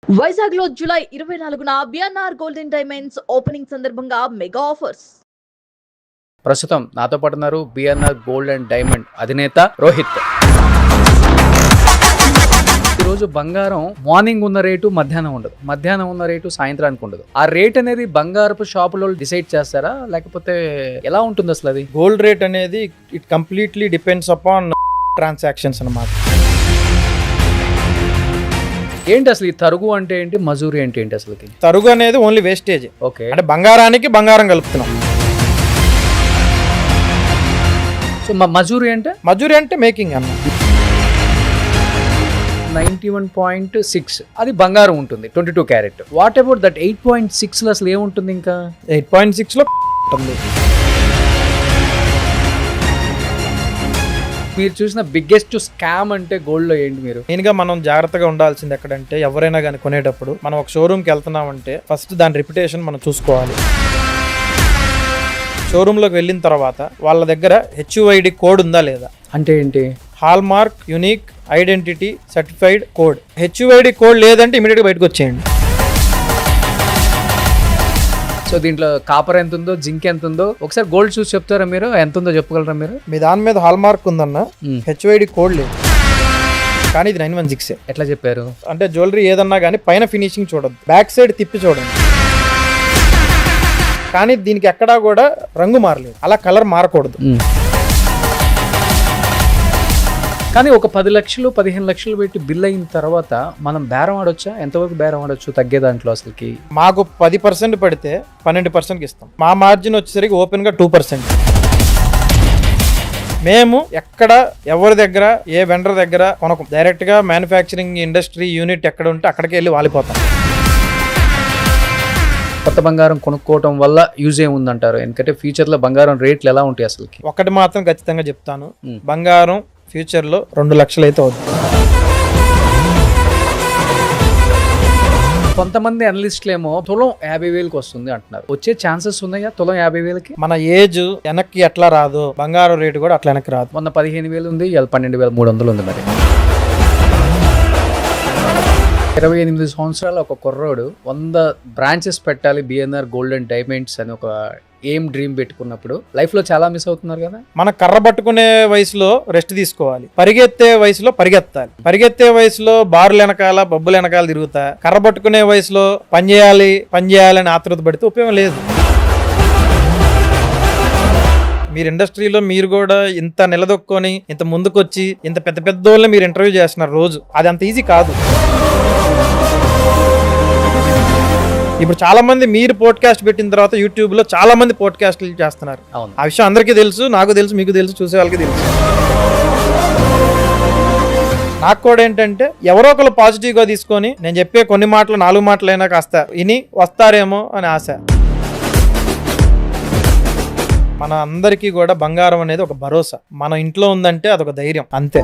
వైజాగ్ లో జూలై 24న BNR golden diamonds opening సందర్భంగా మెగా ఆఫర్స్. ప్రస్తుతం నాతో పాటు ఉన్నారు బిఎన్ఆర్ గోల్డ్ అండ్ డైమండ్ అధినేత రోహిత్. ఈరోజు బంగారం మార్నింగ్ ఉన్న రేటు మధ్యాహ్నం ఉండదు, మధ్యాహ్నం ఉన్న రేటు సాయంత్రానికి ఉండదు. ఆ రేట్ అనేది బంగారపు షాపులో డిసైడ్ చేస్తారా, లేకపోతే ఎలా ఉంటుంది అసలు అది? గోల్డ్ రేట్ అనేది it completely depends upon transactions అన్నమాట. ఏంటి అసలు ఈ తరుగు అంటే ఏంటి, మజూరి అంటే ఏంటి అసలుకి? తరుగు అనేది ఓన్లీ వేస్టేజ్. ఓకే, అంటే బంగారానికి బంగారం కలుపుతున్నాం. సో మజూరి అంటే? మజూరి అంటే మేకింగ్ అన్న. 91.6 అది బంగారం ఉంటుంది, 22 క్యారెట్. వాట్ అబౌట్ దట్ 8.6 లో అసలు ఏముంటుంది? ఇంకా 8.6 లో ఉంటుంది. మీరు చూసిన బిగ్గెస్ట్ స్కామ్ అంటే గోల్డ్ లో ఏంటి? మీరు మెయిన్గా మనం జాగ్రత్తగా ఉండాల్సింది ఎక్కడంటే, ఎవరైనా కానీ కొనేటప్పుడు మనం ఒక షోరూమ్కి వెళ్తున్నామంటే ఫస్ట్ దాని రిప్యుటేషన్ మనం చూసుకోవాలి. షోరూంలోకి వెళ్ళిన తర్వాత వాళ్ళ దగ్గర HUID కోడ్ ఉందా లేదా. అంటే ఏంటి? Hall mark unique identity certified code. HUID code లేదంటే ఇమీడియట్గా బయటకు వచ్చేయండి. సో దీంట్లో కాపర్ ఎంత ఉందో, జింక్ ఎంత ఉందో ఒకసారి గోల్డ్ చూసి చెప్తారా మీరు? ఎంత ఉందో చెప్పగలరా మీరు? మీ దాని మీద హాల్ మార్క్ ఉందన్న, HUID కోడ్ లేదు, కానీ ఇది 916. ఎట్లా చెప్పారు? అంటే జ్యువెలరీ ఏదన్నా కానీ పైన ఫినిషింగ్ చూడద్దు, బ్యాక్ సైడ్ తిప్పి చూడండి. కానీ దీనికి ఎక్కడా కూడా రంగు మారలేదు, అలా కలర్ మారకూడదు. కానీ ఒక 10 లక్షలు 15 లక్షలు పెట్టి బిల్ అయిన తర్వాత మనం బేరం ఆడొచ్చా? ఎంతవరకు బేరం ఆడొచ్చు తగ్గే దాంట్లో? అసలుకి మాకు 10% పడితే 12%కి ఇస్తాం. మా మార్జిన్ వచ్చేసరికి ఓపెన్గా 2%. మేము ఎక్కడ ఎవరి దగ్గర ఏ వెండర్ దగ్గర కొనకు, డైరెక్ట్గా మ్యానుఫ్యాక్చరింగ్ ఇండస్ట్రీ యూనిట్ ఎక్కడ ఉంటే అక్కడికి వెళ్ళి వాలిపోతాం. కొత్త బంగారం కొనుక్కోవటం వల్ల యూజ్ ఏముందంటారు? ఎందుకంటే ఫ్యూచర్లో బంగారం రేట్లు ఎలా ఉంటాయి అసలుకి? ఒకటి మాత్రం ఖచ్చితంగా చెప్తాను, బంగారం ఫ్యూచర్లో 2 లక్షలు అయితే అవుతుంది. కొంతమంది అనలిస్టులు ఏమో తులం 50,000కి వస్తుంది అంటున్నారు. వచ్చే ఛాన్సెస్ ఉన్నాయా తులం 50,000కి? మన ఏజ్ వెనక్కి ఎట్లా రాదు, బంగారం రేటు కూడా అట్లా వెనక్కి రాదు. మొన్న 15,000 ఉంది, ఇవాళ 12,300 ఉంది. మరి 28 సంవత్సరాలు ఒక కుర్రోడు 100 బ్రాంచెస్ పెట్టాలి బిఎన్ఆర్ గోల్డ్ అండ్ డైమండ్స్ అని ఒక డ్రీమ్ పెట్టుకున్నప్పుడు లైఫ్ లో చాలా మిస్ అవుతున్నారు కదా. మన కర్ర పట్టుకునే వయసులో రెస్ట్ తీసుకోవాలి, పరిగెత్తే వయసులో పరిగెత్తాలి. పరిగెత్తే వయసులో బారులు వెనకాల బొబ్బులు వెనకాల తిరుగుతా, కర్ర పట్టుకునే వయసులో పని చేయాలని ఆతృత పడితే ఉపయోగం లేదు. మీరు ఇండస్ట్రీలో మీరు కూడా ఇంత నిలదొక్కొని ఇంత ముందుకొచ్చి ఇంత పెద్ద పెద్ద వాళ్ళని మీరు ఇంటర్వ్యూ చేస్తున్నారు రోజు, అది అంత ఈజీ కాదు. ఇప్పుడు చాలా మంది మీరు పోడ్కాస్ట్ పెట్టిన తర్వాత యూట్యూబ్ లో చాలా మంది పోడ్కాస్ట్లు చేస్తున్నారు. ఆ విషయం అందరికీ తెలుసు, నాకు తెలుసు, మీకు తెలుసు, చూసే వాళ్ళకి తెలుసు. నాకు కూడా ఏంటంటే ఎవరో ఒకరు పాజిటివ్ గా తీసుకొని నేను చెప్పే కొన్ని మాటలు 4 మాటలైనా కాస్త విని వస్తారేమో అని ఆశ. మన అందరికీ కూడా బంగారం అనేది ఒక భరోసా. మన ఇంట్లో ఉందంటే అదొక ధైర్యం, అంతే.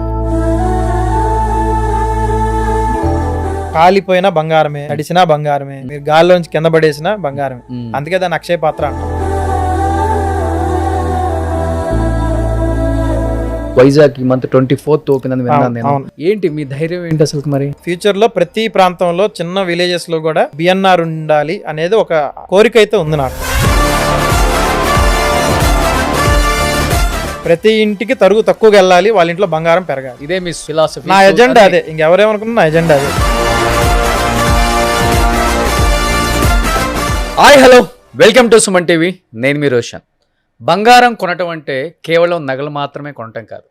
కాలిపోయినా బంగారమే, నడిచినా బంగారమే, మీరు గాల్లోంచి కింద పడేసినా బంగారమే. అందుకే దాన్ని అక్షయ పాత్ర అంటాం. వైజాగ్ ఈ మంత్ 24th ఓపెన్ అని విన్నాను నేను. ఏంటి మీ ధైర్యం ఏంటి అసలు? మరి ఫ్యూచర్ లో ప్రతి ప్రాంతంలో చిన్న విలేజెస్ లో కూడా బిఎన్ఆర్ ఉండాలి అనేది ఒక కోరిక అయితే ఉంది నాకు. ప్రతి ఇంటికి తరుగు తక్కువగా వెళ్ళాలి, వాళ్ళ ఇంట్లో బంగారం పెరగాలి. ఇదే మీ ఫిలాసఫీ? నా ఎజెండా అదే, ఇంకెవరేమనుకున్నా నా ఎజెండా అదే. Hi, hello, welcome to Suman TV. నేను మీ రోషన్. బంగారం కొనటం అంటే కేవలం నగలు మాత్రమే కొనటం కాదు,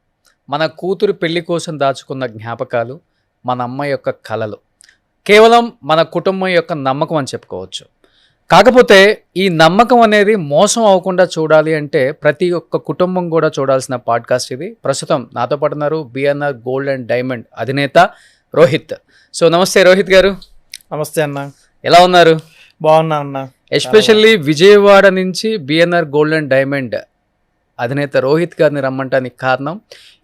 మన కూతురు పెళ్లి కోసం దాచుకున్న జ్ఞాపకాలు, మన అమ్మ యొక్క కలలు, కేవలం మన కుటుంబం యొక్క నమ్మకం అని చెప్పుకోవచ్చు. కాకపోతే ఈ నమ్మకం అనేది మోసం అవ్వకుండా చూడాలి అంటే ప్రతి ఒక్క కుటుంబం కూడా చూడాల్సిన పాడ్కాస్ట్ ఇది. ప్రస్తుతం నాతో పాటు ఉన్నారు బిఎన్ఆర్ గోల్డ్ అండ్ డైమండ్ అధినేత రోహిత్. సో నమస్తే రోహిత్ గారు. నమస్తే అన్న, ఎలా ఉన్నారు? బాగున్నా అన్న. ఎస్పెషల్లీ విజయవాడ నుంచి బిఎన్ఆర్ గోల్డ్ అండ్ డైమండ్ అధినేత రోహిత్ గారిని రమ్మంటానికి కారణం,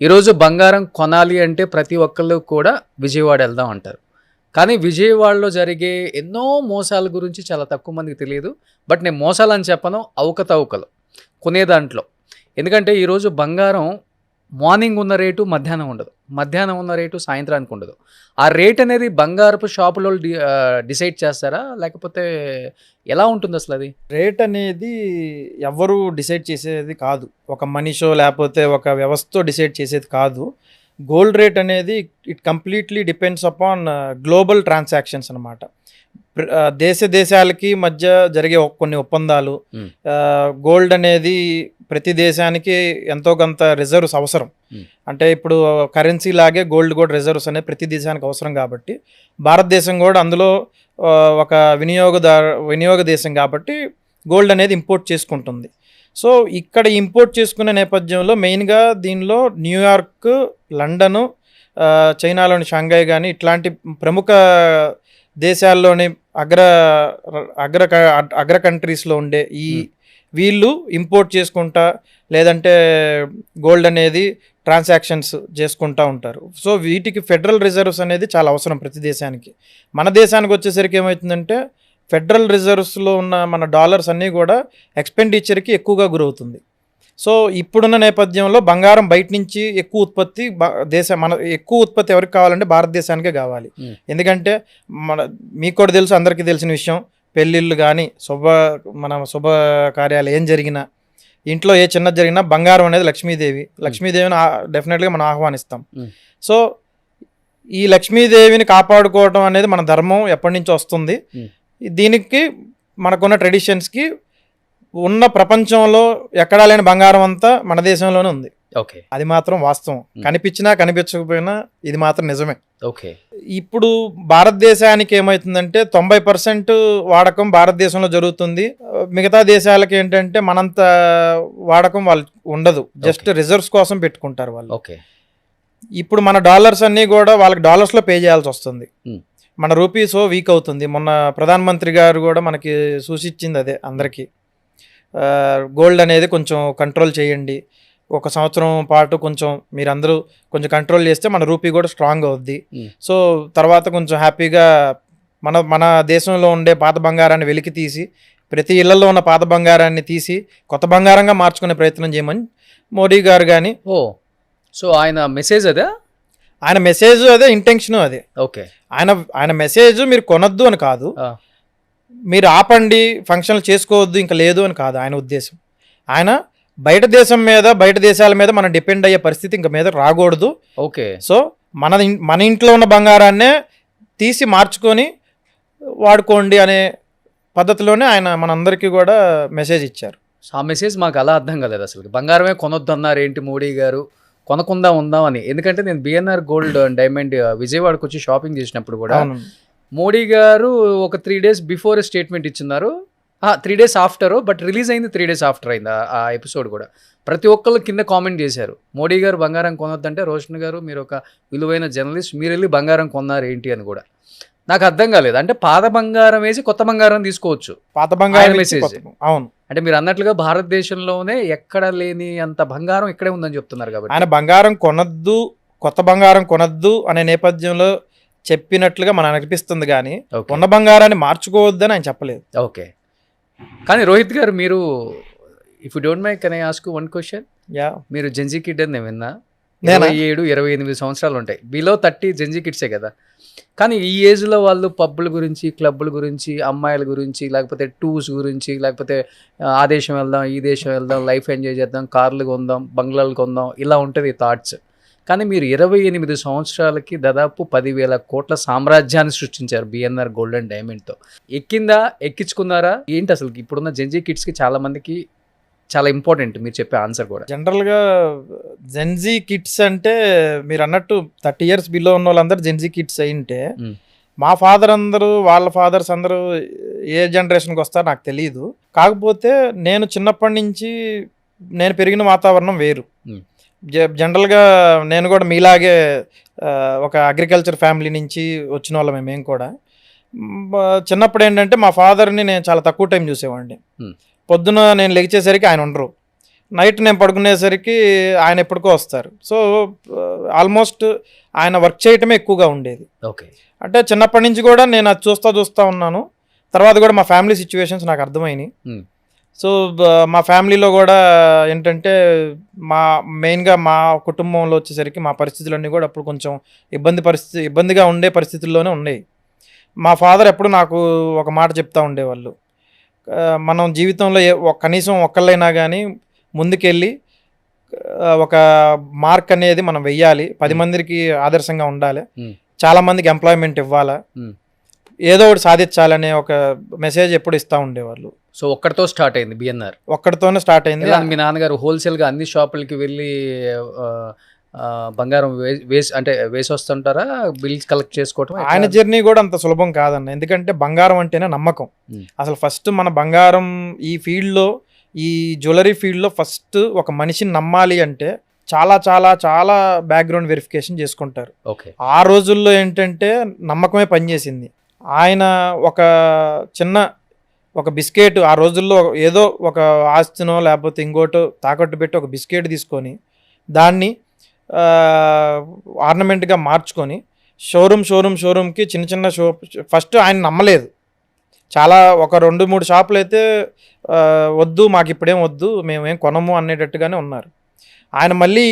ఈరోజు బంగారం కొనాలి అంటే ప్రతి ఒక్కళ్ళు కూడా విజయవాడ వెళ్దాం అంటారు. కానీ విజయవాడలో జరిగే ఎన్నో మోసాల గురించి చాలా తక్కువ మందికి తెలియదు. బట్ నేను మోసాలని చెప్పను, అవకతవకలు కొనే దాంట్లో. ఎందుకంటే ఈరోజు బంగారం మార్నింగ్ ఉన్న రేటు మధ్యాహ్నం ఉండదు, మధ్యాహ్నం ఉన్న రేటు సాయంత్రానికి ఉండదు. ఆ రేట్ అనేది బంగారపు షాపులో డిసైడ్ చేస్తారా, లేకపోతే ఎలా ఉంటుంది అసలు అది? రేట్ అనేది ఎవరు డిసైడ్ చేసేది కాదు, ఒక మనిషో లేకపోతే ఒక వ్యవస్థతో డిసైడ్ చేసేది కాదు. గోల్డ్ రేట్ అనేది it completely depends upon global transactions అనమాట. దేశాలకి మధ్య జరిగే కొన్ని ఒప్పందాలు, గోల్డ్ అనేది ప్రతి దేశానికి ఎంతో కొంత రిజర్వ్స్ అవసరం. అంటే ఇప్పుడు కరెన్సీ లాగే గోల్డ్ కూడా రిజర్వ్స్ అనేది ప్రతి దేశానికి అవసరం కాబట్టి భారతదేశం కూడా అందులో ఒక వినియోగ దేశం కాబట్టి గోల్డ్ అనేది ఇంపోర్ట్ చేసుకుంటుంది. సో ఇక్కడ ఇంపోర్ట్ చేసుకునే నేపథ్యంలో మెయిన్గా దీనిలో న్యూయార్క్, లండను, చైనాలోని షాంఘై కానీ ఇట్లాంటి ప్రముఖ దేశాల్లోని అగ్ర కంట్రీస్లో ఉండే వీళ్ళు ఇంపోర్ట్ చేసుకుంటా లేదంటే గోల్డ్ అనేది ట్రాన్సాక్షన్స్ చేసుకుంటూ ఉంటారు. సో వీటికి ఫెడరల్ రిజర్వ్స్ అనేది చాలా అవసరం ప్రతి దేశానికి. మన దేశానికి వచ్చేసరికి ఏమవుతుందంటే ఫెడరల్ రిజర్వ్స్లో ఉన్న మన డాలర్స్ అన్నీ కూడా ఎక్స్పెండిచర్కి ఎక్కువగా గురవుతుంది. సో ఇప్పుడున్న నేపథ్యంలో బంగారం బయట నుంచి ఎక్కువ ఉత్పత్తి ఎక్కువ ఉత్పత్తి ఎవరికి కావాలంటే భారతదేశానికే కావాలి. ఎందుకంటే మీకు కూడా తెలుసు, అందరికీ తెలిసిన విషయం, పెళ్ళిళ్ళు కానీ శుభ కార్యాలు ఏం జరిగినా, ఇంట్లో ఏ చిన్నది జరిగినా బంగారం అనేది లక్ష్మీదేవిని డెఫినెట్గా మనం ఆహ్వానిస్తాం. సో ఈ లక్ష్మీదేవిని కాపాడుకోవడం అనేది మన ధర్మం ఎప్పటి నుంచో వస్తుంది. దీనికి మనకున్న ట్రెడిషన్స్కి ఉన్న ప్రపంచంలో ఎక్కడా లేని బంగారం అంతా మన దేశంలోనే ఉంది. ఓకే, అది మాత్రం వాస్తవం. కనిపించినా కనిపించకపోయినా ఇది మాత్రం నిజమే. ఓకే, ఇప్పుడు భారతదేశానికి ఏమవుతుందంటే 90% వాడకం భారతదేశంలో జరుగుతుంది. మిగతా దేశాలకి ఏంటంటే మనంత వాడకం వాళ్ళు ఉండదు, జస్ట్ రిజర్వ్స్ కోసం పెట్టుకుంటారు వాళ్ళు. ఓకే, ఇప్పుడు మన డాలర్స్ అన్నీ కూడా వాళ్ళకి డాలర్స్లో పే చేయాల్సి వస్తుంది. మన రూపీస్ వీక్ అవుతుంది. మొన్న ప్రధానమంత్రి గారు కూడా మనకి సూచించింది అదే అందరికీ, గోల్డ్ అనేది కొంచెం కంట్రోల్ చేయండి, 1 సంవత్సరం పాటు కొంచెం మీరందరూ కొంచెం కంట్రోల్ చేస్తే మన రూపీ కూడా స్ట్రాంగ్ అవుద్ది. సో తర్వాత కొంచెం హ్యాపీగా మన దేశంలో ఉండే పాత బంగారాన్ని వెలికి తీసి ప్రతి ఇళ్లలో ఉన్న పాత బంగారాన్ని తీసి కొత్త బంగారంగా మార్చుకునే ప్రయత్నం చేయమని మోడీ గారు కానీ. సో ఆయన మెసేజ్ అదే, ఆయన మెసేజ్ అదే, ఇంటెన్షన్ అదే. ఓకే, ఆయన మెసేజ్ మీరు కొనొద్దు అని కాదు, మీరు ఆపండి, ఫంక్షన్లు చేసుకోవద్దు ఇంకా లేదు అని కాదు ఆయన ఉద్దేశం. ఆయన బయట దేశాల మీద మనం డిపెండ్ అయ్యే పరిస్థితి ఇంకా మీద రాకూడదు. ఓకే, సో మన ఇంట్లో ఉన్న బంగారాన్నే తీసి మార్చుకొని వాడుకోండి అనే పద్ధతిలోనే ఆయన మనందరికీ కూడా మెసేజ్ ఇచ్చారు. ఆ మెసేజ్ మాకు అలా అర్థం కాలేదు అసలు. బంగారమే కొనొద్దు అన్నారు ఏంటి మోడీ గారు, కొనకుండా ఉందాం అని. ఎందుకంటే నేను బిఎన్ఆర్ గోల్డ్ అండ్ డైమండ్ విజయవాడకు వచ్చి షాపింగ్ చేసినప్పుడు కూడా మోడీ గారు ఒక 3 days బిఫోర్ స్టేట్మెంట్ ఇచ్చిన్నారు, 3 days ఆఫ్టర్, బట్ రిలీజ్ అయింది 3 days ఆఫ్టర్ అయింది ఆ ఎపిసోడ్ కూడా. ప్రతి ఒక్కళ్ళు కింద కామెంట్ చేశారు, మోడీ గారు బంగారం కొనొద్దంటే రోషన్ గారు మీరు ఒక విలువైన జర్నలిస్ట్, మీరు వెళ్ళి బంగారం కొన్నారు ఏంటి అని కూడా నాకు అర్థం కాలేదు. అంటే పాత బంగారం వేసి కొత్త బంగారం తీసుకోవచ్చు, పాత బంగారం మెసేజ్. అవును, అంటే మీరు అన్నట్లుగా భారతదేశంలోనే ఎక్కడ లేని అంత బంగారం ఇక్కడే ఉందని చెప్తున్నారు కాబట్టి ఆయన బంగారం కొనొద్దు, కొత్త బంగారం కొనొద్దు అనే నేపథ్యంలో చెప్పినట్లుగా మనకు అనిపిస్తుంది కానీ ఉన్న బంగారాన్ని మార్చుకోవద్దని ఆయన చెప్పలేదు. ఓకే, కానీ రోహిత్ గారు మీరు, if you don't mind can I ask 1 question? మీరు జెన్జీ కిడ్ అని నేను విన్నా, 27-28 సంవత్సరాలు ఉంటాయి, బిలో 30 జెన్జీ కిడ్సే కదా. కానీ ఈ ఏజ్లో వాళ్ళు పబ్బుల గురించి, క్లబ్బుల గురించి, అమ్మాయిల గురించి, లేకపోతే టూర్స్ గురించి, లేకపోతే ఆ దేశం వెళ్దాం, ఈ దేశం వెళ్దాం, లైఫ్ ఎంజాయ్ చేద్దాం, కార్లు కొందాం, బంగ్లాలు కొందాం, ఇలా ఉంటుంది థాట్స్. కానీ మీరు 28 సంవత్సరాలకి దాదాపు 10,000 కోట్ల సామ్రాజ్యాన్ని సృష్టించారు బిఎన్ఆర్ గోల్డ్ అండ్ డైమండ్తో. ఎక్కించుకున్నారా ఏంటి అసలు? ఇప్పుడున్న జెన్జీ కిడ్స్కి చాలా మందికి చాలా ఇంపార్టెంట్ మీరు చెప్పే ఆన్సర్ కూడా. జనరల్గా జెన్జీ కిడ్స్ అంటే మీరు అన్నట్టు 30 years బిలో ఉన్న వాళ్ళందరూ జెన్జీ కిడ్స్ అయింటే, మా ఫాదర్ అందరూ వాళ్ళ ఫాదర్స్ అందరూ ఏ జనరేషన్కి వస్తారో నాకు తెలియదు. కాకపోతే నేను చిన్నప్పటి నుంచి నేను పెరిగిన వాతావరణం వేరు. జనరల్గా నేను కూడా మీలాగే ఒక అగ్రికల్చర్ ఫ్యామిలీ నుంచి వచ్చిన వాళ్ళం మేము కూడా. చిన్నప్పుడు ఏంటంటే మా ఫాదర్ని నేను చాలా తక్కువ టైం చూసేవాడిని. పొద్దున నేను లెగిచేసరికి ఆయన ఉండరు, నైట్ నేను పడుకునేసరికి ఆయన ఎప్పటికో వస్తారు. సో ఆల్మోస్ట్ ఆయన వర్క్ చేయటమే ఎక్కువగా ఉండేది. ఓకే, అంటే చిన్నప్పటి నుంచి కూడా నేను అది చూస్తూ ఉన్నాను. తర్వాత కూడా మా ఫ్యామిలీ సిచ్యువేషన్స్ నాకు అర్థమైనాయి. సో మా ఫ్యామిలీలో కూడా ఏంటంటే మెయిన్గా మా కుటుంబంలో వచ్చేసరికి మా పరిస్థితులన్నీ కూడా అప్పుడు కొంచెం ఇబ్బందిగా ఉండే పరిస్థితుల్లోనే ఉన్నాయి. మా ఫాదర్ ఎప్పుడు నాకు ఒక మాట చెప్తా ఉండేవాళ్ళు, మనం జీవితంలో కనీసం ఒక్కళ్ళైనా కానీ ముందుకెళ్ళి ఒక మార్క్ అనేది మనం వెయ్యాలి, 10 మందికి ఆదర్శంగా ఉండాలి, చాలా మందికి ఎంప్లాయ్మెంట్ ఇవ్వాలా, ఏదో ఒకటి సాధించాలనే ఒక మెసేజ్ ఎప్పుడు ఇస్తూ ఉండేవాళ్ళు. సో ఒక్కడితో స్టార్ట్ అయింది బిఎన్ఆర్? ఒక్కడితోనే స్టార్ట్ అయింది. మీ నాన్నగారు హోల్సేల్గా అన్ని షాపులకి వెళ్ళి బంగారం వేసి వస్తుంటారా, బిల్స్ కలెక్ట్ చేసుకోవటం? ఆయన జర్నీ కూడా అంత సులభం కాదన్న, ఎందుకంటే బంగారం అంటేనే నమ్మకం. అసలు ఫస్ట్ మన బంగారం ఈ ఫీల్డ్లో, ఈ జ్యువెలరీ ఫీల్డ్లో ఫస్ట్ ఒక మనిషిని నమ్మాలి అంటే చాలా చాలా చాలా బ్యాక్గ్రౌండ్ వెరిఫికేషన్ చేసుకుంటారు. ఆ రోజుల్లో ఏంటంటే నమ్మకమే పనిచేసింది. ఆయన ఒక బిస్కెట్ ఆ రోజుల్లో ఏదో ఒక ఆస్తినో లేకపోతే ఇంకోటో తాకట్టు పెట్టి ఒక బిస్కెట్ తీసుకొని దాన్ని ఆర్నమెంట్గా మార్చుకొని షోరూమ్కి చిన్న ఫస్ట్ ఆయన నమ్మలేదు. చాలా ఒక 2-3 షాపులు అయితే వద్దు, మాకు ఇప్పుడేం వద్దు, మేమేం కొనము అనేటట్టుగానే ఉన్నారు. ఆయన మళ్ళీ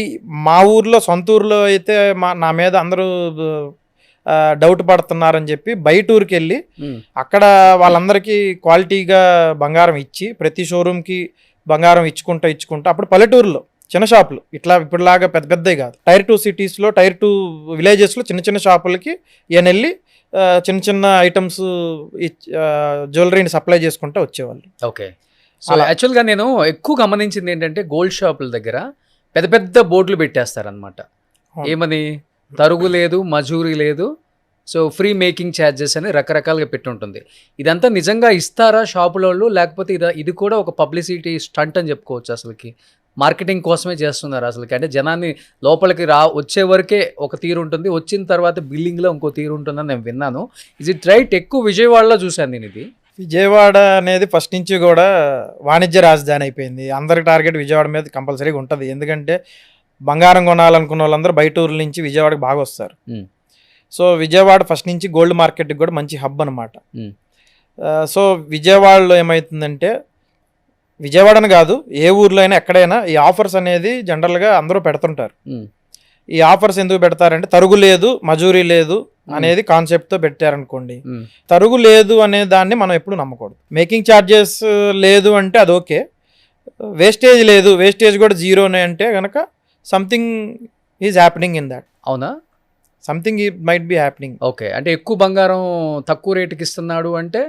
మా ఊర్లో, సొంత ఊర్లో అయితే నా మీద అందరూ డౌట్ పడుతున్నారని చెప్పి బయట ఊరికి వెళ్ళి అక్కడ వాళ్ళందరికీ క్వాలిటీగా బంగారం ఇచ్చి ప్రతి షోరూమ్కి బంగారం ఇచ్చుకుంటా అప్పుడు పల్లెటూరులో చిన్న షాపులు, ఇట్లా ఇప్పుడులాగా పెద్దవి కాదు, టైర్ 2 సిటీస్లో, టైర్ 2 విలేజెస్లో చిన్న షాపులకి ఈయన వెళ్ళి చిన్న ఐటమ్స్ జ్యువెలరీని సప్లై చేసుకుంటూ వచ్చేవాళ్ళు. ఓకే. సో యాక్చువల్గా నేను ఎక్కువ గమనించింది ఏంటంటే గోల్డ్ షాపుల దగ్గర పెద్ద బోర్డులు పెట్టేస్తారనమాట. ఏమని? తరుగు లేదు, మజూరీ లేదు, సో ఫ్రీ మేకింగ్ ఛార్జెస్ అని రకరకాలుగా పెట్టుంటుంది. ఇదంతా నిజంగా ఇస్తారా షాపుల వాళ్ళు, లేకపోతే ఇది కూడా ఒక పబ్లిసిటీ స్టంట్ అని చెప్పుకోవచ్చు? అసలుకి మార్కెటింగ్ కోసమే చేస్తున్నారు అసలుకి? అంటే జనాన్ని లోపలికి వచ్చే వరకే ఒక తీరు ఉంటుంది, వచ్చిన తర్వాత బిల్లింగ్లో ఇంకో తీరు ఉంటుందని నేను విన్నాను. Is it right? ఎక్కువ విజయవాడలో చూశాను నేను ఇది. విజయవాడ అనేది ఫస్ట్ నుంచి కూడా వాణిజ్య రాజధాని అయిపోయింది. అందరి టార్గెట్ విజయవాడ మీద కంపల్సరీగా ఉంటుంది. ఎందుకంటే బంగారం కొనాలనుకున్న వాళ్ళందరూ బయట ఊర్ల నుంచి విజయవాడకి బాగా వస్తారు. సో విజయవాడ ఫస్ట్ నుంచి గోల్డ్ మార్కెట్కి కూడా మంచి హబ్ అనమాట. సో విజయవాడలో ఏమవుతుందంటే, విజయవాడని కాదు ఏ ఊర్లో అయినా ఎక్కడైనా ఈ ఆఫర్స్ అనేది జనరల్గా అందరూ పెడుతుంటారు. ఈ ఆఫర్స్ ఎందుకు పెడతారంటే తరుగు లేదు, మజూరీ లేదు అనేది కాన్సెప్ట్తో పెట్టారనుకోండి. తరుగు లేదు అనే దాన్ని మనం ఎప్పుడు నమ్మకూడదు. మేకింగ్ ఛార్జెస్ లేదు అంటే అది ఓకే, వేస్టేజ్ లేదు, వేస్టేజ్ కూడా జీరోనే అంటే కనుక something is happening in that. అవునా? Something might be happening. Okay. అంటే ఎక్కువ బంగారం తక్కువ రేటుకి ఇస్తున్నాడు అంటే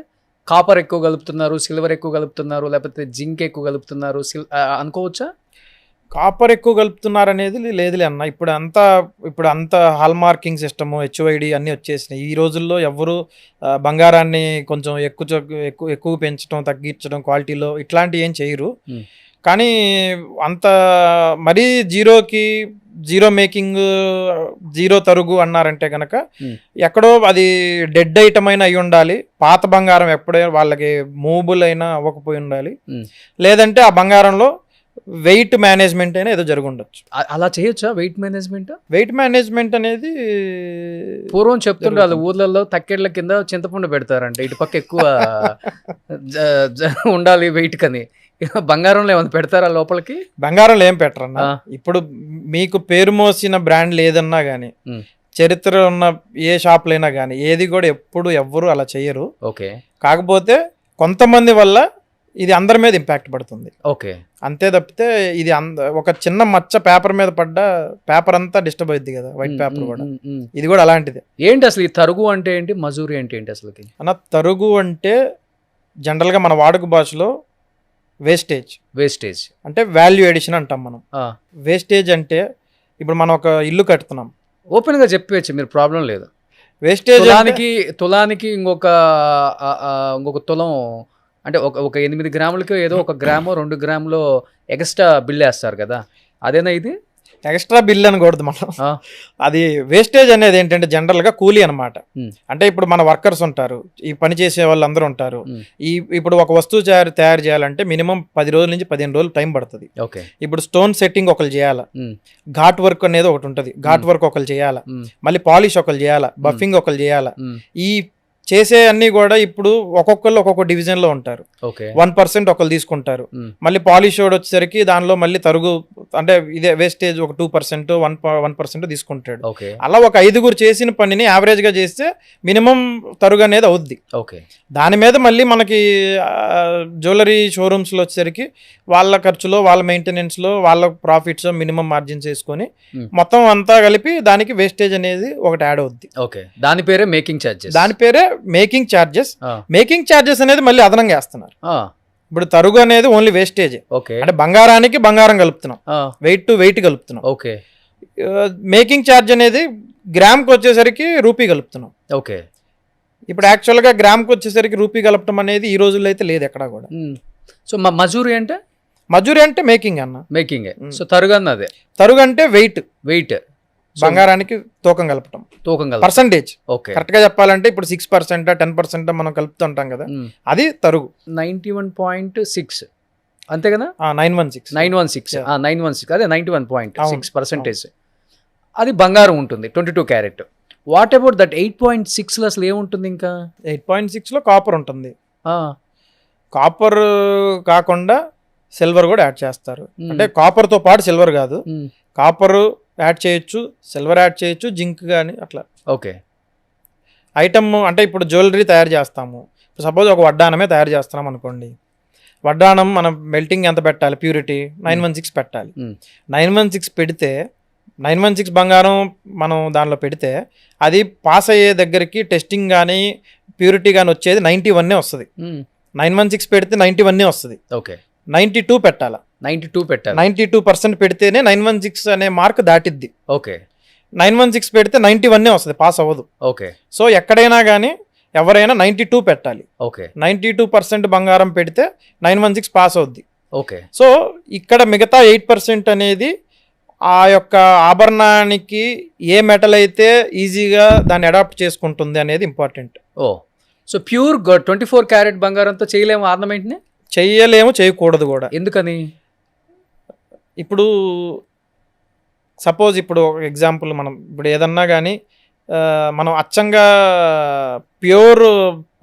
కాపర్ ఎక్కువ కలుపుతున్నారు, సిల్వర్ ఎక్కువ కలుపుతున్నారు, లేకపోతే జింక్ ఎక్కువ కలుపుతున్నారు అనుకోవచ్చా? కాపర్ ఎక్కువ కలుపుతున్నారు అనేది లేదులే అన్న. ఇప్పుడు అంతా హాల్ మార్కింగ్ సిస్టము, HOID అన్నీ వచ్చేసినాయి. ఈ రోజుల్లో ఎవరు బంగారాన్ని కొంచెం ఎక్కువ పెంచడం, తగ్గించడం క్వాలిటీలో ఇట్లాంటివి ఏం చేయరు. కానీ అంత మరీ జీరో మేకింగ్, జీరో తరుగు అన్నారంటే కనుక ఎక్కడో అది డెడ్ ఐటమ్ అయినా అయి ఉండాలి, పాత బంగారం ఎప్పుడైనా వాళ్ళకి మూవబుల్ అయినా అవ్వకపోయి ఉండాలి, లేదంటే ఆ బంగారంలో వెయిట్ మేనేజ్మెంట్ అయినా ఏదో జరిగి ఉండొచ్చు. అలా చేయొచ్చా? వెయిట్ మేనేజ్మెంట్ అనేది పూర్వం చెప్తుండే వాళ్ళు ఊర్లలో తక్కెళ్ళ కింద చింతపండు పెడతారంటే ఇటు పక్క ఎక్కువ ఉండాలి వెయిట్ కని. బంగారంలో ఏమైనా పెడతారా లోపలికి? బంగారంలో ఏం పెట్టరన్నా. ఇప్పుడు మీకు పేరు మోసిన బ్రాండ్ లేదన్నా కానీ, చరిత్ర ఉన్న ఏ షాపులైనా కానీ ఏది కూడా ఎప్పుడు ఎవ్వరు అలా చెయ్యరు. ఓకే. కాకపోతే కొంతమంది వల్ల ఇది అందరి మీద ఇంపాక్ట్ పడుతుంది. ఓకే. అంతే తప్పితే ఇది ఒక చిన్న మచ్చ పేపర్ మీద పడ్డ పేపర్ అంతా డిస్టర్బ్ అవుద్ది కదా, వైట్ పేపర్ కూడా. ఇది కూడా అలాంటిదే. ఏంటి అసలు ఈ తరుగు అంటే ఏంటి, మజూరీ అంటే ఏంటి అసలుకి? అన్న తరుగు అంటే జనరల్గా మన వాడుక భాషలో వేస్టేజ్ అంటే వాల్యూ ఎడిషన్ అంటాం మనం. వేస్టేజ్ అంటే ఇప్పుడు మనం ఒక ఇల్లు కడుతున్నాం, ఓపెన్ గా చెప్పవచ్చు మీరు, ప్రాబ్లం లేదు. వేస్టేజ్ తులానికి ఇంకొక తులం అంటే ఒక 8 గ్రాములకి ఏదో 1 గ్రాము 2 గ్రాములు ఎక్స్ట్రా బిల్ వేస్తారు కదా, అదేనా ఇది? ఎక్స్ట్రా బిల్ అనకూడదు మనం. అది వేస్టేజ్ అనేది ఏంటంటే జనరల్గా కూలీ అనమాట. అంటే ఇప్పుడు మన వర్కర్స్ ఉంటారు, ఈ పని చేసే వాళ్ళు అందరూ ఉంటారు. ఇప్పుడు ఒక వస్తువు తయారు చేయాలంటే మినిమం 10 రోజుల నుంచి 15 రోజులు టైం పడుతుంది. ఇప్పుడు స్టోన్ సెట్టింగ్ ఒకరు చేయాలా, ఘాట్ వర్క్ అనేది ఒకటి ఉంటుంది, ఘాట్ వర్క్ ఒకరు చేయాలా, మళ్ళీ పాలిష్ ఒకరు చేయాలా, బఫింగ్ ఒకరు చేయాలా. ఈ చేసే అన్ని కూడా ఇప్పుడు ఒక్కొక్కళ్ళు ఒక్కొక్క డివిజన్లో ఉంటారు. ఓకే 1% ఒకళ్ళు తీసుకుంటారు. మళ్ళీ పాలిష్ రోడ్ వచ్చేసరికి దానిలో మళ్ళీ తరుగు అంటే ఇదే వేస్టేజ్ ఒక 2% 1% తీసుకుంటాడు. ఓకే అలా ఒక 5గురు చేసిన పనిని యావరేజ్గా చేస్తే మినిమం తరుగు అనేది అవుద్ది. ఓకే దాని మీద మళ్ళీ మనకి జ్యువెలరీ షోరూమ్స్లో వచ్చేసరికి వాళ్ళ ఖర్చులో వాళ్ళ మెయింటెనెన్స్లో వాళ్ళ ప్రాఫిట్స్ మినిమం మార్జిన్స్ వేసుకొని మొత్తం అంతా కలిపి దానికి వేస్టేజ్ అనేది ఒకటి యాడ్ అవుద్ది. ఓకే దాని పేరే మేకింగ్ ఛార్జెస్. దాని పేరే మేకింగ్ ఛార్జెస్. మేకింగ్ ఛార్జెస్ అనేది మళ్ళీ అదనంగా వేస్తున్నారు. ఇప్పుడు తరుగు అనేది ఓన్లీ వేస్టేజ్. ఓకే అంటే బంగారానికి బంగారం కలుపుతున్నాం, వెయిట్ టు వెయిట్ కలుపుతున్నాం. ఓకే మేకింగ్ ఛార్జ్ అనేది గ్రామ్కి వచ్చేసరికి రూపీ కలుపుతున్నాం. ఓకే ఇప్పుడు యాక్చువల్గా గ్రామ్కి వచ్చేసరికి రూపీ కలపటం అనేది ఈ రోజుల్లో అయితే లేదు ఎక్కడ కూడా. సో మజూరి అంటే మజూరి అంటే మేకింగ్ అన్న, మేకింగ్. సో తరుగు అన్న అదే, తరుగు అంటే వెయిట్ బంగారానికి తూకం కలపటం, తూకం పర్సంటేజ్. ఓకే కరెక్ట్ గా చెప్పాలంటే ఇప్పుడు 6% 10% మనం కలుపుతుంటాం కదా, అది తరుగు. 91.6 అంతే కదా, 916 అదే 91.6%. అది బంగారం ఉంటుంది 22 క్యారెట్. వాట్ అబౌట్ దట్ 8.6లో అసలు ఏముంటుంది? ఇంకా 8.6లో కాపర్ ఉంటుంది. కాపర్ కాకుండా సిల్వర్ కూడా యాడ్ చేస్తారు. అంటే కాపర్ తో పాటు సిల్వర్ కాదు, కాపర్ యాడ్ చేయొచ్చు, సిల్వర్ యాడ్ చేయొచ్చు, జింక్ కానీ అట్లా. ఓకే ఐటమ్ అంటే ఇప్పుడు జ్యువెలరీ తయారు చేస్తాము, సపోజ్ ఒక వడ్డానమే తయారు చేస్తున్నాం అనుకోండి. వడ్డానం మనం మెల్టింగ్ ఎంత పెట్టాలి, ప్యూరిటీ 916 పెట్టాలి. 916 పెడితే 916 బంగారం మనం దానిలో పెడితే అది పాస్ అయ్యే దగ్గరికి టెస్టింగ్ కానీ ప్యూరిటీ కానీ వచ్చేది 91 వస్తుంది. 916 పెడితే 91 వస్తుంది. ఓకే 92 పెట్టాలా, 92 పెట్టాలి. 92% పెడితేనే 916 అనే మార్క్ దాటిద్ది. ఓకే 916 పెడితే 91 వస్తుంది, పాస్ అవ్వదు. ఓకే సో ఎక్కడైనా కానీ ఎవరైనా 92 పెట్టాలి. ఓకే 92% బంగారం పెడితే 916 పాస్ అవుద్ది. ఓకే సో ఇక్కడ మిగతా 8% అనేది ఆ యొక్క ఆభరణానికి ఏ మెటల్ అయితే ఈజీగా దాన్ని అడాప్ట్ చేసుకుంటుంది అనేది ఇంపార్టెంట్. ఓ సో ప్యూర్ 24 క్యారెట్ బంగారంతో చేయలేము ఆర్నమెంట్ని? చెయ్యలేము, చేయకూడదు కూడా. ఎందుకని? ఇప్పుడు సపోజ్ ఇప్పుడు ఒక ఎగ్జాంపుల్, మనం ఇప్పుడు ఏదన్నా కానీ మనం అచ్చంగా ప్యూర్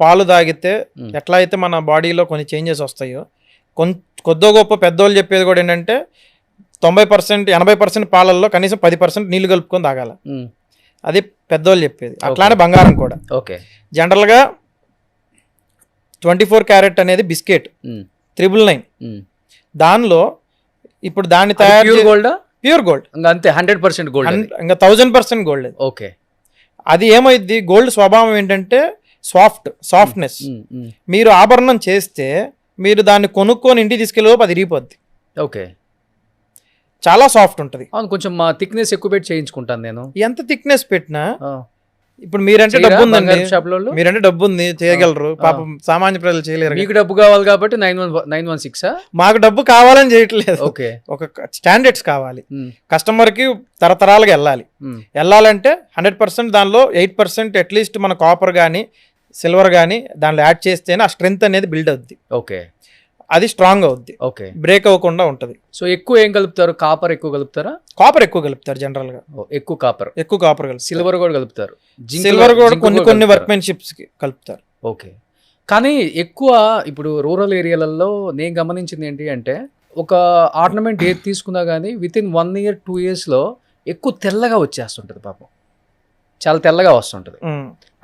పాలు తాగితే ఎట్లా అయితే మన బాడీలో కొన్ని చేంజెస్ వస్తాయో, కొద్దో గొప్ప పెద్దోళ్ళు చెప్పేది కూడా ఏంటంటే 90% 80% పాలల్లో కనీసం 10% నీళ్లు కలుపుకొని తాగాల, అది పెద్దోళ్ళు చెప్పేది. అట్లానే బంగారం కూడా. ఓకే జనరల్గా 24 క్యారెట్ అనేది బిస్కెట్ 999, దానిలో ఇప్పుడు దాన్ని తయారు గోల్డ్, ప్యూర్ గోల్డ్ అంతే 100% గోల్డ్, ఇంకా 1000% గోల్డ్. ఓకే అది ఏమైంది, గోల్డ్ స్వభావం ఏంటంటే సాఫ్ట్నెస్. మీరు ఆభరణం చేస్తే మీరు దాన్ని కొనుక్కొని ఇంటికి తీసుకెళ్ళి అది ఇరిగిపోద్ది. ఓకే చాలా సాఫ్ట్ ఉంటుంది. అవును, కొంచెం థిక్నెస్ ఎక్కువ పెట్టి చేయించుకుంటాను నేను. ఎంత థిక్నెస్ పెట్టినా ఇప్పుడు మీరంటే డబ్బు ఉందండి, మీరంటే డబ్బు ఉంది చేయగలరు, పాపం సామాన్య ప్రజలు చేయలేరు. మీకు డబ్బు కావాలి కాబట్టి 916. మాకు డబ్బు కావాలని చేయట్లేదు, ఓకే ఒక స్టాండర్డ్స్ కావాలి. కస్టమర్ కి తరతరాలుగా వెళ్ళాలంటే 100% దానిలో 8% అట్లీస్ట్ మన కాపర్ కానీ సిల్వర్ కానీ దానిలో యాడ్ చేస్తేనే ఆ స్ట్రెంగ్త్ అనేది బిల్డ్ అవుద్ది. ఓకే అది స్ట్రాంగ్ అవుద్ది, ఓకే బ్రేక్ అవ్వకుండా ఉంటుంది. సో ఎక్కువ ఏం కలుపుతారు? కాపర్ ఎక్కువ కలుపుతారా? కాపర్ ఎక్కువ కలుపుతారు జనరల్ గా, ఎక్కువ కాపర్ కలుపుతారు. సిల్వర్ కూడా కలుపుతారు, సిల్వర్ కూడా కొన్ని వర్క్మెన్షిప్స్ కి కలుపుతారు. ఓకే కానీ ఎక్కువ ఇప్పుడు రూరల్ ఏరియాలలో నేను గమనించింది ఏంటి అంటే, ఒక ఆర్నమెంట్ ఏది తీసుకున్నా కానీ వితిన్ 1 year 2 yearsలో ఎక్కువ తెల్లగా వచ్చేస్తుంటుంది, పాపం చాలా తెల్లగా వస్తుంటుంది.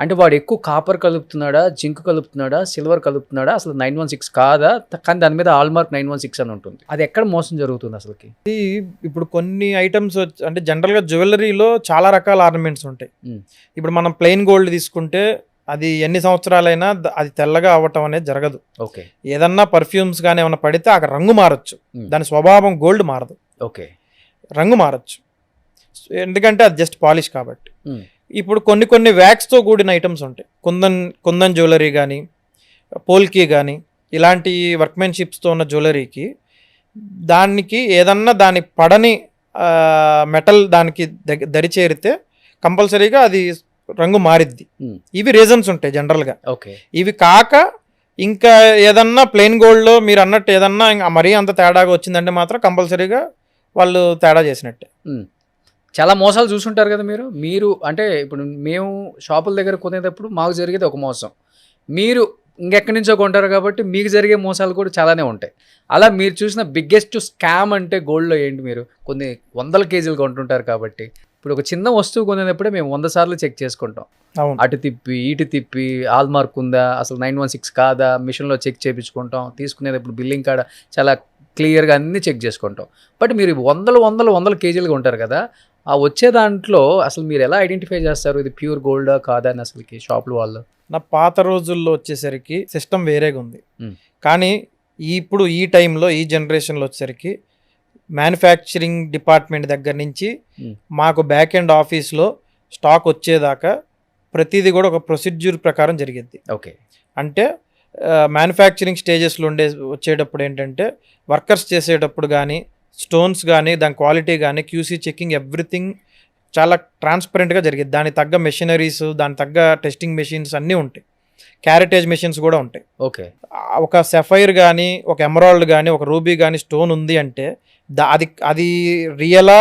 అంటే వాడు ఎక్కువ కాపర్ కలుపుతున్నాడా, జింక్ కలుపుతున్నాడా, సిల్వర్ కలుపుతున్నాడా, అసలు 916 కాదా, కానీ దాని మీద ఆల్మార్క్ 916 అని ఉంటుంది. అది ఎక్కడ మోసం జరుగుతుంది అసలుకి? ఇప్పుడు కొన్ని ఐటమ్స్ అంటే జనరల్గా జ్యువెలరీలో చాలా రకాల ఆర్నమెంట్స్ ఉంటాయి. ఇప్పుడు మనం ప్లెయిన్ గోల్డ్ తీసుకుంటే అది ఎన్ని సంవత్సరాలైనా అది తెల్లగా అవ్వటం అనేది జరగదు. ఓకే ఏదన్నా పర్ఫ్యూమ్స్ కానీ ఏమన్నా పడితే ఆ రంగు మారచ్చు, దాని స్వభావం గోల్డ్ మారదు. ఓకే రంగు మారచ్చు, ఎందుకంటే అది జస్ట్ పాలిష్ కాబట్టి. ఇప్పుడు కొన్ని వ్యాక్స్తో కూడిన ఐటమ్స్ ఉంటాయి, కుందన్ జ్యువెలరీ కానీ పోల్కి కానీ ఇలాంటి వర్క్మెన్షిప్స్తో ఉన్న జ్యువెలరీకి దానికి ఏదన్నా దాని పడని మెటల్ దానికి దరిచేరితే కంపల్సరీగా అది రంగు మారిద్ది. ఇవి రీజన్స్ ఉంటాయి జనరల్గా. ఓకే ఇవి కాక ఇంకా ఏదన్నా ప్లెయిన్ గోల్డ్లో మీరు అన్నట్టు ఏదన్నా మరీ అంత తేడాగా వచ్చిందంటే మాత్రం కంపల్సరీగా వాళ్ళు తేడా చేసినట్టే. చాలా మోసాలు చూసుంటారు కదా మీరు అంటే ఇప్పుడు మేము షాపుల దగ్గర కొనేటప్పుడు మాకు జరిగేది ఒక మోసం, మీరు ఇంకెక్కడి నుంచో కొంటారు కాబట్టి మీకు జరిగే మోసాలు కూడా చాలానే ఉంటాయి. అలా మీరు చూసిన బిగ్గెస్ట్ స్కామ్ అంటే గోల్డ్లో ఏంటి? మీరు కొన్ని వందల కేజీలు కొంటుంటారు కాబట్టి ఇప్పుడు ఒక చిన్న వస్తువు కొనేటప్పుడే మేము 100 సార్లు చెక్ చేసుకుంటాం. అవును. అటు తిప్పి ఇటు తిప్పి హాల్ మార్క్ ఉందా, అసలు 916 కాదా, మిషన్లో చెక్ చేయించుకుంటాం. తీసుకునేటప్పుడు బిల్లింగ్ కాడ చాలా క్లియర్గా అన్నీ చెక్ చేసుకుంటాం. బట్ మీరు వందల కేజీలుగా ఉంటారు కదా, ఆ వచ్చే దాంట్లో అసలు మీరు ఎలా ఐడెంటిఫై చేస్తారు ఇది ప్యూర్ గోల్డా కాదా అని? అసలుకి షాపులు వాళ్ళు నా పాత రోజుల్లో వచ్చేసరికి సిస్టమ్ వేరేగా ఉంది. మ్. కానీ ఇప్పుడు ఈ టైంలో ఈ జనరేషన్లో వచ్చేసరికి మ్యానుఫ్యాక్చరింగ్ డిపార్ట్మెంట్ దగ్గర నుంచి మాకు బ్యాక్ ఎండ్ ఆఫీస్లో స్టాక్ వచ్చేదాకా ప్రతిదీ కూడా ఒక ప్రొసీడ్యూర్ ప్రకారం జరిగిద్ది. ఓకే. అంటే మ్యానుఫ్యాక్చరింగ్ స్టేజెస్లో వచ్చేటప్పుడు ఏంటంటే వర్కర్స్ చేసేటప్పుడు కానీ స్టోన్స్ కానీ దాని క్వాలిటీ కానీ క్యూసీ చెకింగ్ ఎవ్రీథింగ్ చాలా ట్రాన్స్పరెంట్గా జరిగింది. దానికి తగ్గ మెషినరీస్, దానికి తగ్గ టెస్టింగ్ మెషిన్స్ అన్నీ ఉంటాయి. క్యారెటేజ్ మెషిన్స్ కూడా ఉంటాయి. ఓకే. ఒక సెఫైర్ కానీ ఒక ఎమరాల్డ్ కానీ ఒక రూబీ కానీ స్టోన్ ఉంది అంటే అది రియలా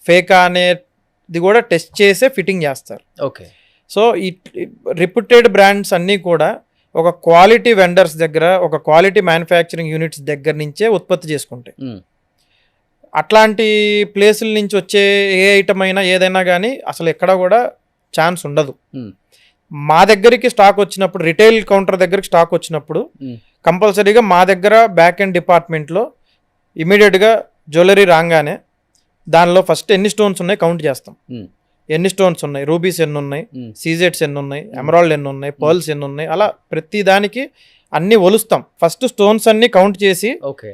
ఫేకా అనేది కూడా టెస్ట్ చేసే ఫిట్టింగ్ చేస్తారు. ఓకే. సో ఈ రిప్యూటెడ్ బ్రాండ్స్ అన్నీ కూడా ఒక క్వాలిటీ వెండర్స్ దగ్గర, ఒక క్వాలిటీ మ్యానుఫ్యాక్చరింగ్ యూనిట్స్ దగ్గర నుంచే ఉత్పత్తి చేసుకుంటాయి. అట్లాంటి ప్లేసుల నుంచి వచ్చే ఏ ఐటమ్ అయినా ఏదైనా కానీ అసలు ఎక్కడ కూడా ఛాన్స్ ఉండదు. మా దగ్గరికి స్టాక్ వచ్చినప్పుడు, రిటైల్ కౌంటర్ దగ్గరికి స్టాక్ వచ్చినప్పుడు కంపల్సరీగా మా దగ్గర బ్యాక్ ఎండ్ డిపార్ట్మెంట్లో ఇమీడియట్గా జ్యువెలరీ రాగానే దానిలో ఫస్ట్ ఎన్ని స్టోన్స్ ఉన్నాయి కౌంట్ చేస్తాం. ఎన్ని స్టోన్స్ ఉన్నాయి, రూబీస్ ఎన్ని ఉన్నాయి, సీజెట్స్ ఎన్ని ఉన్నాయి, ఎమరాల్డ్ ఎన్ని ఉన్నాయి, పర్ల్స్ ఎన్ని ఉన్నాయి, అలా ప్రతి దానికి అన్ని ఒలుస్తాం. ఫస్ట్ స్టోన్స్ అన్ని కౌంట్ చేసి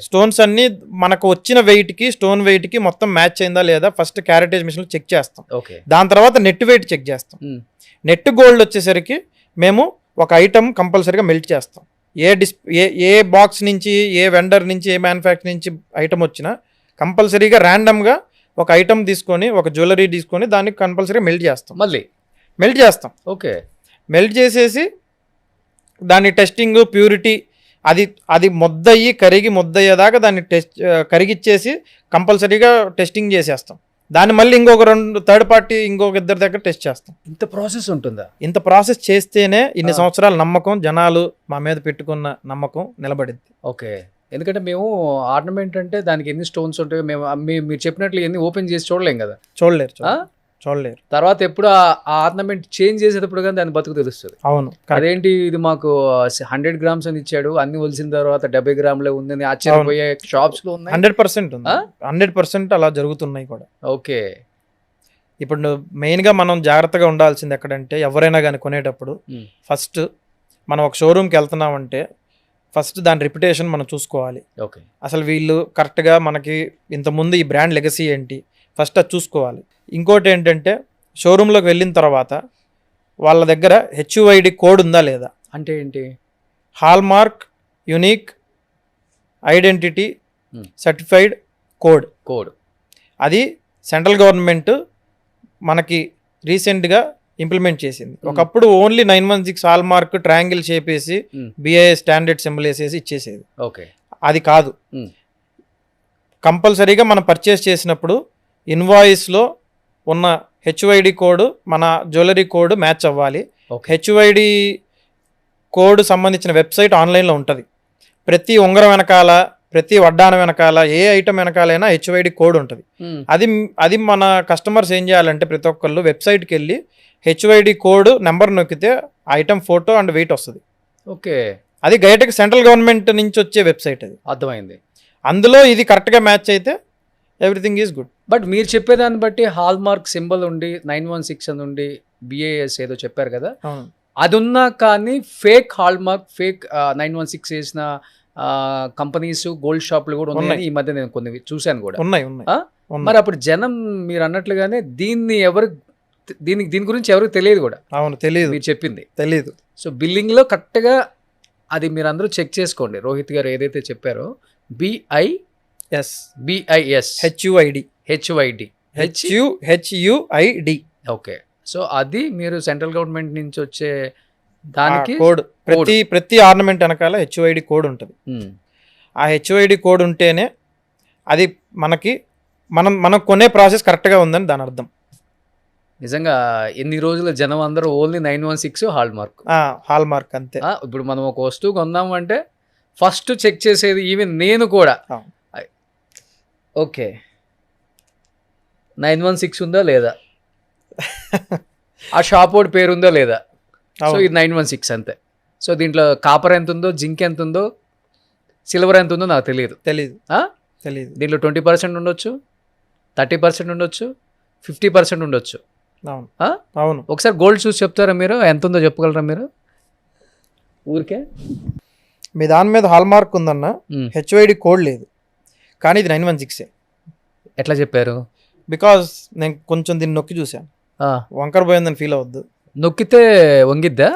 స్టోన్స్ అన్ని మనకు వచ్చిన వెయిట్ కి స్టోన్ వెయిట్ కి మొత్తం మ్యాచ్ అయిందా లేదా ఫస్ట్ క్యారెటేజ్ మిషన్ చెక్ చేస్తాం. దాని తర్వాత నెట్ వెయిట్ చెక్ చేస్తాం. నెట్ గోల్డ్ వచ్చేసరికి మేము ఒక ఐటమ్ కంపల్సరీగా మెల్ట్ చేస్తాం. ఏ బాక్స్ నుంచి, ఏ వెండర్ నుంచి, ఏ మ్యానుఫ్యాక్చర్ నుంచి ఐటమ్ వచ్చినా కంపల్సరీగా ర్యాండమ్గా ఒక ఐటమ్ తీసుకొని, ఒక జ్యువెలరీ తీసుకొని దాన్ని కంపల్సరీగా మెల్ట్ చేస్తాం. మళ్ళీ మెల్ట్ చేస్తాం. ఓకే. మెల్ట్ చేసేసి దాని టెస్టింగ్, ప్యూరిటీ, అది ముద్దయ్యి కరిగి ముద్దయ్యేదాకా దాన్ని కరిగిచ్చేసి కంపల్సరీగా టెస్టింగ్ చేసేస్తాం. దాన్ని మళ్ళీ ఇంకొక 2 థర్డ్ పార్టీ ఇంకొక 2 దగ్గర టెస్ట్ చేస్తాం. ఇంత ప్రాసెస్ ఉంటుందా? ఇంత ప్రాసెస్ చేస్తేనే ఇన్ని సంవత్సరాల నమ్మకం, జనాలు మా మీద పెట్టుకున్న నమ్మకం నిలబడింది. ఓకే. ఎందుకంటే మేము ఆర్నమెంట్ అంటే దానికి ఎన్ని స్టోన్స్ ఉంటాయో మీరు చెప్పినట్లు ఎన్ని ఓపెన్ చేసి చూడలేం కదా. చూడలేరు. తర్వాత ఎప్పుడు ఆ ఆర్నమెంట్ చేంజ్ చేసేటప్పుడు కానీ దాని బతుకు తెలుస్తుంది. అవును. అదేంటి ఇది మాకు 100 grams అని ఇచ్చాడు, అన్ని వలిసిన తర్వాత 70 grams ఉందని ఆశ్చర్యపోయే షాప్స్ లో ఉన్నాయి. 100% ఉంది. 100% అలా జరుగుతున్నాయి కూడా. ఓకే. ఇప్పుడు మెయిన్గా మనం జాగ్రత్తగా ఉండాల్సింది ఎక్కడంటే, ఎవరైనా కానీ కొనేటప్పుడు ఫస్ట్ మనం ఒక షోరూమ్కి వెళ్తున్నామంటే ఫస్ట్ దాని రిప్యుటేషన్ మనం చూసుకోవాలి. ఓకే. అసలు వీళ్ళు కరెక్ట్గా మనకి ఇంతకుముందు ఈ బ్రాండ్ లెగసీ ఏంటి ఫస్ట్ అది చూసుకోవాలి. ఇంకోటి ఏంటంటే షోరూంలోకి వెళ్ళిన తర్వాత వాళ్ళ దగ్గర HUID కోడ్ ఉందా లేదా. అంటే ఏంటి? Hall mark unique identity certified code. అది సెంట్రల్ గవర్నమెంట్ మనకి రీసెంట్గా ఇంప్లిమెంట్ చేసింది. ఒకప్పుడు only 916 hall mark triangle shape వేసి BIS స్టాండర్డ్ సింబల్ వేసేసి ఇచ్చేసేది. ఓకే. అది కాదు. కంపల్సరీగా మనం పర్చేస్ చేసినప్పుడు ఇన్వాయిస్లో ఉన్న HUID కోడ్ మన జ్యువెలరీ కోడ్ మ్యాచ్ అవ్వాలి. HUID కోడ్ సంబంధించిన వెబ్సైట్ ఆన్లైన్లో ఉంటుంది. ప్రతి ఉంగరం వెనకాల, ప్రతి వడ్డానం వెనకాల, ఏ ఐటమ్ వెనకాలైనా HUID కోడ్ ఉంటుంది. అది మన కస్టమర్స్ ఏం చేయాలంటే ప్రతి ఒక్కళ్ళు వెబ్సైట్కి వెళ్ళి HUID కోడ్ నెంబర్ నొక్కితే ఐటమ్ ఫోటో అండ్ వెయిట్ వస్తుంది. ఓకే. అది గైటెక్ సెంట్రల్ గవర్నమెంట్ నుంచి వచ్చే వెబ్సైట్. అది అర్థమైంది. అందులో ఇది కరెక్ట్గా మ్యాచ్ అయితే ఎవ్రీథింగ్ ఈజ్ గుడ్. బట్ మీరు చెప్పేదాన్ని బట్టి హాల్ మార్క్ సింబల్ ఉండి 916 అని ఉండి BIS ఏదో చెప్పారు కదా, అది ఉన్నా కానీ ఫేక్ హాల్ మార్క్, ఫేక్ 916 వేసిన కంపెనీస్, గోల్డ్ షాపులు కూడా ఉన్నాయి. ఈ మధ్య నేను కొన్ని చూశాను కూడా. ఉన్నాయి. మరి అప్పుడు జనం మీరు అన్నట్లుగానే దీని గురించి ఎవరికి తెలియదు కూడా. అవును, తెలియదు. మీరు చెప్పింది తెలియదు. సో బిల్లింగ్లో కరెక్ట్గా అది మీరు అందరూ చెక్ చేసుకోండి. రోహిత్ గారు ఏదైతే చెప్పారో BIS HUID. ఓకే. సో అది మీరు సెంట్రల్ గవర్నమెంట్ నుంచి వచ్చే దానికి కోడ్, ప్రతి ఆర్నమెంట్ వెనకాల HUID కోడ్ ఉంటుంది. ఆ HUID కోడ్ ఉంటేనే అది మనం కొనే ప్రాసెస్ కరెక్ట్గా ఉందని దాని అర్థం. నిజంగా ఎన్ని రోజుల జనం అందరూ only 916 hall mark. Hall mark అంతే. ఇప్పుడు మనం ఒక వస్తువు కొందాము అంటే ఫస్ట్ చెక్ చేసేది ఈవెన్ నేను కూడా. ఓకే 916 ఉందా లేదా, ఆ షాప్ వాడి పేరు ఉందా లేదా, సో ఇది 916 అంతే. సో దీంట్లో కాపర్ ఎంత ఉందో, జింక్ ఎంత ఉందో, సిల్వర్ ఎంత ఉందో నాకు తెలియదు. దీంట్లో 20% ఉండొచ్చు, 30% ఉండొచ్చు, 50% ఉండొచ్చు. అవును. ఒకసారి గోల్డ్ చూసి చెప్తారా మీరు, ఎంత ఉందో చెప్పగలరా మీరు ఊరికే? మీ దాని మీద హాల్ మార్క్ ఉందన్న, హెచ్ఐడి కోడ్ లేదు, కానీ ఇది 916. ఎట్లా చెప్పారు? బికాస్ నేను కొంచెం దీన్ని నొక్కి చూసాను, వంకర పోయిందని ఫీల్ అవద్దు. నొక్కితే వంగిద్దా?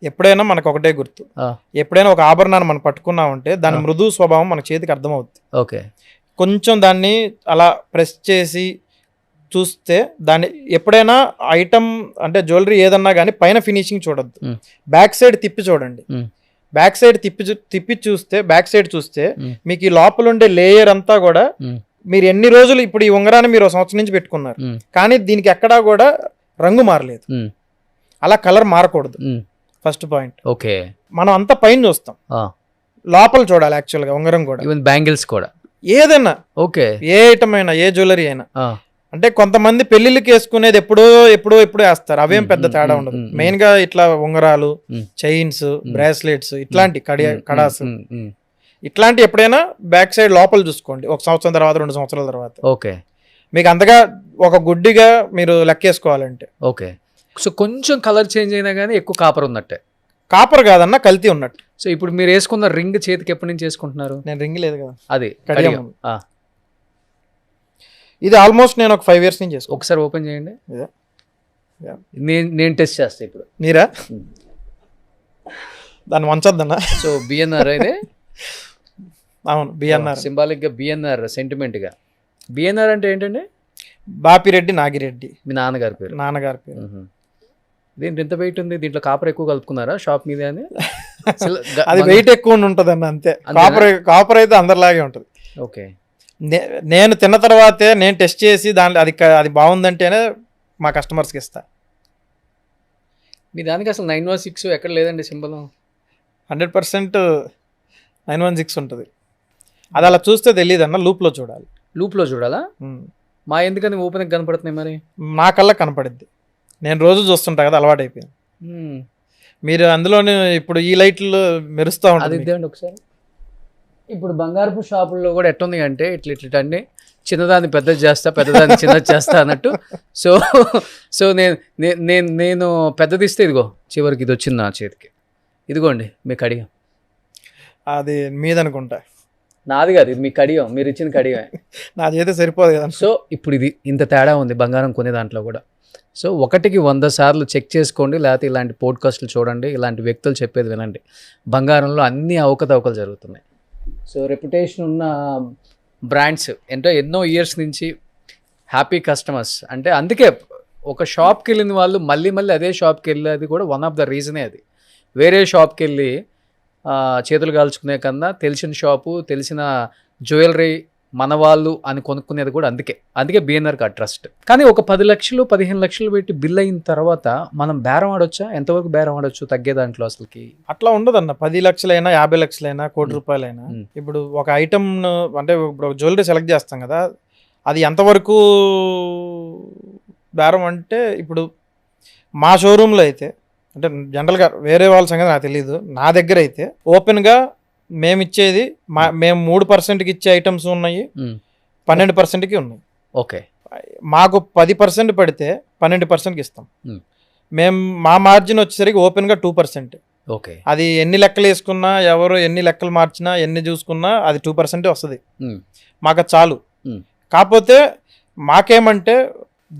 ఎప్పుడైనా మనకు ఒకటే గుర్తు, ఎప్పుడైనా ఒక ఆభరణాన్ని మనం పట్టుకున్నామంటే దాని మృదు స్వభావం మన చేతికి అర్థమవుతుంది. ఓకే, కొంచెం దాన్ని అలా ప్రెస్ చేసి చూస్తే దాన్ని ఎప్పుడైనా ఐటమ్ అంటే జ్యువెలరీ ఏదన్నా కానీ పైన ఫినిషింగ్ చూడొద్దు, బ్యాక్ సైడ్ తిప్పి చూడండి. బ్యాక్ సైడ్ తిప్పి చూస్తే, బ్యాక్ సైడ్ చూస్తే మీకు ఈ లోపల ఉండే లేయర్ అంతా కూడా, మీరు ఎన్ని రోజులు ఇప్పుడు ఈ ఉంగరాన్ని మీరు 1 సంవత్సరం నుంచి పెట్టుకున్నారు కానీ దీనికి ఎక్కడా కూడా రంగు మారలేదు, అలా కలర్ మారకూడదు. First point. ఓకే, మనం అంతా పైన చూస్తాం, లోపల చూడాలి యాక్చువల్గా ఉంగరం కూడా, ఈవెన్ బ్యాంగిల్స్ కూడా, ఏదైనా ఓకే, ఏ ఐటమ్ అయినా, ఏ జ్యువెలరీ అయినా. అంటే కొంతమంది పెళ్లిళ్ళకి వేసుకునేది ఎప్పుడో వేస్తారు, అవేం పెద్ద తేడా ఉండదు. మెయిన్ గా ఇట్లా ఉంగరాలు, చైన్స్, బ్రాస్లెట్స్, ఇట్లాంటి కడాస్, ఇట్లాంటి ఎప్పుడైనా బ్యాక్ సైడ్ లోపల చూసుకోండి, 1 సంవత్సరం తర్వాత, 2 సంవత్సరాల తర్వాత. ఓకే, మీకు అంతగా ఒక గుడ్డిగా మీరు లెక్కేసుకోవాలంటే. ఓకే, సో కొంచెం కలర్ చేంజ్ అయినా కానీ ఎక్కువ కాపర్ ఉన్నట్టే. కాపర్ కాదన్న, కల్తీ ఉన్నట్టు. సో ఇప్పుడు మీరు వేసుకున్న రింగ్ చేతికి ఎప్పటి నుంచి వేసుకుంటున్నారు? నేను రింగ్ లేదు కదా, అది ఇది ఆల్మోస్ట్ నేను ఒక 5 years నుంచి చేసుకున్నాను. ఒకసారి ఓపెన్ చేయండి, నేను టెస్ట్ చేస్తా ఇప్పుడు. మీరా దాన్ని వంచొద్దన్న. సో బిఎన్ఆర్ అయితే అవును, బిఎన్ఆర్ సింబాలిక్ గా, బిఎన్ఆర్ సెంటిమెంట్ గా. బిఎన్ఆర్ అంటే ఏంటండి? బాపిరెడ్డి నాగిరెడ్డి, మీ నాన్నగారి పేరు. నాన్నగారి పేరు. దీంట్లో ఎంత వెయిట్ ఉంది? దీంట్లో కాపర్ ఎక్కువ కలుపుకున్నారా షాప్ మీద అని? అది వెయిట్ ఎక్కువ ఉంటుంది అన్న, అంతే. కాపర్ అయితే అందరిలాగే ఉంటుంది. ఓకే, నేను తిన్న తర్వాతే నేను టెస్ట్ చేసి దాంట్లో అది బాగుందంటేనే మా కస్టమర్స్కి ఇస్తా. మీ దానికి అసలు 916 ఎక్కడ లేదండి సింబల్. 100% 916 ఉంటుంది. అది అలా చూస్తే తెలియదు అన్న, లూప్లో చూడాలి. లూప్లో చూడాలా? మా ఎందుకని ఓపెన్ కనపడుతున్నాయి మరి? నా కల్లా కనపడిద్ది, నేను రోజు చూస్తుంటా కదా, అలవాటు అయిపోయింది. మీరు అందులోనే ఇప్పుడు ఈ లైట్లు మెరుస్తూ ఉంటుంది. అది ఇద్దండి ఒకసారి. ఇప్పుడు బంగారపు షాపుల్లో కూడా ఎట్టుంది అంటే ఇట్లండి, చిన్నదాన్ని పెద్దది చేస్తా, పెద్దదాన్ని చిన్నది చేస్తా అన్నట్టు. సో నేను పెద్దది ఇస్తే ఇదిగో చివరికి ఇది వచ్చింది నా చేతికి, ఇదిగోండి మీ కడియం. అది మీదనుకుంటా, నాది కాదు, ఇది మీ కడియం, మీరు ఇచ్చిన కడియం. నా చేతి సరిపోదు కదా. సో ఇప్పుడు ఇది ఇంత తేడా ఉంది బంగారం కొనే దాంట్లో కూడా. సో 1కి 100 సార్లు చెక్ చేసుకోండి, లేకపోతే ఇలాంటి పోడ్కాస్ట్లు చూడండి, ఇలాంటి వ్యక్తులు చెప్పేది వినండి. బంగారంలో అన్ని అవకతవకలు జరుగుతున్నాయి. సో రెప్యుటేషన్ ఉన్న బ్రాండ్స్ ఎన్నో ఇయర్స్ నుంచి హ్యాపీ కస్టమర్స్, అంటే అందుకే ఒక షాప్కి వెళ్ళిన వాళ్ళు మళ్ళీ అదే షాప్కి వెళ్ళేది కూడా వన్ ఆఫ్ ద రీజనే అది. వేరే షాప్కి వెళ్ళి చేతులు కాల్చుకునే కన్నా తెలిసిన షాపు, తెలిసిన జ్యువెలరీ మన వాళ్ళు అని కొనుక్కునేది కూడా అందుకే బిఎన్ఆర్కి ఆ ట్రస్ట్. కానీ ఒక 10 లక్షలు 15 లక్షలు పెట్టి బిల్ అయిన తర్వాత మనం బేరం ఆడొచ్చా? ఎంతవరకు బేరం ఆడొచ్చు తగ్గే దాంట్లో? అసలుకి అట్లా ఉండదన్న. 10 లక్షలైనా 50 లక్షలైనా ₹1,00,00,000 ఇప్పుడు ఒక ఐటమ్ అంటే ఇప్పుడు జ్యువెలరీ సెలెక్ట్ చేస్తాం కదా, అది ఎంతవరకు బేరం అంటే, ఇప్పుడు మా షోరూంలో అయితే, అంటే జనరల్గా వేరే వాళ్ళ సంగతి నాకు తెలియదు, నా దగ్గర అయితే ఓపెన్గా మేము ఇచ్చేది మేము 3%కి ఇచ్చే ఐటమ్స్ ఉన్నాయి, 12%కి ఉన్నాయి. ఓకే, మాకు 10% పడితే 12%కి ఇస్తాం. మేము మా మార్జిన్ వచ్చేసరికి ఓపెన్గా 2%. ఓకే, అది ఎన్ని లెక్కలు వేసుకున్నా, ఎవరు ఎన్ని లెక్కలు మార్చినా, ఎన్ని చూసుకున్నా అది 2% వస్తుంది. మాకు చాలు. కాకపోతే మాకేమంటే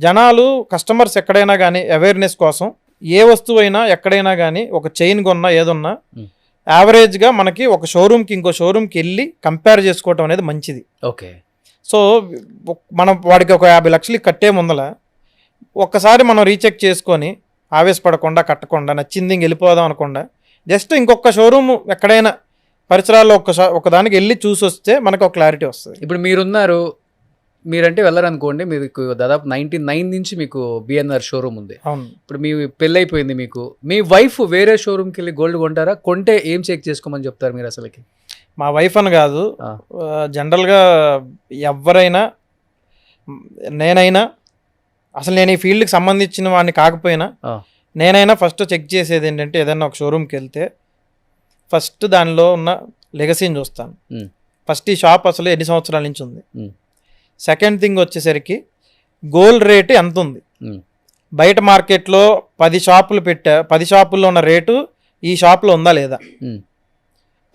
జనాలు, కస్టమర్స్ ఎక్కడైనా కానీ అవేర్నెస్ కోసం ఏ వస్తువు అయినా ఎక్కడైనా కానీ ఒక చైన్ కొన్నా ఏదన్నా యావరేజ్గా మనకి ఒక షోరూమ్కి ఇంకో షోరూమ్కి వెళ్ళి కంపేర్ చేసుకోవటం అనేది మంచిది. ఓకే, సో మనం వాడికి ఒక 50 లక్షలు కట్టే ముందల ఒక్కసారి మనం రీచెక్ చేసుకొని ఆవేశపడకుండా, కట్టకుండా, నచ్చింది వెళ్ళిపోదాం అనకుండా జస్ట్ ఇంకొక షోరూమ్ ఎక్కడైనా పరిసరాల్లో ఒకదానికి వెళ్ళి చూసి వస్తే మనకు ఒక క్లారిటీ వస్తుంది. ఇప్పుడు మీరున్నారు, మీరంటే వెళ్ళరనుకోండి, మీకు దాదాపు 99 నుంచి మీకు బిఎన్ఆర్ షోరూమ్ ఉంది. అవును. ఇప్పుడు మీ పెళ్ళైపోయింది, మీకు మీ వైఫ్ వేరే షోరూమ్కి వెళ్ళి గోల్డ్ కొంటారా? కొంటే ఏం చెక్ చేసుకోమని చెప్తారు మీరు అసలుకి? మా వైఫ్ అని కాదు, ఆ. జనరల్గా ఎవరైనా, నేనైనా, అసలు నేను ఈ ఫీల్డ్కి సంబంధించిన వాడిని కాకపోయినా ఆ. నేనైనా ఫస్ట్ చెక్ చేసేది ఏంటంటే, ఏదైనా ఒక షోరూమ్కి వెళ్తే ఫస్ట్ దానిలో ఉన్న లెగసీని చూస్తాను. ఫస్ట్ ఈ షాప్ అసలు ఎన్ని సంవత్సరాల నుంచి ఉంది. సెకండ్ థింగ్ వచ్చేసరికి గోల్డ్ రేటు ఎంత ఉంది. బయట మార్కెట్లో 10 షాపులు 10 షాపుల్లో ఉన్న రేటు ఈ షాప్లో ఉందా లేదా.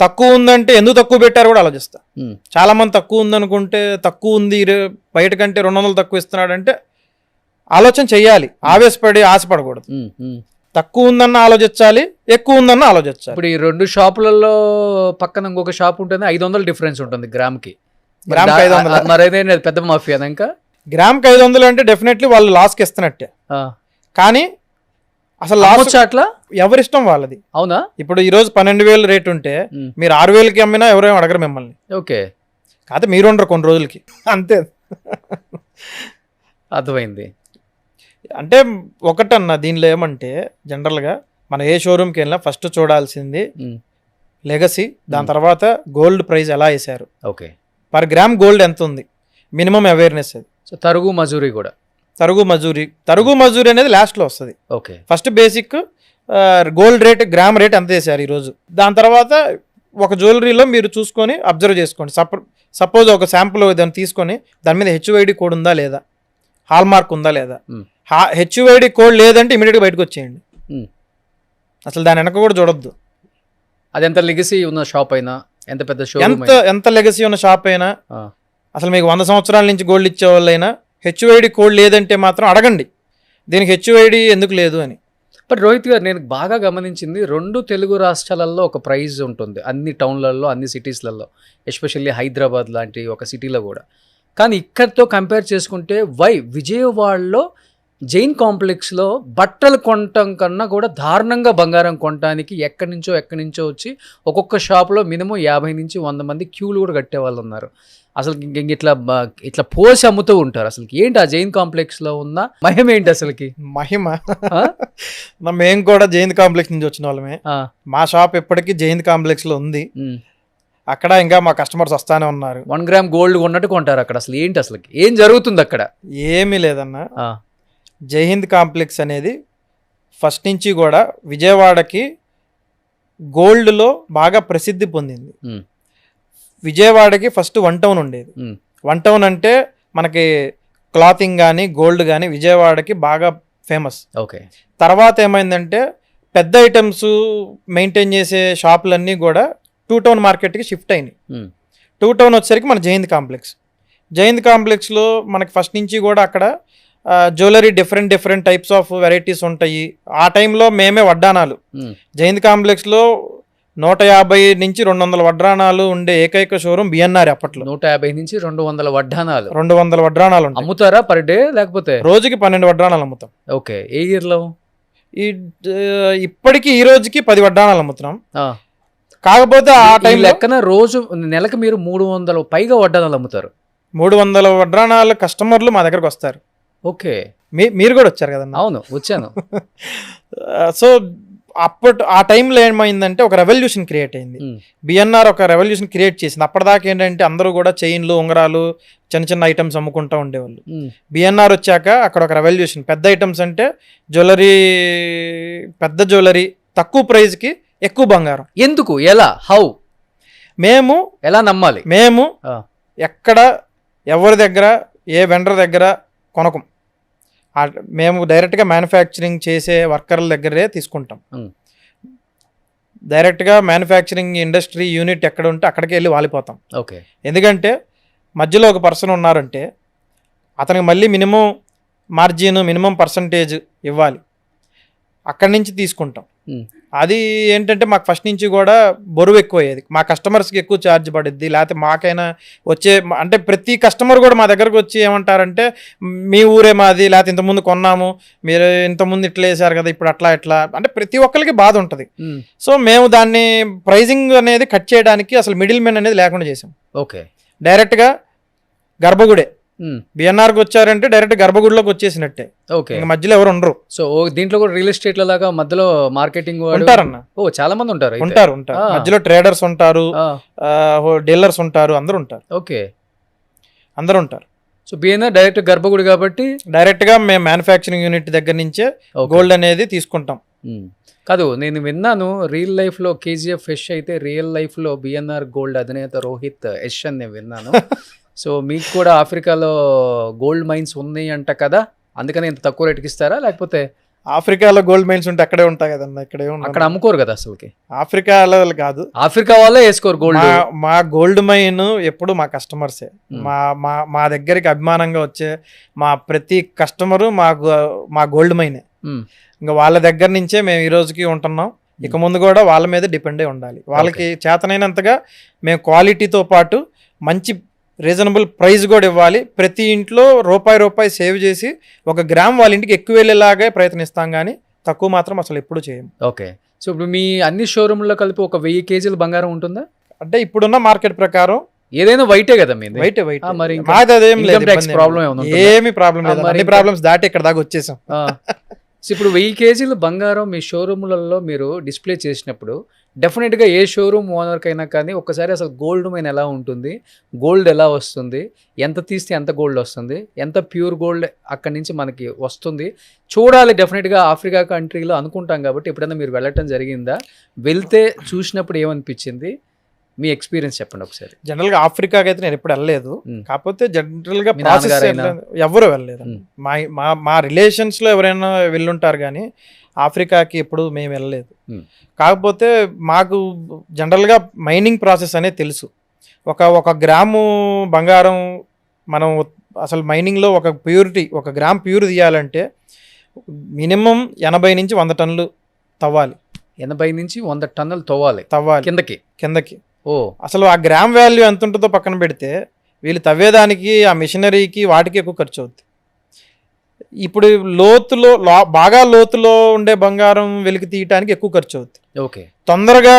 తక్కువ ఉందంటే ఎందుకు తక్కువ పెట్టారు కూడా ఆలోచిస్తా. చాలా మంది తక్కువ ఉందనుకుంటే, తక్కువ ఉంది బయట కంటే 200 తక్కువ ఇస్తున్నాడంటే ఆలోచన చెయ్యాలి, ఆవేశపడి ఆశపడకూడదు. తక్కువ ఉందన్న ఆలోచించాలి, ఎక్కువ ఉందన్న ఆలోచించాలి. ఇప్పుడు ఈ 2 షాపులలో పక్కన ఇంకొక షాప్ ఉంటుంది, 500 డిఫరెన్స్ ఉంటుంది గ్రామ్కి. గ్రామ్కి 500. మరైతే పెద్ద మాఫియా ఇంకా. గ్రామ్కి 500 అంటే డెఫినెట్లీ వాళ్ళు లాస్కి ఇస్తున్నట్టే. కానీ అసలు లాస్ అట్లా ఎవరిష్టం వాళ్ళది. అవునా? ఇప్పుడు ఈ రోజు 12,000 రేట్ ఉంటే మీరు 6,000కి అమ్మినా ఎవరేం అడగరు మిమ్మల్ని. ఓకే, కాకపోతే మీరు ఉండరు కొన్ని రోజులకి, అంతే. అర్థమైంది. అంటే ఒకటన్నా దీనిలో ఏమంటే, జనరల్గా మనం ఏ షోరూమ్కి వెళ్ళినా ఫస్ట్ చూడాల్సింది లెగసీ, దాని తర్వాత గోల్డ్ ప్రైస్ ఎలా వేశారు, ఓకే, పర్ గ్రామ్ గోల్డ్ ఎంత ఉంది, మినిమం అవేర్నెస్. అది సో తరుగు మజూరీ కూడా. తరుగు మజూరీ అనేది లాస్ట్లో వస్తుంది. Okay, first basic gold rate, gram rate ఎంత వేశారు ఈరోజు. దాని తర్వాత ఒక జ్యువెలరీలో మీరు చూసుకొని అబ్జర్వ్ చేసుకోండి. సపోజ్ ఒక శాంపుల్ దాన్ని తీసుకొని దాని మీద హెచ్ఓఐడి కోడ్ ఉందా లేదా, హాల్ మార్క్ ఉందా లేదా. హెచ్ఓఐడి కోడ్ లేదంటే ఇమీడియట్గా బయటకు వచ్చేయండి, అసలు దాని వెనక కూడా చూడొద్దు. అది ఎంత లెగసీ ఉన్న షాప్ అయినా, ఎంత పెద్ద షో, ఎంత లెగసీ ఉన్న షాప్ అయినా, అసలు మీకు 100 సంవత్సరాల నుంచి గోల్డ్ ఇచ్చే వాళ్ళైనా హెచ్ఓఐడి కోడ్ లేదంటే మాత్రం అడగండి, దీనికి హెచ్ఓఐడి ఎందుకు లేదు అని. బట్ రోహిత్ గారు, నేను బాగా గమనించింది 2 తెలుగు రాష్ట్రాలలో ఒక ప్రైజ్ ఉంటుంది, అన్ని టౌన్లలో, అన్ని సిటీస్లలో, ఎస్పెషల్లీ హైదరాబాద్ లాంటి ఒక సిటీలో కూడా. కానీ ఇక్కడితో కంపేర్ చేసుకుంటే విజయవాడలో జైన్ కాంప్లెక్స్లో బట్టలు కొనటం కన్నా కూడా దారుణంగా బంగారం కొనటానికి ఎక్కడి నుంచో వచ్చి ఒక్కొక్క షాప్లో మినిమం 50 నుంచి 100 మంది క్యూలు కూడా కట్టే వాళ్ళు ఉన్నారు. అసలు ఇట్లా పోసి అమ్ముతూ ఉంటారు. అసలు ఏంటి ఆ జైన్ కాంప్లెక్స్లో ఉన్న మహిమ ఏంటి అసలుకి? మహిమ మేము కూడా జైన్ కాంప్లెక్స్ నుంచి వచ్చిన వాళ్ళమే. మా షాప్ ఎప్పటికీ జైన్ కాంప్లెక్స్లో ఉంది. అక్కడ ఇంకా మా కస్టమర్స్ వస్తానే ఉన్నారు. 1 గ్రామ్ గోల్డ్ కొన్నట్టు కొంటారు అక్కడ. అసలు ఏంటి, అసలు ఏం జరుగుతుంది అక్కడ? ఏమీ లేదన్న. జైహింద్ కాంప్లెక్స్ అనేది ఫస్ట్ నుంచి కూడా విజయవాడకి గోల్డ్లో బాగా ప్రసిద్ధి పొందింది. విజయవాడకి ఫస్ట్ 1 టౌన్ ఉండేది. 1 టౌన్ అంటే మనకి క్లాతింగ్ కానీ గోల్డ్ కానీ విజయవాడకి బాగా ఫేమస్. ఓకే. తర్వాత ఏమైందంటే పెద్ద ఐటమ్స్ మెయింటైన్ చేసే షాపులన్నీ కూడా 2 టౌన్ మార్కెట్కి షిఫ్ట్ అయినాయి. 2 టౌన్ వచ్చేసరికి మన జైహింద్ కాంప్లెక్స్లో మనకి ఫస్ట్ నుంచి కూడా అక్కడ jewellery different types of varieties ఉంటాయి. ఆ టైంలో మేమే వడ్డానాలు, జైహింద్ కాంప్లెక్స్లో 150 నుంచి 200 వడ్డానాలు ఉండే ఏకైక షోరూమ్ బిఎన్ఆర్. అప్పట్లో 150 నుంచి 200 వడ్డానాలు, 200 వడ్డానాలు అమ్ముతారా పర్ డే, లేకపోతే రోజుకి 12 వడ్డానాలు అమ్ముతాం. ఓకే. ఏ ఇయర్లో? ఇప్పటికి ఈ రోజుకి 10 వడ్డానాలు అమ్ముతున్నాం. కాకపోతే ఆ టైం లెక్కన రోజు నెలకు మీరు 300 పైగా వడ్డానాలు అమ్ముతారు. 300 వడ్డానాల కస్టమర్లు మా దగ్గరకు వస్తారు. ఓకే. మీరు కూడా వచ్చారు కదన్నా? అవును, వచ్చాను. సో ఆ టైంలో ఏమైందంటే ఒక రెవల్యూషన్ క్రియేట్ అయింది. బిఎన్ఆర్ ఒక రెవల్యూషన్ క్రియేట్ చేసింది. అప్పటిదాకా ఏంటంటే అందరూ కూడా చైన్లు, ఉంగరాలు, చిన్న ఐటమ్స్ అమ్ముకుంటూ ఉండేవాళ్ళు. బిఎన్ఆర్ వచ్చాక అక్కడ ఒక రెవల్యూషన్. పెద్ద ఐటమ్స్ అంటే పెద్ద జ్యువెలరీ, తక్కువ ప్రైస్కి ఎక్కువ బంగారం. ఎందుకు, ఎలా, హౌ? మేము ఎలా నమ్మాలి? మేము ఎక్కడ ఎవరి దగ్గర ఏ వెండర్ దగ్గర కొనకం. మేము డైరెక్ట్గా మ్యానుఫ్యాక్చరింగ్ చేసే వర్కర్ల దగ్గరే తీసుకుంటాం. డైరెక్ట్గా మ్యానుఫ్యాక్చరింగ్ ఇండస్ట్రీ యూనిట్ ఎక్కడ ఉంటే అక్కడికి వెళ్ళి వాలిపోతాం. ఓకే. ఎందుకంటే మధ్యలో ఒక పర్సన్ ఉన్నారంటే అతనికి మళ్ళీ మినిమం మార్జిన్, మినిమం పర్సంటేజ్ ఇవ్వాలి. అక్కడి నుంచి తీసుకుంటాం. అది ఏంటంటే మాకు ఫస్ట్ నుంచి కూడా బరువు ఎక్కువ అయ్యేది. మా కస్టమర్స్కి ఎక్కువ ఛార్జ్ పడుద్ది, లేకపోతే మాకైనా అంటే ప్రతి కస్టమర్ కూడా మా దగ్గరకు వచ్చి ఏమంటారంటే, మీ ఊరే మాది, లేకపోతే ఇంతకుముందు కొన్నాము, మీరు ఇంతకుముందు ఇట్లా వేసారు కదా, ఇప్పుడు అట్లా అంటే ప్రతి ఒక్కరికి బాధ ఉంటుంది. సో మేము దాన్ని ప్రైజింగ్ అనేది కట్ చేయడానికి అసలు మిడిల్ మెన్ అనేది లేకుండా చేసాం. ఓకే. డైరెక్ట్గా గర్భగుడే బిఎన్ఆర్కి వచ్చారంటే డైరెక్ట్ గర్భగుడిలోకి వచ్చేసినట్టే, ఓకే. ఇంకా మధ్యలో ఎవరు ఉండరు. సో దీంట్లో కూడా రియల్ ఎస్టేట్ లాగా మధ్యలో మార్కెటింగ్ ఉంటారన్న, చాలా మంది ఉంటారు అయితే. ఉంటారు ఆ. మధ్యలో ట్రేడర్స్ ఉంటారు, ఆ, డీలర్స్ ఉంటారు, అందరూ ఉంటారు, ఓకే. అందరూ ఉంటారు. సో బిఎన్ఆర్ డైరెక్ట్ గర్భగుడి కాబట్టి డైరెక్ట్ గా మేము మ్యానుఫ్యాక్చరింగ్ యూనిట్ దగ్గర నుంచే ఓకే. గోల్డ్ అనేది తీసుకుంటాం. కాదు, నేను విన్నాను రియల్ లైఫ్ లో కేజీఎఫ్ యష్ అయితే రియల్ లైఫ్ లో బిఎన్ఆర్ గోల్డ్ అధినేత రోహిత్ యష్ అని నేను విన్నాను. సో మీకు కూడా ఆఫ్రికాలో గోల్డ్ మైన్స్ ఉన్నాయి అంట కదా, అందుకని ఇంత తక్కువ రేటుకి ఇస్తారా, లేకపోతే ఆఫ్రికాలో గోల్డ్ మైన్స్ ఉంటే అక్కడే ఉంటాయి కదన్న, ఇక్కడే అక్కడ అమ్ముకోరు కదా అసలుకి? ఆఫ్రికాలో కాదు, ఆఫ్రికా వాళ్ళే వేసుకోరు గోల్డ్. మా గోల్డ్ మైన్ ఎప్పుడు మా కస్టమర్సే. మా మా మా దగ్గరికి అభిమానంగా వచ్చే మా ప్రతి కస్టమరు మా గోల్డ్ మైనే. ఇంకా వాళ్ళ దగ్గర నుంచే మేము ఈ రోజుకి ఉంటున్నాం. ఇక ముందు కూడా వాళ్ళ మీద డిపెండ్ అయి ఉండాలి. వాళ్ళకి చేతనైనంతగా మేము క్వాలిటీతో పాటు మంచి రీజనబుల్ ప్రైస్ కూడా ఇవ్వాలి. ప్రతి ఇంట్లో రూపాయి సేవ్ చేసి 1 గ్రామ్ వాళ్ళ ఇంటికి ఎక్కువ వెళ్ళేలాగే ప్రయత్నిస్తాం, కానీ తక్కువ మాత్రం అసలు ఎప్పుడు చేయం. ఓకే. సో ఇప్పుడు మీ అన్ని షోరూమ్లో కలిపి ఒక 1000 కేజీల బంగారం ఉంటుందా? అంటే ఇప్పుడున్న మార్కెట్ ప్రకారం ఏదైనా వైటే కదా మీది? వైట్. మరి మాది అదేం లేదు, ఏమి ప్రాబ్లం లేదు. అన్ని ప్రాబ్లమ్స్ దాటి ఇక్కడ దాకా వచ్చేసాం. సో ఇప్పుడు 1000 కేజీల బంగారం మీ షోరూమ్లలో మీరు డిస్ప్లే చేసినప్పుడు డెఫినెట్గా ఏ షోరూమ్ ఓనర్కైనా కానీ ఒక్కసారి అసలు గోల్డ్ మైన్ ఎలా ఉంటుంది, గోల్డ్ ఎలా వస్తుంది, ఎంత తీస్తే ఎంత గోల్డ్ వస్తుంది, ఎంత ప్యూర్ గోల్డ్ అక్కడి నుంచి మనకి వస్తుంది చూడాలి డెఫినెట్గా ఆఫ్రికా కంట్రీలో అనుకుంటాం. కాబట్టి ఎప్పుడైనా మీరు వెళ్ళటం జరిగిందా? వెళ్తే చూసినప్పుడు ఏమనిపించింది? మీ ఎక్స్పీరియన్స్ చెప్పండి ఒకసారి. జనరల్ గా ఆఫ్రికాకి అయితే నేను ఎప్పుడు వెళ్ళలేదు, కాకపోతే జనరల్ గా ప్రాసెస్ ఎవరు వెళ్ళలేదు. మా రిలేషన్స్ లో ఎవరైనా వెళ్ళుంటారు, కానీ ఆఫ్రికాకి ఎప్పుడు మేము వెళ్ళలేదు. కాకపోతే మాకు జనరల్ గా మైనింగ్ ప్రాసెస్ అనేది తెలుసు. ఒక గ్రాము బంగారం మనం అసలు మైనింగ్ లో ఒక గ్రామ్ ప్యూర్ తీయాలంటే మినిమం 80 నుంచి 100 టన్నులు తవ్వాలి. 80 నుంచి 100 టన్నులు తవ్వాలి కిందకి. ఓ, అసలు ఆ గ్రామ్ వాల్యూ ఎంత ఉంటుందో పక్కన పెడితే వీళ్ళు తవ్వేదానికి ఆ మిషనరీకి వాటికి ఎక్కువ ఖర్చు అవుద్ది. ఇప్పుడు బాగా లోతులో ఉండే బంగారం వెలికి తీయటానికి ఎక్కువ ఖర్చు అవుద్ది. ఓకే. తొందరగా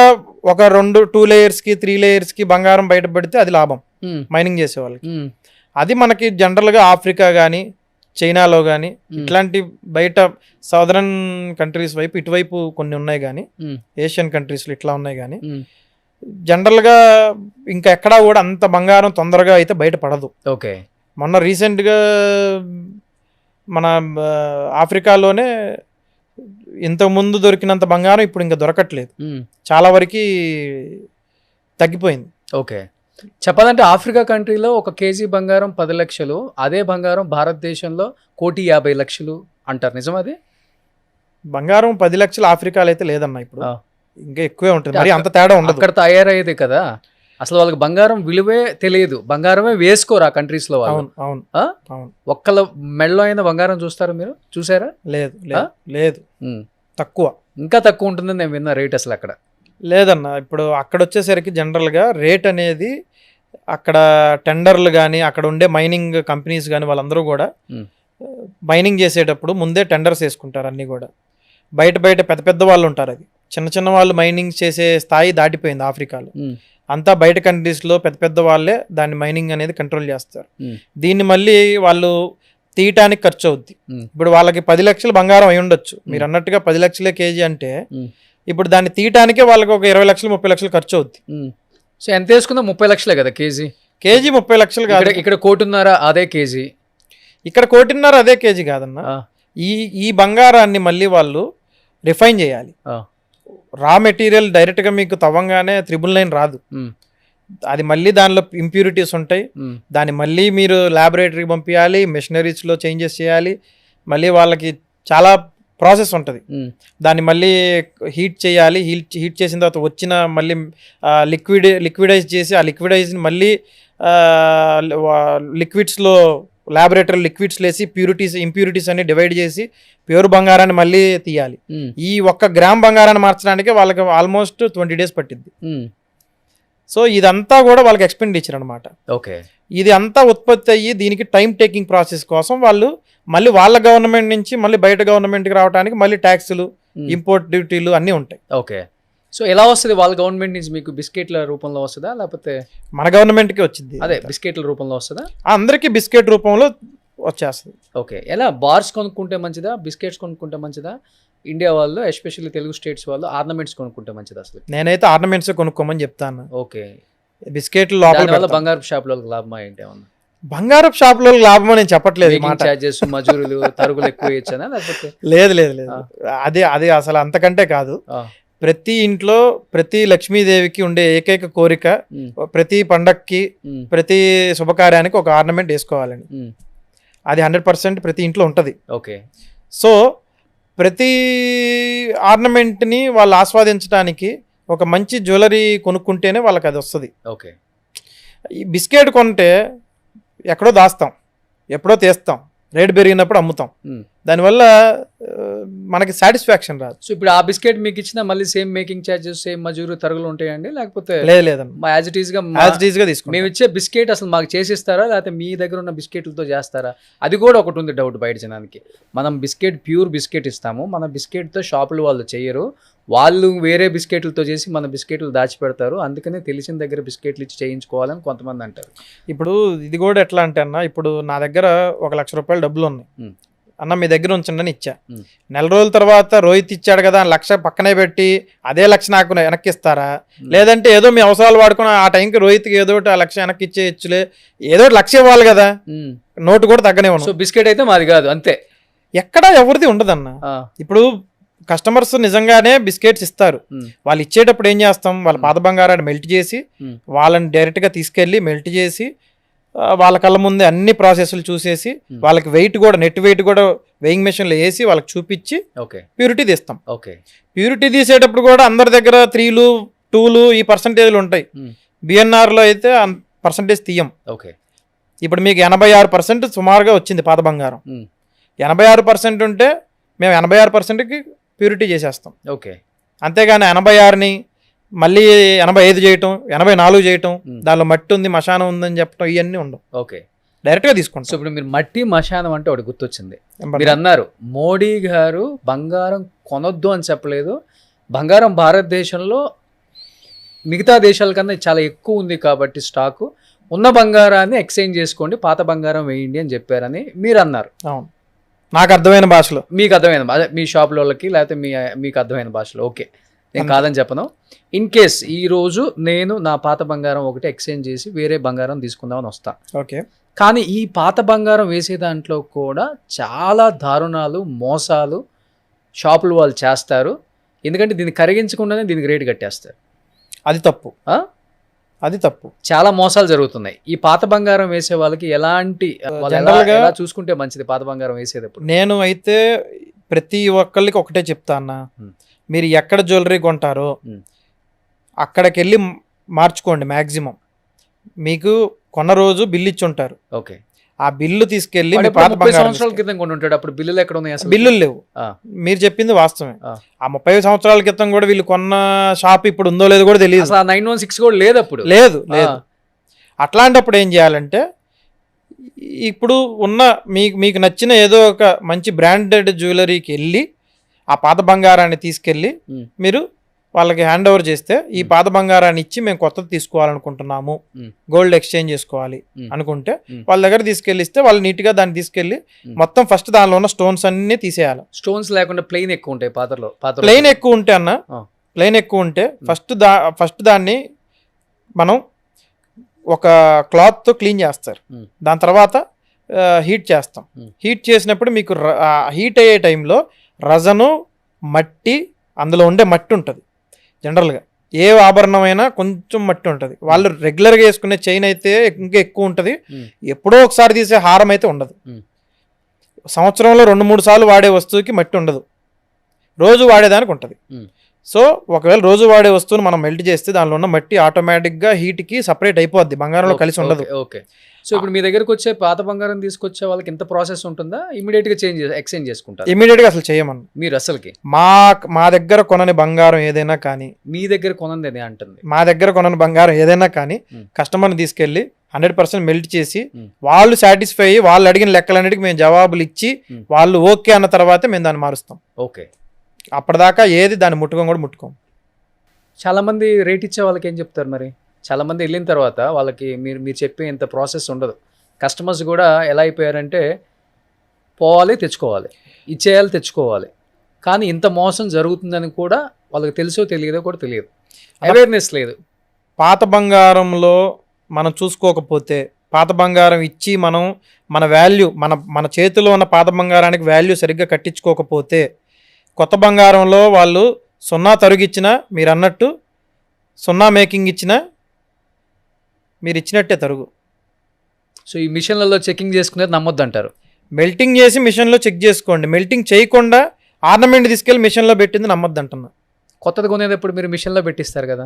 ఒక 2 లేయర్స్కి 3 లేయర్స్కి బంగారం బయటపడితే అది లాభం మైనింగ్ చేసే వాళ్ళకి. అది మనకి జనరల్గా ఆఫ్రికా కానీ చైనాలో కానీ ఇట్లాంటి బయట సౌదరన్ కంట్రీస్ వైపు ఇటువైపు కొన్ని ఉన్నాయి, కానీ ఏషియన్ కంట్రీస్లో ఇట్లా ఉన్నాయి, కానీ జనరల్గా ఇంకా ఎక్కడా కూడా అంత బంగారం తొందరగా అయితే బయటపడదు. ఓకే. మొన్న రీసెంట్గా మన ఆఫ్రికాలోనే ఇంతకుముందు దొరికినంత బంగారం ఇప్పుడు ఇంకా దొరకట్లేదు, చాలా వరకు తగ్గిపోయింది. ఓకే. చెప్పాలంటే ఆఫ్రికా కంట్రీలో 1 కేజీ బంగారం 10 లక్షలు, అదే బంగారం భారతదేశంలో 1,50,00,000 అంటారు, నిజం అది? బంగారం 10 లక్షలు ఆఫ్రికాలో అయితే లేదన్నా, ఇప్పుడు ఇంకా ఎక్కువే ఉంటుంది, మరి అంత తేడా ఉండదు. అక్కడ తయారయ్యేది కదా, అసలు వాళ్ళకి బంగారం విలువే తెలియదు, బంగారమే వేసుకోరు ఆ కంట్రీస్ లో వాళ్ళు. ఒక్కళ్ళ మెడలో అయిన బంగారం చూస్తారా మీరు? చూసారా? లేదు, తక్కువ, ఇంకా తక్కువ ఉంటుందని నేను విన్నా రేట్. అసలు అక్కడ లేదన్న. ఇప్పుడు అక్కడ వచ్చేసరికి జనరల్గా రేట్ అనేది అక్కడ టెండర్లు కానీ అక్కడ ఉండే మైనింగ్ కంపెనీస్ కానీ వాళ్ళందరూ కూడా మైనింగ్ చేసేటప్పుడు ముందే టెండర్స్ వేసుకుంటారు. అన్నీ కూడా బయట పెద్ద వాళ్ళు ఉంటారు, అది చిన్న వాళ్ళు మైనింగ్ చేసే స్థాయి దాటిపోయింది ఆఫ్రికాలో. అంతా బయట కంట్రీస్లో పెద్ద వాళ్ళే దాన్ని మైనింగ్ అనేది కంట్రోల్ చేస్తారు. దీన్ని మళ్ళీ వాళ్ళు తీయటానికి ఖర్చు అవుద్ది. ఇప్పుడు వాళ్ళకి 10 లక్షలు బంగారం అయి ఉండొచ్చు, మీరు అన్నట్టుగా 10 లక్షలే కేజీ అంటే ఇప్పుడు దాన్ని తీయటానికే వాళ్ళకి ఒక 20 లక్షలు 30 లక్షలు ఖర్చు అవుద్ది. సో ఎంత వేసుకుందా? 30 లక్షలే కదా కేజీ? 30 లక్షలు కాదు, ఇక్కడ 1.5 అదే కేజీ, ఇక్కడ 1.5 అదే కేజీ కాదన్న. ఈ బంగారాన్ని మళ్ళీ వాళ్ళు రిఫైన్ చేయాలి. రా మెటీరియల్ డైరెక్ట్గా మీకు తవ్వంగానే 999 రాదు, అది మళ్ళీ దానిలో ఇంప్యూరిటీస్ ఉంటాయి, దాన్ని మళ్ళీ మీరు ల్యాబొరేటరీకి పంపించాలి, మెషినరీస్లో చేంజెస్ చేయాలి, మళ్ళీ వాళ్ళకి చాలా ప్రాసెస్ ఉంటుంది. దాన్ని మళ్ళీ హీట్ చేయాలి, హీట్ చేసిన తర్వాత వచ్చిన మళ్ళీ లిక్విడైజ్ చేసి ఆ లిక్విడైజ్ని మళ్ళీ లిక్విడ్స్లో ల్యాబొరేటరీ లిక్విడ్స్ వేసి ఇంప్యూరిటీస్ అన్ని డివైడ్ చేసి ప్యూర్ బంగారాన్ని మళ్ళీ తీయాలి. ఈ 1 గ్రామ్ బంగారాన్ని మార్చడానికి వాళ్ళకి ఆల్మోస్ట్ 20 days పట్టింది. సో ఇదంతా కూడా వాళ్ళకి ఎక్స్పెండిచర్ అనమాట. ఓకే. ఇది అంతా ఉత్పత్తి అయ్యి దీనికి టైం టేకింగ్ ప్రాసెస్ కోసం వాళ్ళు మళ్ళీ వాళ్ళ గవర్నమెంట్ నుంచి మళ్ళీ బయట గవర్నమెంట్కి రావడానికి మళ్ళీ ట్యాక్సులు, ఇంపోర్ట్ డ్యూటీలు అన్నీ ఉంటాయి. ఓకే. సో ఎలా వస్తుంది వాళ్ళ గవర్నమెంట్ నుంచి మీకు బిస్కెట్ల రూపంలో వస్తుందా లేకపోతే మన గవర్నమెంట్కి వచ్చింది, అదే బిస్కెట్ల రూపంలో వస్తుందా? అందరికీ బిస్కెట్ రూపంలో వచ్చేస్తుంది. ఓకే, ఎలా బార్స్ కొనుక్కుంటే మంచిదా, బిస్కెట్స్ కొనుక్కుంటే మంచిదా? ఇండియా వాళ్ళు ఎస్పెషల్లీ తెలుగు స్టేట్స్ వాళ్ళు ఆర్నమెంట్స్ కొనుక్కుంటే మంచిదా? అసలు నేనైతే ఆర్నమెంట్స్ కొనుక్కోమని చెప్తాను. ఓకే, బిస్కెట్లు లోపల వల్ల బంగారు షాపులకు లాభమా ఏంటి ఏమన్నా? బంగారపు షాపులో లాభం నేను చెప్పట్లేదు, మాట చార్జెస్ మజూరులు తరుగులు ఎక్కువ ఇచ్చానా లేకపోతే? లేదు లేదు లేదు, అదే అసలు అంతకంటే కాదు. ప్రతి ఇంట్లో ప్రతి లక్ష్మీదేవికి ఉండే ఏకైక కోరిక ప్రతి పండక్కి ప్రతి శుభకార్యానికి ఒక ఆర్నమెంట్ వేసుకోవాలని. అది 100% ప్రతి ఇంట్లో ఉంటుంది. ఓకే, సో ప్రతి ఆర్నమెంట్ని వాళ్ళు ఆస్వాదించడానికి ఒక మంచి జ్యువెలరీ కొనుక్కుంటేనే వాళ్ళకి అది వస్తుంది. ఓకే, ఈ బిస్కెట్ కొంటే ఎక్కడో దాస్తాం, ఎప్పుడో తీస్తాం, రేట్ పెరిగినప్పుడు అమ్ముతాం, దానివల్ల మనకి సాటిస్ఫాక్షన్ రాదు. సో ఇప్పుడు ఆ బిస్కెట్ మీకు ఇచ్చిన మళ్ళీ సేమ్ మేకింగ్ చార్జెస్ సేమ్ మజూరు తరుగులు ఉంటాయండి లేకపోతే? లేదమ్మా, యాజ్ ఇట్ ఈస్ గా తీసుకుంటాం. మేము ఇచ్చే బిస్కెట్ అసలు మాకు చేసిస్తారా లేకపోతే మీ దగ్గర ఉన్న బిస్కెట్లతో చేస్తారా? అది కూడా ఒకటి ఉంది డౌట్ బయట జనానికి. మనం బిస్కెట్ ప్యూర్ బిస్కెట్ ఇస్తాము, మన బిస్కెట్తో షాపులు వాళ్ళు చేయరు, వాళ్ళు వేరే బిస్కెట్లతో చేసి మన బిస్కెట్లు దాచిపెడతారు, అందుకనే తెలిసిన దగ్గర బిస్కెట్లు ఇచ్చి చేయించుకోవాలని కొంతమంది అంటారు. ఇప్పుడు ఇది కూడా ఎట్లా అంటే అన్న, ఇప్పుడు నా దగ్గర 1 లక్ష రూపాయలు డబ్బులు ఉన్నాయి అన్న, మీ దగ్గర ఉంచండి అని ఇచ్చా. నెల రోజుల తర్వాత రోహిత్ ఇచ్చాడు కదా 1 లక్ష పక్కనే పెట్టి అదే 1 లక్ష నాకు వెనక్కి ఇస్తారా? లేదంటే ఏదో మీ అవసరాలు వాడుకుని ఆ టైంకి రోహిత్కి ఏదో 1 లక్ష వెనక్కి ఇచ్చేయచ్చులే, ఏదో 1 లక్ష ఇవ్వాలి కదా, నోటు కూడా తగ్గనే ఉన్నాం. సో బిస్కెట్ అయితే మాది కాదు అంతే, ఎక్కడా ఎవరిది ఉండదన్న. ఇప్పుడు కస్టమర్స్ నిజంగానే బిస్కెట్స్ ఇస్తారు, వాళ్ళు ఇచ్చేటప్పుడు ఏం చేస్తాం, వాళ్ళ పాత బంగారాన్ని మెల్ట్ చేసి వాళ్ళని డైరెక్ట్గా తీసుకెళ్ళి మెల్ట్ చేసి వాళ్ళ కళ్ళ ముందే అన్ని ప్రాసెస్లు చూసేసి వాళ్ళకి వెయిట్ కూడా నెట్ వెయిట్ కూడా వెయింగ్ మెషిన్లో వేసి వాళ్ళకి చూపించి ప్యూరిటీ తీస్తాం. ప్యూరిటీ తీసేటప్పుడు కూడా అందరి దగ్గర 3లు 2లు ఈ పర్సంటేజ్లు ఉంటాయి. బిఎన్ఆర్లో అయితే పర్సంటేజ్ తీయం. ఇప్పుడు మీకు 86% సుమారుగా వచ్చింది పాత బంగారం. 86% ఉంటే మేము 86%కి ప్యూరిటీ చేసేస్తాం. అంతేగాని 86ని మళ్ళీ 85 చేయటం, 84 చేయటం, దానిలో మట్టి ఉంది మశానం ఉందని చెప్పడం ఇవన్నీ ఉండవు, డైరెక్ట్గా తీసుకుంటాం. సో ఇప్పుడు మీరు మట్టి మశానం అంటే ఒకటి గుర్తొచ్చింది. మీరు అన్నారు మోడీ గారు బంగారం కొనొద్దు అని చెప్పలేదు, బంగారం భారతదేశంలో మిగతా దేశాల కన్నా చాలా ఎక్కువ ఉంది కాబట్టి స్టాకు, ఉన్న బంగారాన్ని ఎక్స్చేంజ్ చేసుకోండి, పాత బంగారం వేయండి అని చెప్పారని మీరు అన్నారు. అవును, నాకు అర్థమైన భాషలో, మీకు అర్థమైన అదే మీ షాప్ వాళ్ళకి లేకపోతే మీకు అర్థమైన భాషలో. ఓకే, నేను కాదని చెప్పను. ఇన్ కేస్ ఈరోజు నేను నా పాత బంగారం ఒకటి ఎక్స్చేంజ్ చేసి వేరే బంగారం తీసుకుందామని వస్తా, ఓకే, కానీ ఈ పాత బంగారం వేసే దాంట్లో కూడా చాలా దారుణాలు మోసాలు షాపులు వాళ్ళు చేస్తారు, ఎందుకంటే దీన్ని కరిగించకుండానే దీనికి రేటు కట్టేస్తారు. అది తప్పు, అది తప్పు, చాలా మోసాలు జరుగుతున్నాయి. ఈ పాత బంగారం వేసే వాళ్ళకి ఎలాంటి ఎలా చూసుకుంటే మంచిది పాత బంగారం వేసేటప్పుడు? నేను అయితే ప్రతి ఒక్కరికి ఒకటే చెప్తా అన్న, మీరు ఎక్కడ జ్యువెలరీ కొంటారో అక్కడికి వెళ్ళి మార్చుకోండి. మ్యాక్సిమం మీకు కొన్న రోజు బిల్లు ఇచ్చి ఉంటారు, ఓకే, ఆ బిల్లు తీసుకెళ్ళి పాత సంవత్సరాల క్రితం కొని ఉంటాడు, అప్పుడు బిల్లులు ఎక్కడ ఉన్నాయి? అసలు బిల్లులు లేవు. మీరు చెప్పింది వాస్తవమే, ఆ 30 సంవత్సరాల క్రితం కూడా వీళ్ళు కొన్న షాప్ ఇప్పుడు ఉందో లేదో కూడా తెలియదు, 916 కూడా లేదు అప్పుడు, లేదు. అట్లాంటప్పుడు ఏం చేయాలంటే ఇప్పుడు ఉన్న మీకు నచ్చిన ఏదో ఒక మంచి బ్రాండెడ్ జ్యువెలరీకి వెళ్ళి ఆ పాత బంగారాన్ని తీసుకెళ్ళి మీరు వాళ్ళకి హ్యాండ్ ఓవర్ చేస్తే, ఈ పాత బంగారాన్ని ఇచ్చి మేము కొత్తది తీసుకోవాలనుకుంటున్నాము, గోల్డ్ ఎక్స్చేంజ్ చేసుకోవాలి అనుకుంటే వాళ్ళ దగ్గర తీసుకెళ్ళిస్తే వాళ్ళు నీట్గా దాన్ని తీసుకెళ్ళి మొత్తం ఫస్ట్ దానిలో ఉన్న స్టోన్స్ అన్ని తీసేయాలి. స్టోన్స్ లేకుండా ప్లెయిన్ ఎక్కువ ఉంటాయి పాతలో. ప్లెయిన్ ఎక్కువ ఉంటే అన్న, ప్లెయిన్ ఎక్కువ ఉంటే ఫస్ట్ దాన్ని మనం ఒక క్లాత్తో క్లీన్ చేస్తారు, దాని తర్వాత హీట్ చేస్తాం. హీట్ చేసినప్పుడు మీకు హీట్ అయ్యే టైంలో రజను మట్టి, అందులో ఉండే మట్టి ఉంటుంది. జనరల్గా ఏ ఆభరణమైనా కొంచెం మట్టి ఉంటుంది. వాళ్ళు రెగ్యులర్గా వేసుకునే చైన్ అయితే ఇంకా ఎక్కువ ఉంటుంది, ఎప్పుడో ఒకసారి తీసే హారం అయితే ఉండదు. సంవత్సరంలో 2-3 సార్లు వాడే వస్తువుకి మట్టి ఉండదు, రోజు వాడేదానికి ఉంటుంది. సో ఒకవేళ రోజు వాడే వస్తువుని మనం మెల్ట్ చేస్తే దానిలో ఉన్న మట్టి ఆటోమేటిక్గా హీట్కి సపరేట్ అయిపోద్ది, బంగారంలో కలిసి ఉండదు. ఓకే, సో ఇప్పుడు మీ దగ్గరకు వచ్చే పాత బంగారం తీసుకొచ్చే వాళ్ళకి ఎంత ప్రాసెస్ ఉంటుందా? ఇమీడియట్గా ఎక్స్చేంజ్ చేసుకుంటారు? ఇమీడియట్గా అసలు చేయమని మీరు అసలుకి మా దగ్గర కొనని బంగారం ఏదైనా కానీ, మీ దగ్గర కొనంది అంటుంది, మా దగ్గర కొనని బంగారం ఏదైనా కానీ కస్టమర్ని తీసుకెళ్ళి 100% మెల్ట్ చేసి వాళ్ళు సాటిస్ఫై అయ్యి వాళ్ళు అడిగిన లెక్కలన్నిటికీ మేము జవాబులు ఇచ్చి వాళ్ళు ఓకే అన్న తర్వాతే మేము దాన్ని మారుస్తాం. ఓకే, అప్పటిదాకా ఏది దాన్ని ముట్టుకోం కూడా ముట్టుకోం. చాలామంది రేట్ ఇచ్చే వాళ్ళకి ఏం చెప్తారు మరి? చాలామంది వెళ్ళిన తర్వాత వాళ్ళకి మీరు చెప్పే ఇంత ప్రాసెస్ ఉండదు. కస్టమర్స్ కూడా ఎలా అయిపోయారంటే పోవాలి తెచ్చుకోవాలి, ఇచ్చేయాలి తెచ్చుకోవాలి, కానీ ఇంత మోసం జరుగుతుందని కూడా వాళ్ళకి తెలుసో తెలియదో కూడా తెలియదు, అవేర్నెస్ లేదు. పాత బంగారంలో మనం చూసుకోకపోతే, పాత బంగారం ఇచ్చి మనం మన వాల్యూ మన చేతిలో ఉన్న పాత బంగారానికి వాల్యూ సరిగ్గా కట్టించుకోకపోతే, కొత్త బంగారంలో వాళ్ళు 0 తరుగిచ్చినా, మీరు అన్నట్టు 0 మేకింగ్ ఇచ్చినా మీరు ఇచ్చినట్టే తరుగు. సో ఈ మిషన్లలో చెకింగ్ చేసుకునేది నమ్మొద్దు అంటారు. మెల్టింగ్ చేసి మిషన్లో చెక్ చేసుకోండి. మెల్టింగ్ చేయకుండా ఆర్నమెంట్ తీసుకెళ్ళి మిషన్లో పెట్టింది నమ్మొద్దు అంటున్నా. కొత్తది కొనేటప్పుడు మీరు మిషన్లో పెట్టిస్తారు కదా,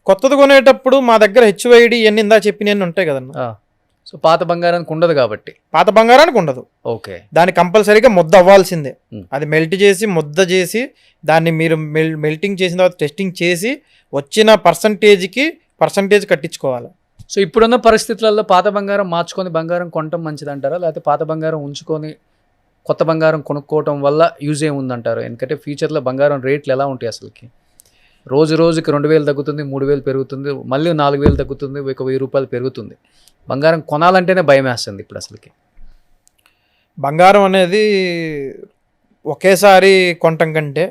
కొత్తది కొనేటప్పుడు మా దగ్గర హెచ్వైడి ఇవన్నీ ఇందా చెప్పినవన్నీ ఉంటాయి కదన్నా. సో పాత బంగారానికి ఉండదు కాబట్టి. పాత బంగారానికి ఉండదు. ఓకే. దాన్ని కంపల్సరీగా ముద్ద అవ్వాల్సిందే. అది మెల్ట్ చేసి ముద్ద చేసి దాన్ని మీరు మెల్టింగ్ చేసిన తర్వాత టెస్టింగ్ చేసి వచ్చిన పర్సంటేజ్ కట్టించుకోవాలి. సో ఇప్పుడున్న పరిస్థితులలో పాత బంగారం మార్చుకొని బంగారం కొనటం మంచిదంటారా, లేకపోతే పాత బంగారం ఉంచుకొని కొత్త బంగారం కొనుక్కోవటం వల్ల యూజ్ ఏముందంటారు? ఎందుకంటే ఫ్యూచర్లో బంగారం రేట్లు ఎలా ఉంటాయి అసలుకి? రోజుకి 2,000 తగ్గుతుంది, 3,000 పెరుగుతుంది, మళ్ళీ 4,000 తగ్గుతుంది, 1,000 రూపాయలు పెరుగుతుంది. బంగారం కొనాలంటేనే భయం వేస్తుంది ఇప్పుడు అసలుకి. బంగారం అనేది ఒకేసారి కొనటం కంటే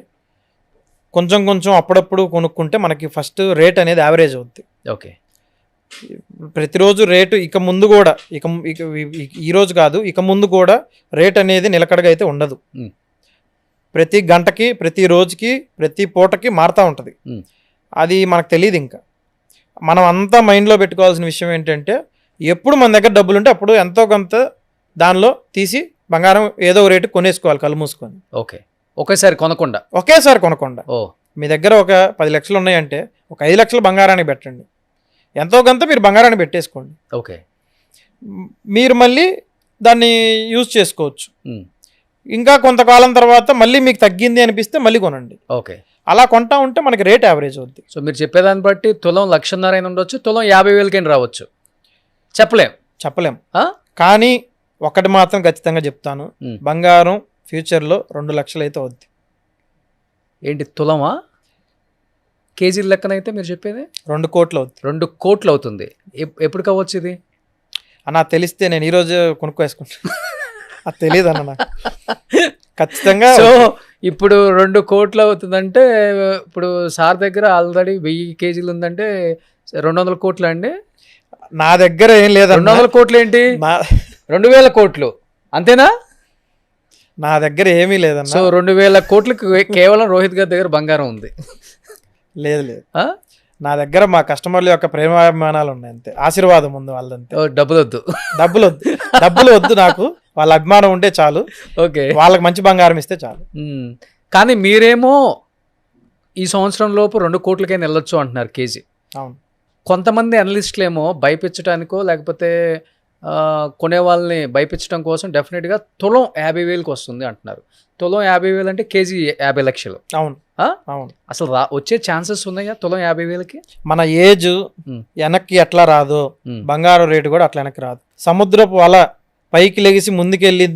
కొంచెం అప్పుడప్పుడు కొనుక్కుంటే మనకి ఫస్ట్ రేట్ అనేది యావరేజ్ అవుద్ది. ఓకే. ప్రతిరోజు రేటు ఇక ముందు కూడా ఈరోజు కాదు, ఇక ముందు కూడా రేట్ అనేది నిలకడగా అయితే ఉండదు. ప్రతి గంటకి, ప్రతి రోజుకి, ప్రతి పూటకి మారుతూ ఉంటుంది. అది మనకు తెలియదు. ఇంకా మనం అంతా మైండ్లో పెట్టుకోవాల్సిన విషయం ఏంటంటే, ఎప్పుడు మన దగ్గర డబ్బులు ఉంటే అప్పుడు ఎంతో కొంత దానిలో తీసి బంగారం ఏదో రేటు కొనేసుకోవాలి కళ్ళు మూసుకొని. ఓకే. ఒకేసారి కొనకుండా. మీ దగ్గర ఒక 10 లక్షలు ఉన్నాయంటే ఒక 5 లక్షలు బంగారానికి పెట్టండి. ఎంతో కొంత మీరు బంగారాన్ని పెట్టేసుకోండి. ఓకే. మీరు మళ్ళీ దాన్ని యూజ్ చేసుకోవచ్చు. ఇంకా కొంతకాలం తర్వాత మళ్ళీ మీకు తగ్గింది అనిపిస్తే మళ్ళీ కొనండి. ఓకే. అలా కొంటా ఉంటే మనకి రేట్ యావరేజ్ అవుద్ది. సో మీరు చెప్పేదాన్ని బట్టి తులం 1,50,000 అయినా ఉండొచ్చు, తులం 50,000కైనా రావచ్చు, చెప్పలేం. కానీ ఒకటి మాత్రం ఖచ్చితంగా చెప్తాను, బంగారం ఫ్యూచర్లో 2 లక్షలు అయితే అవుద్ది. ఏంటి తులమా? కేజీల లెక్కనైతే మీరు చెప్పేది 2 కోట్లు అవుతుంది. 2 కోట్లు అవుతుంది. ఎప్పుడు కావచ్చు ఇది? అన్న తెలిస్తే నేను ఈరోజు కొనుక్కోవేసుకుంటాను. అది తెలియదు అన్న నాకు ఖచ్చితంగా. సో ఇప్పుడు 2 కోట్లు అవుతుందంటే, ఇప్పుడు సార్ దగ్గర ఆల్రెడీ 1000 కేజీలు ఉందంటే 200 కోట్లు అండి. నా దగ్గర ఏం లేదు. 200 కోట్లు ఏంటి, 2,000 కోట్లు అంతేనా? నా దగ్గర ఏమీ లేదన్న. సో 2,000 కోట్లకు కేవలం రోహిత్ గారి దగ్గర బంగారం ఉంది. లేదు. నా దగ్గర మా కస్టమర్ల యొక్క ప్రేమాభిమానాలు ఉన్నాయి అంతే. ఆశీర్వాదం ఉంది వాళ్ళంతే. డబ్బులు వద్దు నాకు, వాళ్ళ అభిమానం ఉంటే చాలు. ఓకే. వాళ్ళకి మంచి బంగారం ఇస్తే చాలు. కానీ మీరేమో ఈ సంవత్సరం లోపు 2 కోట్లకైనా వెళ్ళొచ్చు అంటున్నారు కేజీ. అవును. కొంతమంది అనలిస్టులు ఏమో భయపించడానికో లేకపోతే కొనే వాళ్ళని భయపించడం కోసం డెఫినెట్గా తులం 50,000కి వస్తుంది అంటున్నారు. తులం 50,000 అంటే కేజీ 50 లక్షలు. అవును. అసలు వచ్చే ఛాన్సెస్ ఉన్నాయా తులం 50,000కి? మన ఏజ్ వెనక్కి ఎట్లా రాదో బంగారం రేటు కూడా అట్లా వెనక్కి రాదు. సముద్రపు అల పైకి లెగిసి ముందుకెళ్ళి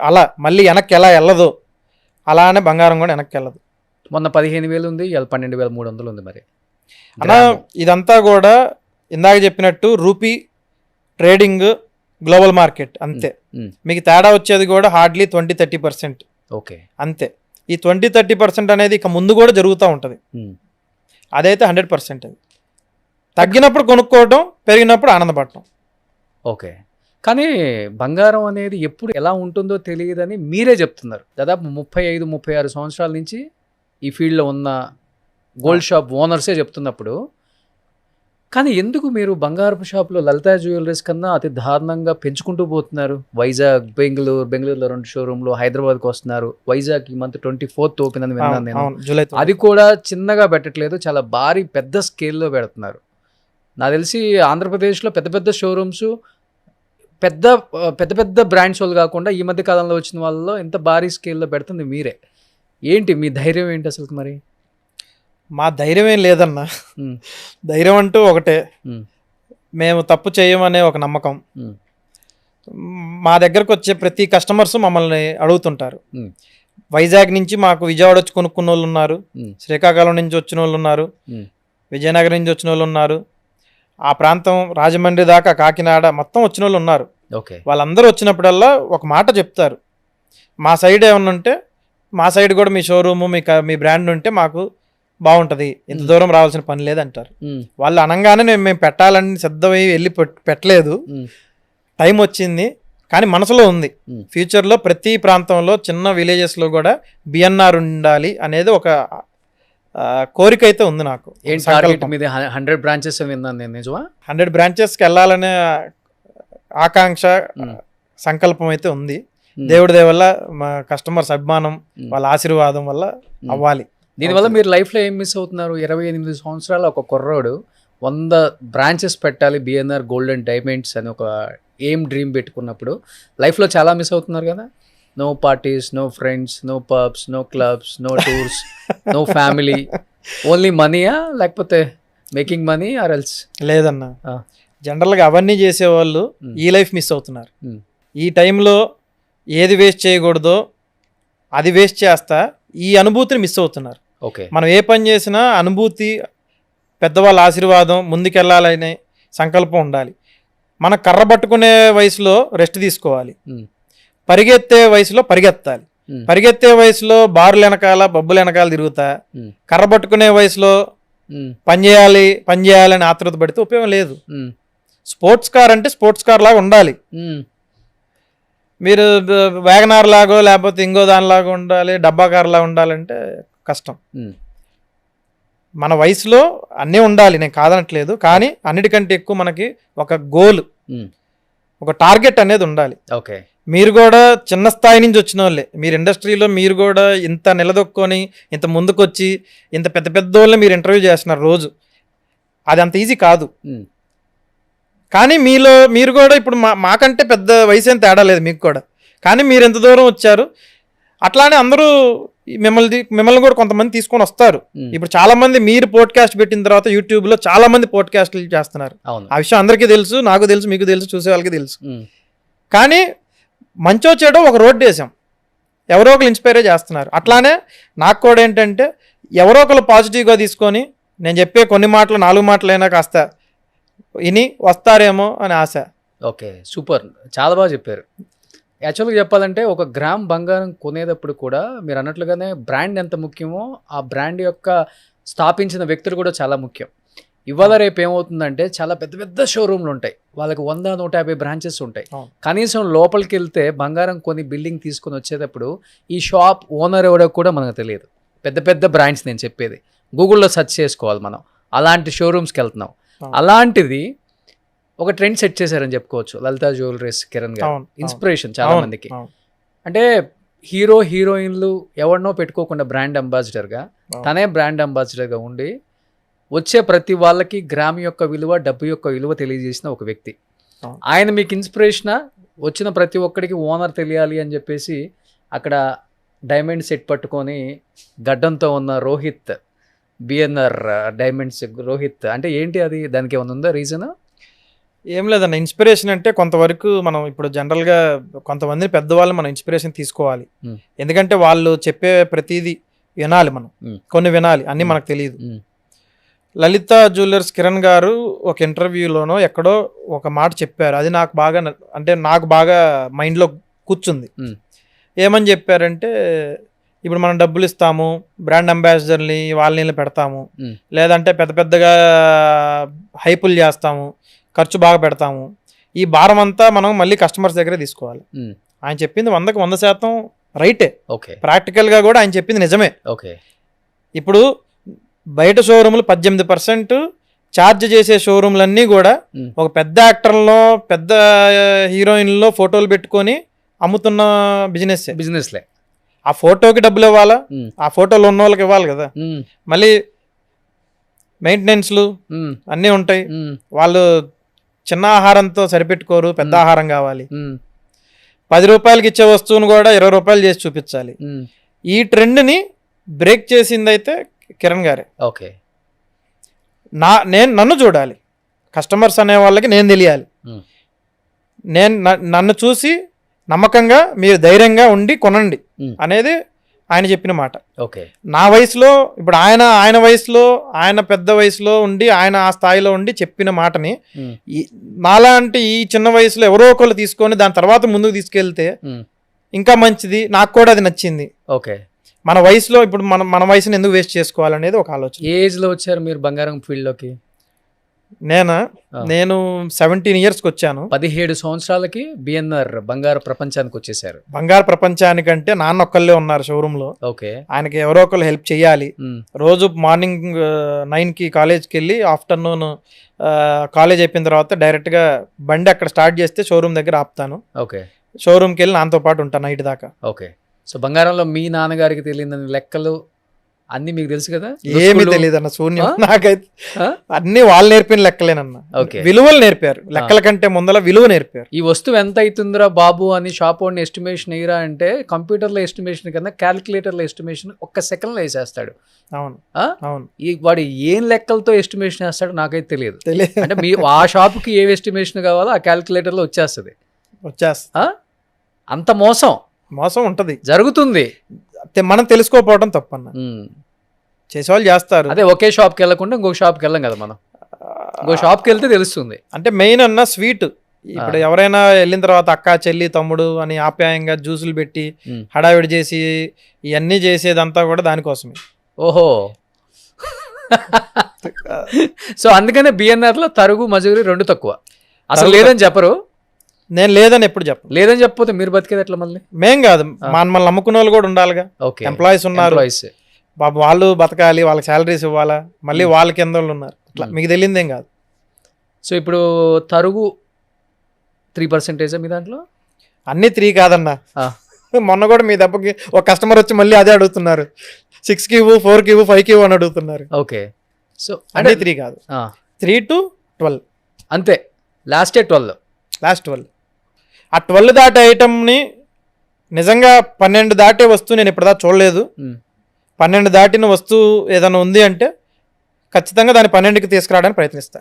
అలా మళ్ళీ వెనక్కి ఎలా వెళ్ళదు, అలానే బంగారం కూడా వెనక్కి వెళ్ళదు. మొన్న 15,000 ఉంది, 12,300 ఉంది. మరి అలా ఇదంతా కూడా ఇందాక చెప్పినట్టు రూపీ ట్రేడింగ్, గ్లోబల్ మార్కెట్ అంతే. మీకు తేడా వచ్చేది కూడా హార్డ్లీ 20-30%. ఓకే. అంతే. ఈ 20-30% అనేది ఇక ముందు కూడా జరుగుతూ ఉంటుంది. అదైతే 100%. అది తగ్గినప్పుడు కొనుక్కోవడం, పెరిగినప్పుడు ఆనందపడటం. ఓకే. కానీ బంగారం అనేది ఎప్పుడు ఎలా ఉంటుందో తెలియదని మీరే చెప్తున్నారు. దాదాపు 35-36 సంవత్సరాల నుంచి ఈ ఫీల్డ్లో ఉన్న గోల్డ్ షాప్ ఓనర్సే చెప్తున్నప్పుడు, కానీ ఎందుకు మీరు బంగారపు షాప్లో లలితా జ్యువెలరీస్ కన్నా అతి దారుణంగా పెంచుకుంటూ పోతున్నారు? వైజాగ్, బెంగళూరులో 2 షోరూమ్లు, హైదరాబాద్కి వస్తున్నారు. వైజాగ్ ఈ మంత్ 24th ఓపెన్ అని విన్నాను నేను. అది కూడా చిన్నగా పెట్టట్లేదు, చాలా భారీ పెద్ద స్కేల్లో పెడుతున్నారు. నాకు తెలిసి ఆంధ్రప్రదేశ్లో పెద్ద షోరూమ్స్, పెద్ద బ్రాండ్స్ వాళ్ళు కాకుండా ఈ మధ్య కాలంలో వచ్చిన వాళ్ళలో ఎంత భారీ స్కేల్లో పెడుతుంది మీరే. ఏంటి మీ ధైర్యం ఏంటి అసలు? మరి మా ధైర్యం ఏం లేదన్నా. ధైర్యం అంటూ ఒకటే, మేము తప్పు చేయమనే ఒక నమ్మకం. మా దగ్గరకు వచ్చే ప్రతి కస్టమర్స్ మమ్మల్ని అడుగుతుంటారు. వైజాగ్ నుంచి మాకు విజయవాడ వచ్చి కొనుక్కున్న వాళ్ళు ఉన్నారు, శ్రీకాకుళం నుంచి వచ్చిన వాళ్ళు ఉన్నారు, విజయనగరం నుంచి వచ్చిన వాళ్ళు ఉన్నారు, ఆ ప్రాంతం రాజమండ్రి దాకా కాకినాడ మొత్తం వచ్చిన వాళ్ళు ఉన్నారు. ఓకే. వాళ్ళందరూ వచ్చినప్పుడల్లా ఒక మాట చెప్తారు, మా సైడ్ ఏమన్నా ఉంటే మా సైడ్ కూడా మీ షోరూము మీ బ్రాండ్ ఉంటే మాకు బాగుంటుంది, ఇంత దూరం రావాల్సిన పని లేదంటారు. వాళ్ళు అనగానే మేము పెట్టాలని సిద్ధమై వెళ్ళి పెట్టలేదు, టైం వచ్చింది, కానీ మనసులో ఉంది. ఫ్యూచర్లో ప్రతి ప్రాంతంలో చిన్న విలేజెస్లో కూడా బిఎన్ఆర్ ఉండాలి అనేది ఒక కోరిక అయితే ఉంది నాకు. 100 బ్రాంచెస్ విన్నాను నేను, నిజమా? 100 బ్రాంచెస్కి వెళ్ళాలనే ఆకాంక్ష సంకల్పం అయితే ఉంది. దేవుడి దయ వల్ల మా కస్టమర్స్ అభిమానం వాళ్ళ ఆశీర్వాదం వల్ల అవ్వాలి. దీనివల్ల మీరు లైఫ్లో ఏం మిస్ అవుతున్నారు? 28 సంవత్సరాల ఒక కుర్రోడు 100 బ్రాంచెస్ పెట్టాలి బిఎన్ఆర్ గోల్డెన్ డైమండ్స్ అని ఒక డ్రీమ్ పెట్టుకున్నప్పుడు లైఫ్లో చాలా మిస్ అవుతున్నారు కదా. No parties, no friends, no pubs, no clubs, no tours, no family, only మనీయా లేకపోతే మేకింగ్ మనీ ఆర్ ఎల్స్? లేదన్నా, జనరల్గా అవన్నీ చేసేవాళ్ళు ఈ లైఫ్ మిస్ అవుతున్నారు. ఈ టైంలో ఏది వేస్ట్ చేయకూడదో అది వేస్ట్ చేస్తా ఈ అనుభూతిని మిస్ అవుతున్నారు. ఓకే. మనం ఏ పని చేసినా అనుభూతి, పెద్దవాళ్ళ ఆశీర్వాదం, ముందుకెళ్ళాలనే సంకల్పం ఉండాలి. మన కర్ర పట్టుకునే వయసులో రెస్ట్ తీసుకోవాలి, పరిగెత్తే వయసులో పరిగెత్తాలి. పరిగెత్తే వయసులో బారులు వెనకాల బబ్బులు వెనకాల తిరుగుతా, కర్ర పట్టుకునే వయసులో పని చేయాలని ఆతృత పడితే ఉపయోగం లేదు. స్పోర్ట్స్ కార్ అంటే స్పోర్ట్స్ కార్ లాగా ఉండాలి. మీరు వ్యాగనార్ లాగో లేకపోతే ఇంకో దానిలాగా ఉండాలి, డబ్బా కార్ లాగా ఉండాలంటే కష్టం. మన వయసులో అన్నీ ఉండాలి, నేను కాదనట్లేదు, కానీ అన్నిటికంటే ఎక్కువ మనకి ఒక గోల్, ఒక టార్గెట్ అనేది ఉండాలి. ఓకే. మీరు కూడా చిన్న స్థాయి నుంచి వచ్చిన వాళ్ళే, మీరు ఇండస్ట్రీలో మీరు కూడా ఇంత నిలదొక్కొని ఇంత ముందుకొచ్చి ఇంత పెద్ద పెద్ద వాళ్ళని మీరు ఇంటర్వ్యూ చేస్తున్నారు రోజు, అది అంత ఈజీ కాదు. కానీ మీరు కూడా ఇప్పుడు మాకంటే పెద్ద వయసు ఏం తేడా లేదు మీకు కూడా, కానీ మీరు ఎంత దూరం వచ్చారు. అట్లానే అందరూ మిమ్మల్ని కూడా కొంతమంది తీసుకొని వస్తారు. ఇప్పుడు చాలా మంది మీరు పోడ్కాస్ట్ పెట్టిన తర్వాత యూట్యూబ్లో చాలా మంది పోడ్కాస్ట్లు చేస్తున్నారు. ఆ విషయం అందరికీ తెలుసు, నాకు తెలుసు, మీకు తెలుసు, చూసే వాళ్ళకి తెలుసు. కానీ మంచో చెడో ఒక రోడ్డు వేసాం, ఎవరో ఒకరు ఇన్స్పైరే చేస్తున్నారు. అట్లానే నాకు కూడా ఏంటంటే ఎవరో ఒకరు పాజిటివ్గా తీసుకొని నేను చెప్పే కొన్ని మాటలు 4 మాటలైనా కాస్త ఇని వస్తారేమో అని ఆశ. ఓకే, సూపర్, చాలా బాగా చెప్పారు. యాక్చువల్గా చెప్పాలంటే ఒక గ్రామ్ బంగారం కొనేటప్పుడు కూడా మీరు అన్నట్లుగానే బ్రాండ్ ఎంత ముఖ్యమో ఆ బ్రాండ్ యొక్క స్థాపించిన వ్యక్తులు కూడా చాలా ముఖ్యం. ఇవాళ రేపు ఏమవుతుందంటే చాలా పెద్ద పెద్ద షోరూమ్లు ఉంటాయి, వాళ్ళకి 100-150 బ్రాంచెస్ ఉంటాయి. కనీసం లోపలికి వెళ్తే బంగారం కొని బిల్డింగ్ తీసుకొని వచ్చేటప్పుడు ఈ షాప్ ఓనర్ ఎవడో కూడా మనకు తెలియదు. పెద్ద పెద్ద బ్రాండ్స్ నేను చెప్పేది గూగుల్లో సెర్చ్ చేసుకోవాలి మనం, అలాంటి షోరూమ్స్కి వెళ్తున్నాం. అలాంటిది ఒక ట్రెండ్ సెట్ చేశారని చెప్పుకోవచ్చు లలితా జ్యువెలరీస్ కిరణ్ గారు. ఇన్స్పిరేషన్ చాలా మందికి. అంటే హీరోయిన్లు ఎవరినో పెట్టుకోకుండా బ్రాండ్ అంబాసిడర్గా తనే బ్రాండ్ అంబాసిడర్గా ఉండి వచ్చే ప్రతి వాళ్ళకి గ్రామ్ యొక్క విలువ, డబ్బు యొక్క విలువ తెలియజేసిన ఒక వ్యక్తి. ఆయన మీకు ఇన్స్పిరేషనా? వచ్చిన ప్రతి ఒక్కడికి ఓనర్ తెలియాలి అని చెప్పేసి అక్కడ డైమండ్ సెట్ పట్టుకొని గడ్డంతో ఉన్న రోహిత్, బిఎన్ఆర్ డైమండ్స్ రోహిత్ అంటే ఏంటి అది? దానికి ఏమైనా ఉందా రీజన్? ఏం లేదన్న, ఇన్స్పిరేషన్ అంటే కొంతవరకు మనం ఇప్పుడు జనరల్గా కొంతమంది పెద్దవాళ్ళు మనం ఇన్స్పిరేషన్ తీసుకోవాలి. ఎందుకంటే వాళ్ళు చెప్పే ప్రతిదీ వినాలి, మనం కొన్ని వినాలి, అన్నీ మనకు తెలియదు. లలితా జ్యువెలర్స్ కిరణ్ గారు ఒక ఇంటర్వ్యూలోనో ఎక్కడో ఒక మాట చెప్పారు, అది నాకు బాగా మైండ్లో కూర్చుంది. ఏమని చెప్పారంటే, ఇప్పుడు మనం డబ్బులు ఇస్తాము, బ్రాండ్ అంబాసిడర్ని వాళ్ళని పెడతాము, లేదంటే పెద్ద పెద్దగా హైపుల్ చేస్తాము, ఖర్చు బాగా పెడతాము, ఈ భారం అంతా మనం మళ్ళీ కస్టమర్స్ దగ్గరే తీసుకోవాలి. ఆయన చెప్పింది 100% రైటే. ఓకే. ప్రాక్టికల్గా కూడా ఆయన చెప్పింది నిజమే. ఓకే. ఇప్పుడు బయట షోరూములు 18% ఛార్జ్ చేసే షోరూమ్లన్నీ కూడా ఒక పెద్ద యాక్టర్లో పెద్ద హీరోయిన్లో ఫోటోలు పెట్టుకొని అమ్ముతున్న బిజినెస్లే. ఆ ఫోటోకి డబ్బులు ఇవ్వాలా, ఆ ఫోటోలో ఉన్న వాళ్ళకి ఇవ్వాలి కదా, మళ్ళీ మెయింటెనెన్స్లు అన్నీ ఉంటాయి. వాళ్ళు చిన్న ఆహారంతో సరిపెట్టుకోరు, పెద్ద ఆహారం కావాలి. 10 రూపాయలకి ఇచ్చే వస్తువును కూడా 20 రూపాయలు చేసి చూపించాలి. ఈ ట్రెండ్ని బ్రేక్ చేసింది అయితే కిరణ్ గారే. ఓకే. నన్ను చూడాలి, కస్టమర్స్ అనే వాళ్ళకి నేను తెలియాలి, నన్ను చూసి నమ్మకంగా మీరు ధైర్యంగా ఉండి కొనండి అనేది ఆయన చెప్పిన మాట. ఓకే. నా వయసులో ఇప్పుడు ఆయన వయసులో ఆయన పెద్ద వయసులో ఉండి ఆయన ఆ స్థాయిలో ఉండి చెప్పిన మాటని నాలాంటి ఈ చిన్న వయసులో ఎవరో ఒకళ్ళు తీసుకొని దాని తర్వాత ముందుకు తీసుకెళ్తే ఇంకా మంచిది. నాకు కూడా అది నచ్చింది. ఓకే. మన వయసులో ఇప్పుడు మన వయసుని ఎందుకు వేస్ట్ చేసుకోవాలనేది ఒక ఆలోచన. ఏ ఏజ్ లో వచ్చారు మీరు బంగారం ఫీల్డ్ లోకి? నేను 17 yearsకి వచ్చాను. 17 సంవత్సరాలకి బిఎన్ఆర్ బంగారు ప్రపంచానికి వచ్చేసారు. బంగారు ప్రపంచానికంటే నాన్న ఒక్కళ్ళే ఉన్నారు షోరూమ్ లో. ఓకే. ఆయనకి ఎవరో ఒకళ్ళు హెల్ప్ చేయాలి. రోజు మార్నింగ్ 9కి కాలేజ్కి వెళ్ళి ఆఫ్టర్నూన్ కాలేజ్ అయిపోయిన తర్వాత డైరెక్ట్ గా బండి అక్కడ స్టార్ట్ చేస్తే షోరూమ్ దగ్గర ఆపుతాను. ఓకే. షోరూమ్కి వెళ్ళి నాతో పాటు ఉంటాను నైట్ దాకా. ఓకే. సో బంగారంలో మీ నాన్నగారికి తెలియని లెక్కలు అన్ని మీకు తెలుసు కదా? ఏమీ తెలియదు అన్న, శూన్యం. నాకైతే అన్ని వాళ్ళు నేర్పిన లెక్కలేనన్న. విలువలు నేర్పారు, లెక్కల కంటే ముందల విలువ నేర్పారు. ఈ వస్తువు ఎంత అవుతుందిరా బాబు అని షాప్ ఓన్ ఎస్టిమేషన్ ఎయ్యరా అంటే కంప్యూటర్లో ఎస్టిమేషన్ కన్నా క్యాలిక్యులేటర్లో ఎస్టిమేషన్ ఒక్క సెకండ్లో వేసేస్తాడు. అవును అవును. వాడు ఏం లెక్కలతో ఎస్టిమేషన్ వేస్తాడో నాకైతే తెలియదు. అంటే మీ ఆ షాప్కి ఏ ఎస్టిమేషన్ కావాలో ఆ క్యాలిక్యులేటర్లో వచ్చేస్తుంది. అంత మోసం ఉంటది, జరుగుతుంది. మనం తెలుసుకోకపోవడం తప్పన్న. చేసేవాళ్ళు చేస్తారు. అదే ఒకే షాప్కి వెళ్ళకుండా ఇంకొక షాప్కి వెళ్ళాం కదా మనం. ఇంకో షాప్కి వెళ్తే తెలుస్తుంది. అంటే మెయిన్ అన్న స్వీట్. ఇప్పుడు ఎవరైనా వెళ్ళిన తర్వాత అక్క చెల్లి తమ్ముడు అని ఆప్యాయంగా జ్యూసులు పెట్టి హడావిడి చేసి ఇవన్నీ చేసేదంతా కూడా దానికోసమే. ఓహో. సో అందుకనే బిఎన్ఆర్ లో తరుగు మజూరి 2 తక్కువ. అసలు లేదని చెప్పరు. నేను లేదని ఎప్పుడు చెప్పను. లేదని చెప్పకపోతే మీరు బతికేది ఎట్లా? మళ్ళీ మేం కాదు, మనల్ని నమ్ముకున్న వాళ్ళు కూడా ఉండాలిగా. ఎంప్లాయీస్ ఉన్నారు, బాబు వాళ్ళు బతకాలి, వాళ్ళకి శాలరీస్ ఇవ్వాలా, మళ్ళీ వాళ్ళ కింద వాళ్ళు ఉన్నారు. అట్లా మీకు తెలియదేం కాదు. సో ఇప్పుడు తరుగు 3% మీ దాంట్లో? అన్ని 3 కాదన్నా. మొన్న కూడా మీ దెబ్బకి ఒక కస్టమర్ వచ్చి మళ్ళీ అదే అడుగుతున్నారు. 6కి ఇవ్వు, 4కి ఇవ్వు, 5కి ఇవ్వు అని అడుగుతున్నారు. ఓకే. సో అంటే 3 కాదు, 3 to 12 అంతే. లాస్ట్ 12. ఆ 12 దాటే ఐటమ్ని నిజంగా 12 దాటే వస్తువు నేను ఇప్పటిదా చూడలేదు. 12 దాటిన వస్తువు ఏదైనా ఉంది అంటే ఖచ్చితంగా దాన్ని 12కి తీసుకురావడానికి ప్రయత్నిస్తా.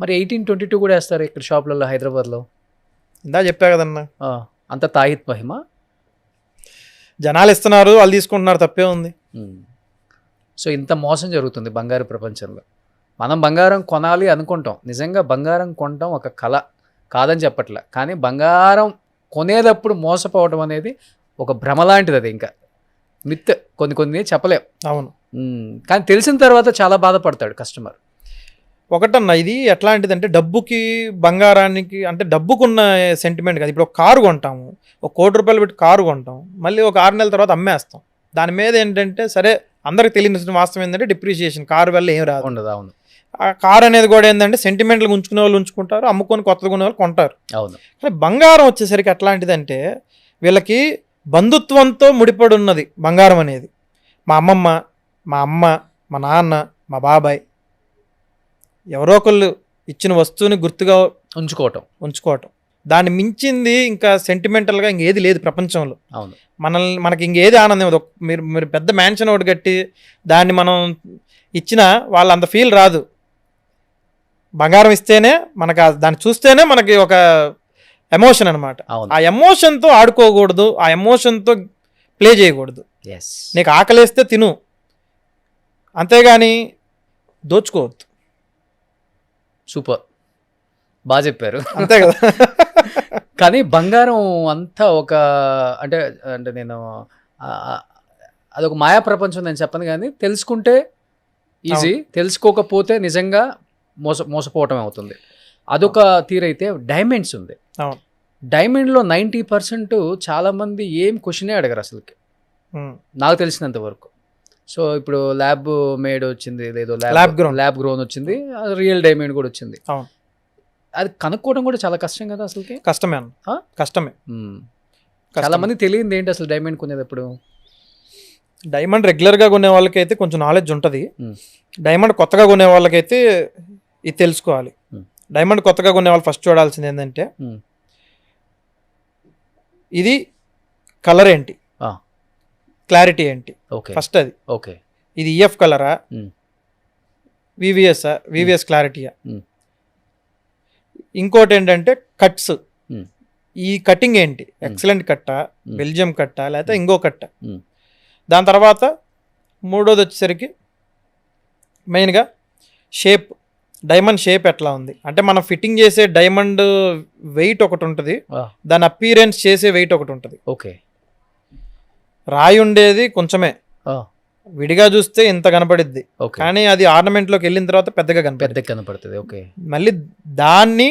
మరి 18-22 కూడా వేస్తారు ఇక్కడ షాపులలో హైదరాబాద్లో. ఇందా చెప్పా కదన్నా, అంత తాయిత్ మహిమ. జనాలు ఇస్తున్నారు, వాళ్ళు తీసుకుంటున్నారు, తప్పే ఉంది. సో ఇంత మోసం జరుగుతుంది బంగారు ప్రపంచంలో. మనం బంగారం కొనాలి అనుకుంటాం, నిజంగా బంగారం కొనటం ఒక కళ కాదని చెప్పట్లే. కానీ బంగారం కొనేటప్పుడు మోసపోవడం అనేది ఒక భ్రమ లాంటిది. అది ఇంకా మిత్, కొన్ని చెప్పలేం. అవును. కానీ తెలిసిన తర్వాత చాలా బాధపడతాడు కస్టమర్. ఒకటన్నా ఇది ఎట్లాంటిది అంటే డబ్బుకి బంగారానికి అంటే డబ్బుకున్న సెంటిమెంట్ కాదు. ఇప్పుడు ఒక కారు కొంటాము, ఒక ₹1,00,00,000 పెట్టి కారు కొంటాం, మళ్ళీ ఒక 6 నెలల తర్వాత అమ్మేస్తాం. దాని మీద ఏంటంటే సరే అందరికి తెలియని వాస్తవం ఏంటంటే డిప్రిషియేషన్, కారు వల్ల ఏం రాదు. ఉండదు. అవును. ఆ కార్ అనేది కూడా ఏంటంటే సెంటిమెంట్లు ఉంచుకునే వాళ్ళు ఉంచుకుంటారు, అమ్ముకొని కొత్తగా కొనే వాళ్ళు కొంటారు. అవును. కానీ బంగారం వచ్చేసరికి ఎట్లాంటిదంటే వీళ్ళకి బంధుత్వంతో ముడిపడి ఉన్నది బంగారం అనేది. మా అమ్మమ్మ, మా అమ్మ, మా నాన్న, మా బాబాయ్ ఎవరో ఒకళ్ళు ఇచ్చిన వస్తువుని గుర్తుగా ఉంచుకోవటం. దాన్ని మించింది ఇంకా సెంటిమెంటల్గా ఇంకేది లేదు ప్రపంచంలో. అవును. మనకి ఇంకేది ఆనందం లేదు. మీరు పెద్ద మ్యాన్షన్ ఒకటి కట్టి దాన్ని మనం ఇచ్చినా వాళ్ళు అంత ఫీల్ రాదు. బంగారం ఇస్తేనే మనకు దాన్ని చూస్తేనే మనకి ఒక ఎమోషన్ అనమాట. ఆ ఎమోషన్తో ఆడుకోకూడదు, ఆ ఎమోషన్తో ప్లే చేయకూడదు. నీకు ఆకలేస్తే తిను, అంతేగాని దోచుకోవద్దు. సూపర్, బాగా చెప్పారు. అంతే కదా. కానీ బంగారం అంతా ఒక అంటే నేను అదొక మాయా ప్రపంచం నేను చెప్పను. కానీ తెలుసుకుంటే ఈజీ, తెలుసుకోకపోతే నిజంగా మోసపోవటం అవుతుంది. అదొక తీరైతే డైమండ్స్ ఉంది. డైమండ్లో 90% చాలామంది ఏం క్వశ్చనే అడగరు అసలుకి, నాకు తెలిసినంత వరకు. సో ఇప్పుడు ల్యాబ్ మేడ్ వచ్చింది, లేదో ల్యాబ్ గ్రోన్ వచ్చింది, రియల్ డైమండ్ కూడా వచ్చింది. అది కనుక్కోవడం కూడా చాలా కష్టం కదా అసలుకి. కష్టమే. చాలా మంది తెలియదు ఏంటి అసలు డైమండ్ కొనేటప్పుడు. డైమండ్ రెగ్యులర్గా కొనే వాళ్ళకైతే కొంచెం నాలెడ్జ్ ఉంటుంది. డైమండ్ కొత్తగా కొనే వాళ్ళకైతే ఇది తెలుసుకోవాలి. డైమండ్ కొత్తగా కొనే వాళ్ళు ఫస్ట్ చూడాల్సింది ఏంటంటే ఇది కలర్ ఏంటి, క్లారిటీ ఏంటి ఫస్ట్. అది ఓకే, ఇది ఈఎఫ్ కలరా, వివిఎస్ క్లారిటీయా. ఇంకోటి ఏంటంటే కట్స్, ఈ కటింగ్ ఏంటి, ఎక్సలెంట్ కట్టా, బెల్జియం కట్టా, లేకపోతే ఇంకో కట్ట. దాని తర్వాత మూడోది వచ్చేసరికి మెయిన్గా షేప్, డైమండ్ షేప్ ఎట్లా ఉంది అంటే మనం ఫిట్టింగ్ చేసే డైమండ్ వెయిట్ ఒకటి ఉంటుంది, దాని అపీరెన్స్ చేసే వెయిట్ ఒకటి ఉంటుంది. ఓకే. రాయి ఉండేది కొంచెమే, విడిగా చూస్తే ఇంత కనపడిద్ది, కానీ అది ఆర్నమెంట్లోకి వెళ్ళిన తర్వాత పెద్దగా కనపడుతుంది. ఓకే. మళ్ళీ దాన్ని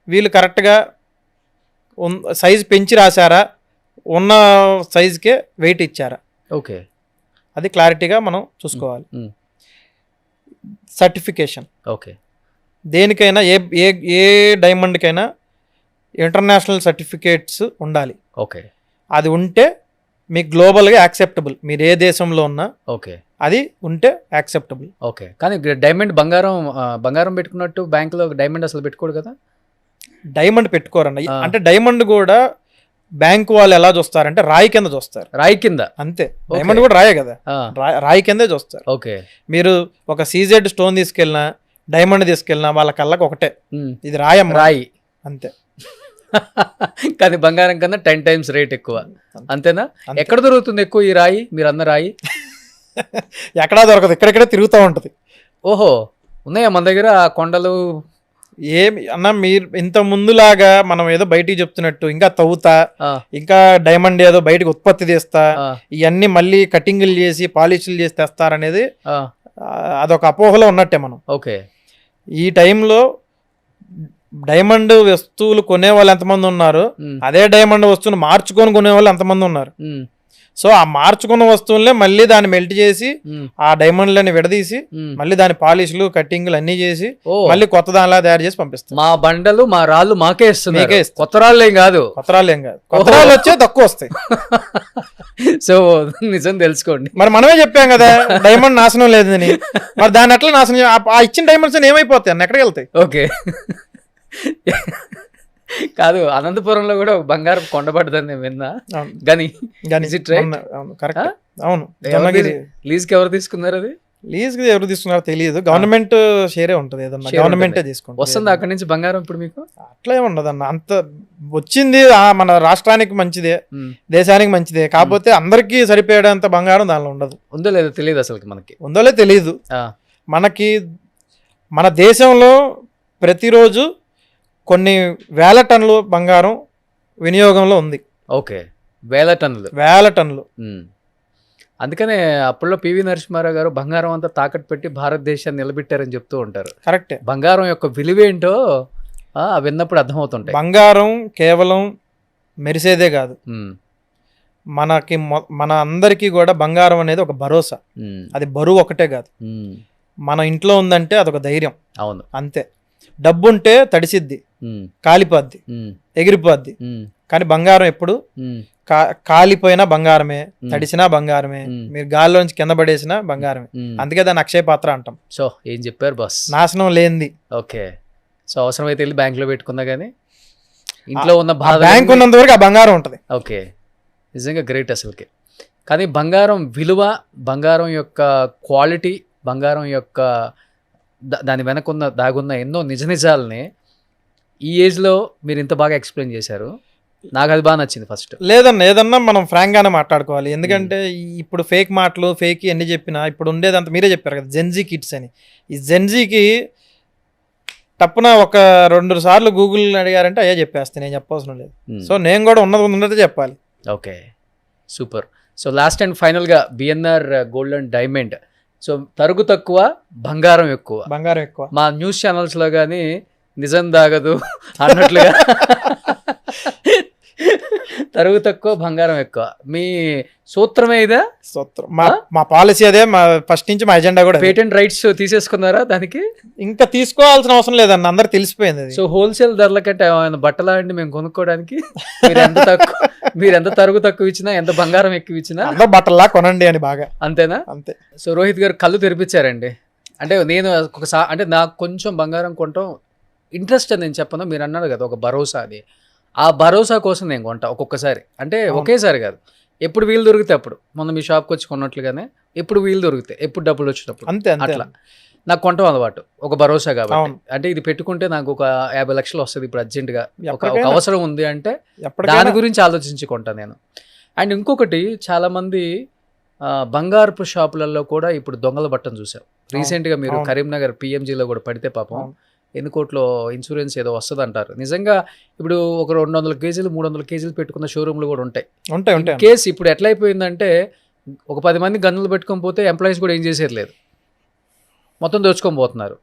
వీళ్ళు కరెక్ట్గా సైజ్ పెంచి రాశారా, ఉన్న సైజ్కే వెయిట్ ఇచ్చారా, ఓకే, అది క్లారిటీగా మనం చూసుకోవాలి. సర్టిఫికేషన్, ఓకే, దేనికైనా ఏ డైమండ్కైనా ఇంటర్నేషనల్ సర్టిఫికేట్స్ ఉండాలి. ఓకే. అది ఉంటే మీకు గ్లోబల్గా యాక్సెప్టబుల్, మీరు ఏ దేశంలో ఉన్నా ఓకే అది ఉంటే యాక్సెప్టబుల్. ఓకే. కానీ డైమండ్ బంగారం పెట్టుకున్నట్టు బ్యాంకులో డైమండ్ అసలు పెట్టుకోడు కదా. డైమండ్ పెట్టుకోరన్న, అంటే డైమండ్ కూడా బ్యాంకు వాళ్ళు ఎలా చూస్తారంటే రాయి కింద చూస్తారు. రాయి కింద అంతే, డైమండ్ కూడా రాయే కదా, రాయి కిందే చూస్తారు. ఓకే. మీరు ఒక సీజెడ్ స్టోన్ తీసుకెళ్ళినా డైమండ్ తీసుకెళ్ళినా వాళ్ళ కళ్ళకి ఒకటే, ఇది రాయమ్మ, రాయి అంతే. కానీ బంగారం కన్నా 10 times రేట్ ఎక్కువ, అంతేనా? ఎక్కడ దొరుకుతుంది ఎక్కువ ఈ రాయి? మీరు అన్న రాయి ఎక్కడా దొరకదు, ఇక్కడెక్కడే తిరుగుతూ ఉంటుంది. ఓహో, ఉన్నాయా మన దగ్గర ఆ కొండలు? ఏమి అన్న, మీరు ఇంత ముందులాగా మనం ఏదో బయటికి చెప్తున్నట్టు ఇంకా తవ్వుతా, ఇంకా డైమండ్ ఏదో బయటకు ఉత్పత్తి చేస్తా, ఇవన్నీ మళ్ళీ కటింగ్లు చేసి పాలిష్లు చేసి తెస్తారనేది అదొక అపోహలో ఉన్నట్టే మనం. ఓకే. ఈ టైంలో డైమండ్ వస్తువులు కొనే వాళ్ళు ఎంతమంది ఉన్నారు, అదే డైమండ్ వస్తువును మార్చుకొని కొనే వాళ్ళు ఎంతమంది ఉన్నారు. సో ఆ మార్చుకున్న వస్తువులనే మళ్ళీ దాన్ని మెల్ట్ చేసి ఆ డైమండ్లని విడదీసి మళ్ళీ దాని పాలిష్లు కట్టింగ్లు అన్ని చేసి మళ్ళీ కొత్త దానిలా తయారు చేసి పంపిస్తాం. మా బండలు మా రాళ్ళు మాకే ఇస్తున్నారు, కొత్త రాళ్ళు ఏం కాదు. కొత్త రాళ్ళు వచ్చే తక్కువ వస్తాయి. సో నిజం తెలుసుకోండి. మరి మనమే చెప్పాం కదా డైమండ్ నాశనం లేదని, మరి దాన్ని ఎట్లా నాశనం, ఆ ఇచ్చిన డైమండ్స్ ఏమైపోతాయి అన్న, ఎక్కడికి వెళ్తాయి? ఓకే. కాదు, అనంతపురంలో కూడా బంగారం కొండబడ్డదని నేను విన్నా. గని అవును. లీజ్కి ఎవరు తీసుకున్నారు? అది లీజ్కి ఎవరు తీసుకున్నారో తెలియదు, గవర్నమెంట్ షేరే ఉంటుంది, ఏదన్నా గవర్నమెంటే తీసుకుంటుంది. వస్తుంది అక్కడి నుంచి బంగారం ఇప్పుడు మీకు? అట్లా ఏముండదు అన్న, అంత వచ్చింది మన రాష్ట్రానికి మంచిదే, దేశానికి మంచిదే, కాకపోతే అందరికీ సరిపోయేంత బంగారం దానిలో ఉండదు. ఉందో లేదో తెలియదు, అసలు మనకి ఉందో లేదో తెలియదు. మనకి మన దేశంలో ప్రతిరోజు కొన్ని వేల టన్నులు బంగారం వినియోగంలో ఉంది. ఓకే, వేల టన్నులు. అందుకనే అప్పుల్లో పివి నరసింహారావు గారు బంగారం అంతా తాకట్టు పెట్టి భారతదేశాన్ని నిలబెట్టారని చెప్తూ ఉంటారు. కరెక్టే. బంగారం యొక్క విలువేంటో విన్నప్పుడు అర్థమవుతుంటాయి. బంగారం కేవలం మెరిసేదే కాదు, మనకి మన అందరికీ కూడా బంగారం అనేది ఒక భరోసా. అది బరువు ఒకటే కాదు, మన ఇంట్లో ఉందంటే అదొక ధైర్యం. అవును, అంతే. డబ్బు ఉంటే తడిసిద్ది, కాలిపోద్ది, ఎగిరిపోద్ది, కానీ బంగారం ఎప్పుడు కాలిపోయినా బంగారమే, తడిసినా బంగారమే, మీరు గాల్లోంచి కింద పడేసినా బంగారమే. అందుకే దాన్ని అక్షయ పాత్ర అంటాం. సో ఏం చెప్పారు బాస్, నాశనం లేనిది. ఓకే. సో అవసరమైతే వెళ్ళి బ్యాంక్ లో పెట్టుకున్నా కానీ ఇంట్లో ఉన్న బ్యాంక్ ఉన్నంత వరకు ఆ బంగారం ఉంటుంది. ఓకే, నిజంగా గ్రేట్ అసలుకి. కానీ బంగారం విలువ, బంగారం యొక్క క్వాలిటీ, బంగారం యొక్క దాని వెనకున్న దాగున్న ఎన్నో నిజ నిజాలని ఈ ఏజ్లో మీరు ఇంత బాగా ఎక్స్ప్లెయిన్ చేశారు. నాకు అది బాగా నచ్చింది. ఫస్ట్ ఏదన్నా మనం ఫ్రాంక్గానే మాట్లాడుకోవాలి, ఎందుకంటే ఇప్పుడు ఫేక్ మాటలు ఫేక్ ఎన్ని చెప్పినా ఇప్పుడు ఉండేదంతా మీరే చెప్పారు కదా, జెన్జీ కిడ్స్ అని. ఈ జెన్జీకి తప్పున ఒక 2 సార్లు గూగుల్ అడిగారంటే అయ్యా చెప్పేస్తాను, నేను చెప్పవసరం లేదు. సో నేను కూడా ఉన్నదే చెప్పాలి. Okay, super. So last and ఫైనల్గా BNR gold and diamond, so తరుగు తక్కువ బంగారం ఎక్కువ. మా న్యూస్ ఛానల్స్లో కానీ నిజం దాగదు అన్నట్లుగా తరుగు తక్కువ బంగారం ఎక్కువ, మీ సూత్రమే ఇదా? సూత్రం, మా పాలసీ అదే, మా ఫస్ట్ నుంచి మా ఎజెండా కూడా. పేటెంట్ రైట్స్ తీసేసుకున్నారా దానికి? ఇంకా తీసుకోవాల్సిన అవసరం లేదన్న, అందరు తెలిసిపోయింది. సో హోల్సేల్ ధరల కంటే బంట్టలా అండి మేము కొనుక్కోవడానికి మీరు ఎంత తరుగు తక్కువ ఇచ్చినా, ఎంత బంగారం ఎక్కువ ఇచ్చినా బట్టలా కొనండి అని బాగా. అంతేనా? అంతే. సో రోహిత్ గారు కళ్ళు తెరిపించారండి. అంటే నేను ఒకసారి, అంటే నాకు కొంచెం బంగారం కొనటం ఇంట్రెస్ట్ అని నేను చెప్పను, మీరు అన్నారు కదా ఒక భరోసా, అది ఆ భరోసా కోసం నేను కొంటా ఒక్కొక్కసారి. అంటే ఒకేసారి కాదు, ఎప్పుడు వీలు దొరికితే అప్పుడు. మొన్న మీ షాప్కి వచ్చి కొన్నట్లుగానే ఎప్పుడు వీలు దొరికితే, ఎప్పుడు డబ్బులు వచ్చినప్పుడు, అంతే అట్లా నాకు కొంటాం అలవాటు, ఒక భరోసా కాబట్టి. అంటే ఇది పెట్టుకుంటే నాకు ఒక 50 లక్షలు వస్తుంది ఇప్పుడు అర్జెంటుగా, ఒక అవసరం ఉంది అంటే దాని గురించి ఆలోచించి కొంటా నేను. అండ్ ఇంకొకటి, చాలామంది బంగారపు షాపులలో కూడా ఇప్పుడు దొంగల బట్టను చూసాం. రీసెంట్గా మీరు అవును. కరీంనగర్ పిఎంజీలో కూడా పడితే పాపం అవును. ఎన్ని కోట్లో ఇన్సూరెన్స్ ఏదో వస్తుంది అంటారు. నిజంగా ఇప్పుడు ఒక 200 కేజీలు 300 కేజీలు పెట్టుకున్న షోరూమ్లు కూడా ఉంటాయి. ఉంటాయి కేసు ఇప్పుడు ఎట్లా అయిపోయిందంటే ఒక 10 మంది గన్నులు పెట్టుకొని పోతే ఎంప్లాయీస్ కూడా ఏం చేసేది లేదు, మొత్తం దోచుకొని పోతున్నారు.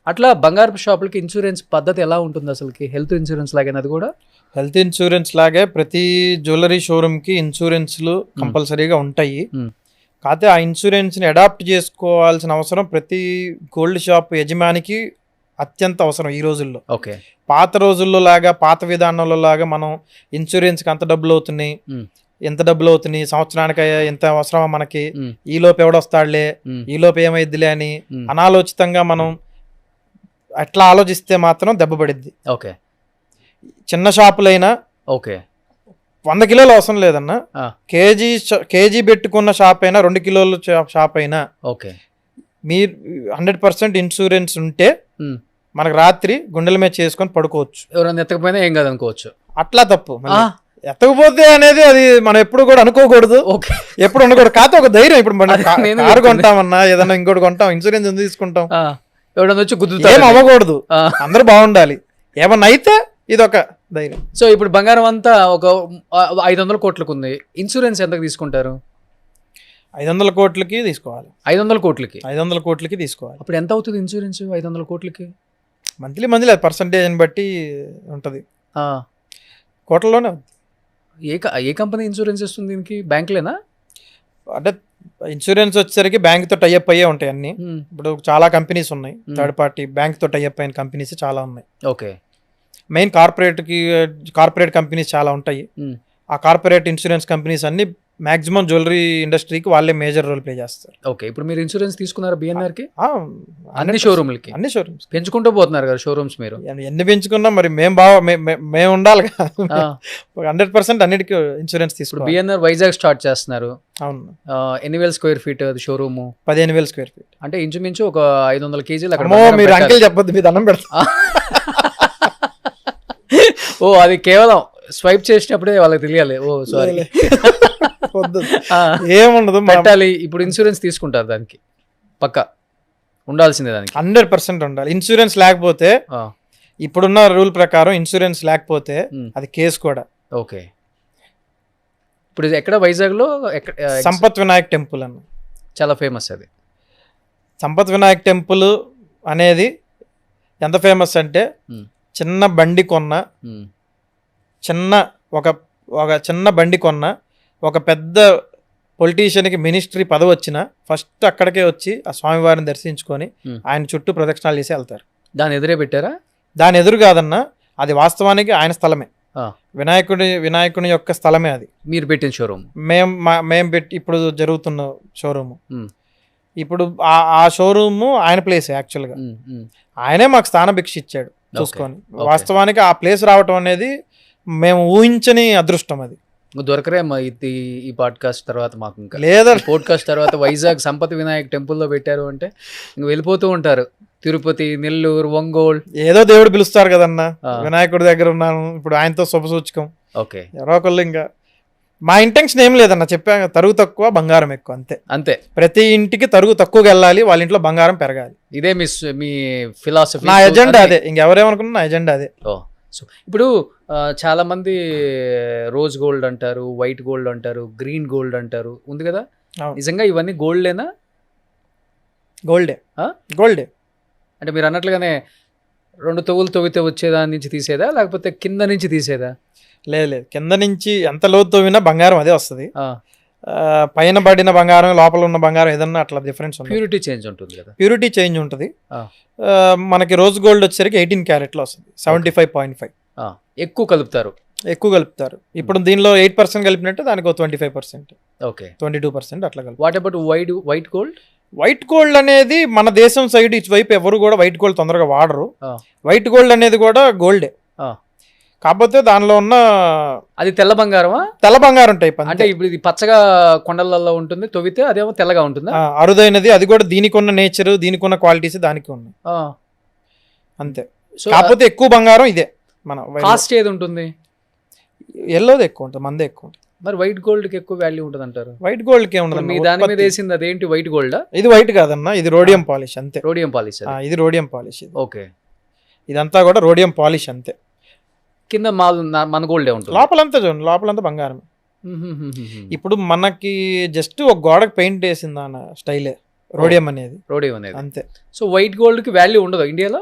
అట్లా బంగారపు షాపులకి ఇన్సూరెన్స్ పద్ధతి ఎలా ఉంటుంది అసలుకి? హెల్త్ ఇన్సూరెన్స్ లాగే అది కూడా? హెల్త్ ఇన్సూరెన్స్ లాగే ప్రతి జ్యువెలరీ షోరూమ్కి ఇన్సూరెన్స్లు కంపల్సరీగా ఉంటాయి. కాకపోతే ఆ ఇన్సూరెన్స్ని అడాప్ట్ చేసుకోవాల్సిన అవసరం ప్రతి గోల్డ్ షాప్ యజమానికి అత్యంత అవసరం ఈ రోజుల్లో. ఓకే. పాత రోజుల్లో లాగా, పాత విధానంలో లాగా మనం ఇన్సూరెన్స్కి అంత డబ్బులు అవుతున్నాయి, ఎంత డబ్బులు అవుతున్నాయి, సంవత్సరానికి ఎంత అవసరమా మనకి, ఈ లోపు ఎవడొస్తాడులే, ఈ లోపు ఏమైద్దిలే అని అనాలోచితంగా మనం అట్లా ఆలోచిస్తే మాత్రం దెబ్బ పడిద్ది. ఓకే. చిన్న షాపులైనా ఓకే 100 కిలోలు అవసరం లేదన్న, ఆ. కేజీ పెట్టుకున్న షాప్ అయినా 2 కిలోల షాప్ అయినా ఓకే మీరు 100% ఇన్సూరెన్స్ ఉంటే మనకు రాత్రి గుండెల మీద చేసుకొని పడుకోవచ్చు. ఎవరైనా ఎత్తకపోయినా ఏం కాదు అనుకోవచ్చు. అట్లా తప్పు ఎత్తకపోతే అనేది అది మనం ఎప్పుడు కూడా అనుకోకూడదు, ఓకే ఎప్పుడు ఉండకూడదు. కాకపోతే ఒక ధైర్యం, ఇప్పుడు మనం నేను కారు కొంటామన్నా ఏదన్నా ఇంకోటి కొంటాం, ఇన్సూరెన్స్ ఎందుకు తీసుకుంటాం? ఎవడన్నా వచ్చి ఏం గుద్దుతారు. అవ్వకూడదు, అందరూ బాగుండాలి, ఏమన్నా అయితే ఇది ఒక ధైర్యం. సో ఇప్పుడు బంగారం అంతా ఒక 500 కోట్లకు ఉంది, ఇన్సూరెన్స్ ఎంతకు తీసుకుంటారు? 500 కోట్లకి తీసుకోవాలి. 500 కోట్లకి 500 కోట్లకి తీసుకోవాలి. అప్పుడు ఎంత అవుతుంది ఇన్సూరెన్స్ 500 కోట్లకి? మంత్లీ అది పర్సంటేజ్ని బట్టి ఉంటుంది, కోట్లలోనే ఉంది. ఏ కంపెనీ ఇన్సూరెన్స్ ఇస్తుంది దీనికి? బ్యాంకులేనా? అంటే ఇన్సూరెన్స్ వచ్చేసరికి బ్యాంక్తో టైఅప్ అయ్యే ఉంటాయి అన్ని. ఇప్పుడు చాలా కంపెనీస్ ఉన్నాయి, థర్డ్ పార్టీ బ్యాంక్తో టైఅప్ అయిన కంపెనీస్ చాలా ఉన్నాయి. ఓకే. మెయిన్ కార్పొరేట్ కంపెనీస్ చాలా ఉంటాయి. ఆ కార్పొరేట్ ఇన్సూరెన్స్ కంపెనీస్ అన్ని మాక్సిమం జ్యువెలరీ ఇండస్ట్రీకి వాళ్ళే మేజర్ రోల్ ప్లే చేస్తారు. ఓకే. ఇప్పుడు మీరు ఇన్సూరెన్స్ తీసుకున్నారా బిఎన్ఆర్ కి? అన్ని షోరూమ్లకి? అన్ని షోరూమ్స్ పెంచుకుంటూ పోతున్నారు కదా షోరూమ్స్ మీరు. ఎన్ని పెంచుకున్నా మరి మేము ఉండాలి కదా. 100% అన్నిటికీ ఇన్సూరెన్స్ ఇప్పుడు తీసుకోవాలి. బిఎన్ఆర్ వైజాగ్ స్టార్ట్ చేస్తున్నారు. అవును. ఎన్ని వేల స్క్వేర్ ఫీట్ అది షోరూమ్? 15,000 square feet. అంటే ఇంచుమించు ఒక 500 కేజీలు అక్కడ. మీరు అంకెల్ చెప్పొద్దు, మీ దండం పెడతా. ఓ అది కేవలం స్వైప్ చేసినప్పుడే వాళ్ళకి తెలియాలి. ఓ సారీ, ఏముండదు పెట్టాలి. ఇప్పుడు ఇన్సూరెన్స్ తీసుకుంటారు, దానికి పక్కా ఉండాల్సిందే, దానికి 100% ఉండాలి. ఇన్సూరెన్స్ లేకపోతే ఇప్పుడున్న రూల్ ప్రకారం ఇన్సూరెన్స్ లేకపోతే అది కేసు కూడా. ఓకే. ఇప్పుడు ఇది ఎక్కడ? వైజాగ్లో సంపత్ వినాయక్ టెంపుల్ అన్న చాలా ఫేమస్. అది సంపత్ వినాయక్ టెంపుల్ అనేది ఎంత ఫేమస్ అంటే, చిన్న బండి కొన్న చిన్న బండి కొన్న ఒక పెద్ద పొలిటీషియన్కి మినిస్ట్రీ పదవి వచ్చిన ఫస్ట్ అక్కడికే వచ్చి ఆ స్వామివారిని దర్శించుకొని ఆయన చుట్టూ ప్రదక్షిణాలు చేసి వెళ్తారు. దాని ఎదురే పెట్టారా? దాని ఎదురు కాదన్న, అది వాస్తవానికి ఆయన స్థలమే, వినాయకుని యొక్క స్థలమే అది. మీరు పెట్టిన షోరూమ్? మేము పెట్టి ఇప్పుడు జరుగుతున్న షోరూము. ఇప్పుడు ఆ షోరూము ఆయన ప్లేస్. యాక్చువల్గా ఆయనే మాకు స్థానభిక్ష ఇచ్చాడు చూసుకొని. వాస్తవానికి ఆ ప్లేస్ రావటం అనేది మేము ఊహించని అదృష్టం. అది దొరకరేమో ఈ పాడ్కాస్ట్ తర్వాత మాకు. ఇంకా లేదా పోడ్కాస్ట్ తర్వాత వైజాగ్ సంపత్ వినాయక్ టెంపుల్లో పెట్టారు అంటే ఇంక వెళ్ళిపోతూ ఉంటారు. తిరుపతి, నెల్లూరు, ఒంగోలు, ఏదో దేవుడు పిలుస్తారు కదన్నా. వినాయకుడి దగ్గర ఉన్నాను ఇప్పుడు, ఆయనతో శుభసూచకం. ఓకే. ఎవరో ఒకళ్ళు. ఇంకా మా ఇంటెన్షన్ ఏం లేదన్న, చెప్పా తరుగు తక్కువ బంగారం ఎక్కువ, అంతే. ప్రతి ఇంటికి తరుగు తక్కువగా వెళ్ళాలి, వాళ్ళ ఇంట్లో బంగారం పెరగాలి. ఇదే మీ ఫిలాసఫీ, నా ఎజెండా అదే. ఇంకెవరేమనుకున్నా నా ఎజెండా అదే. సో ఇప్పుడు చాలా మంది రోజ్ గోల్డ్ అంటారు, వైట్ గోల్డ్ అంటారు, గ్రీన్ గోల్డ్ అంటారు, ఉంది కదా. నిజంగా ఇవన్నీ గోల్డేనా? గోల్డే. అంటే మీరు అన్నట్లుగానే 2 తవ్వులు తవ్వితే వచ్చేదాని నుంచి తీసేదా, లేకపోతే కింద నుంచి తీసేదా? లేదు, కింద నుంచి ఎంత లోతు తవ్వినా బంగారం అదే వస్తుంది. పైన పడిన బంగారం, లోపల ఉన్న బంగారం ఏదన్నా అట్లా డిఫరెన్స్ ఉంటుంది. ప్యూరిటీ చేంజ్ ఉంటుంది కదా? ప్యూరిటీ చేంజ్ ఉంటుంది. మనకి రోజ్ గోల్డ్ వచ్చేసరికి 18 క్యారెట్లో వస్తుంది, 75.5. ఎక్కువ కలుపుతారు. ఇప్పుడు దీనిలో 8% కలిపినట్టు దానికి 25%, ఓకే 22% అట్లా కలిపి. What about white gold? White gold అనేది మన దేశం సైడ్ ఇటువైపు ఎవరు కూడా వైట్ గోల్డ్ తొందరగా వాడరు. వైట్ గోల్డ్ అనేది కూడా గోల్డే, కాకపోతే దానిలో ఉన్న అది తెల్ల బంగారమా? తెల్ల బంగారం టైప్. అంటే ఇప్పుడు ఇది పచ్చగా కొండలలో ఉంటుంది, తవ్వితే అదేమో తెల్లగా ఉంటుంది. అరుదైనది, అది కూడా దీనికి ఉన్న నేచర్, దీనికి ఉన్న క్వాలిటీస్ దానికి ఉన్నాయి, అంతే. కాకపోతే ఎక్కువ బంగారం ఇదే. మన కాస్ట్ ఏది ఉంటుంది? ఎల్లోది ఎక్కువ ఉంటుంది, మందే ఎక్కువ ఉంటుంది. మరి వైట్ గోల్డ్ కి ఎక్కువ వాల్యూ ఉంటుంది అంటారు. వైట్ గోల్డ్ కి ఇప్పుడు మీ ఏముండదు, దాని మీద వేసింది అదేంటి, వైట్ గోల్డా? ఇది వైట్ కాదన్న, ఇది రోడియం పాలిష్ అంతే. Rhodium polish. ఇది రోడియం పాలిష్. ఇది ఓకే, ఇదంతా కూడా రోడియం పాలిష్ అంతే. కింద మన గోల్డే ఉంటుంది, లోపలంతా చూడండి, లోపలంతా బంగారం. ఇప్పుడు మనకి జస్ట్ ఒక గోడకు పెయింట్ వేసింది అన్న స్టైలే రోడియం అనేది. రోడియం అనేది అంతే. సో వైట్ గోల్డ్ కి వాల్యూ ఉండదు ఇండియాలో?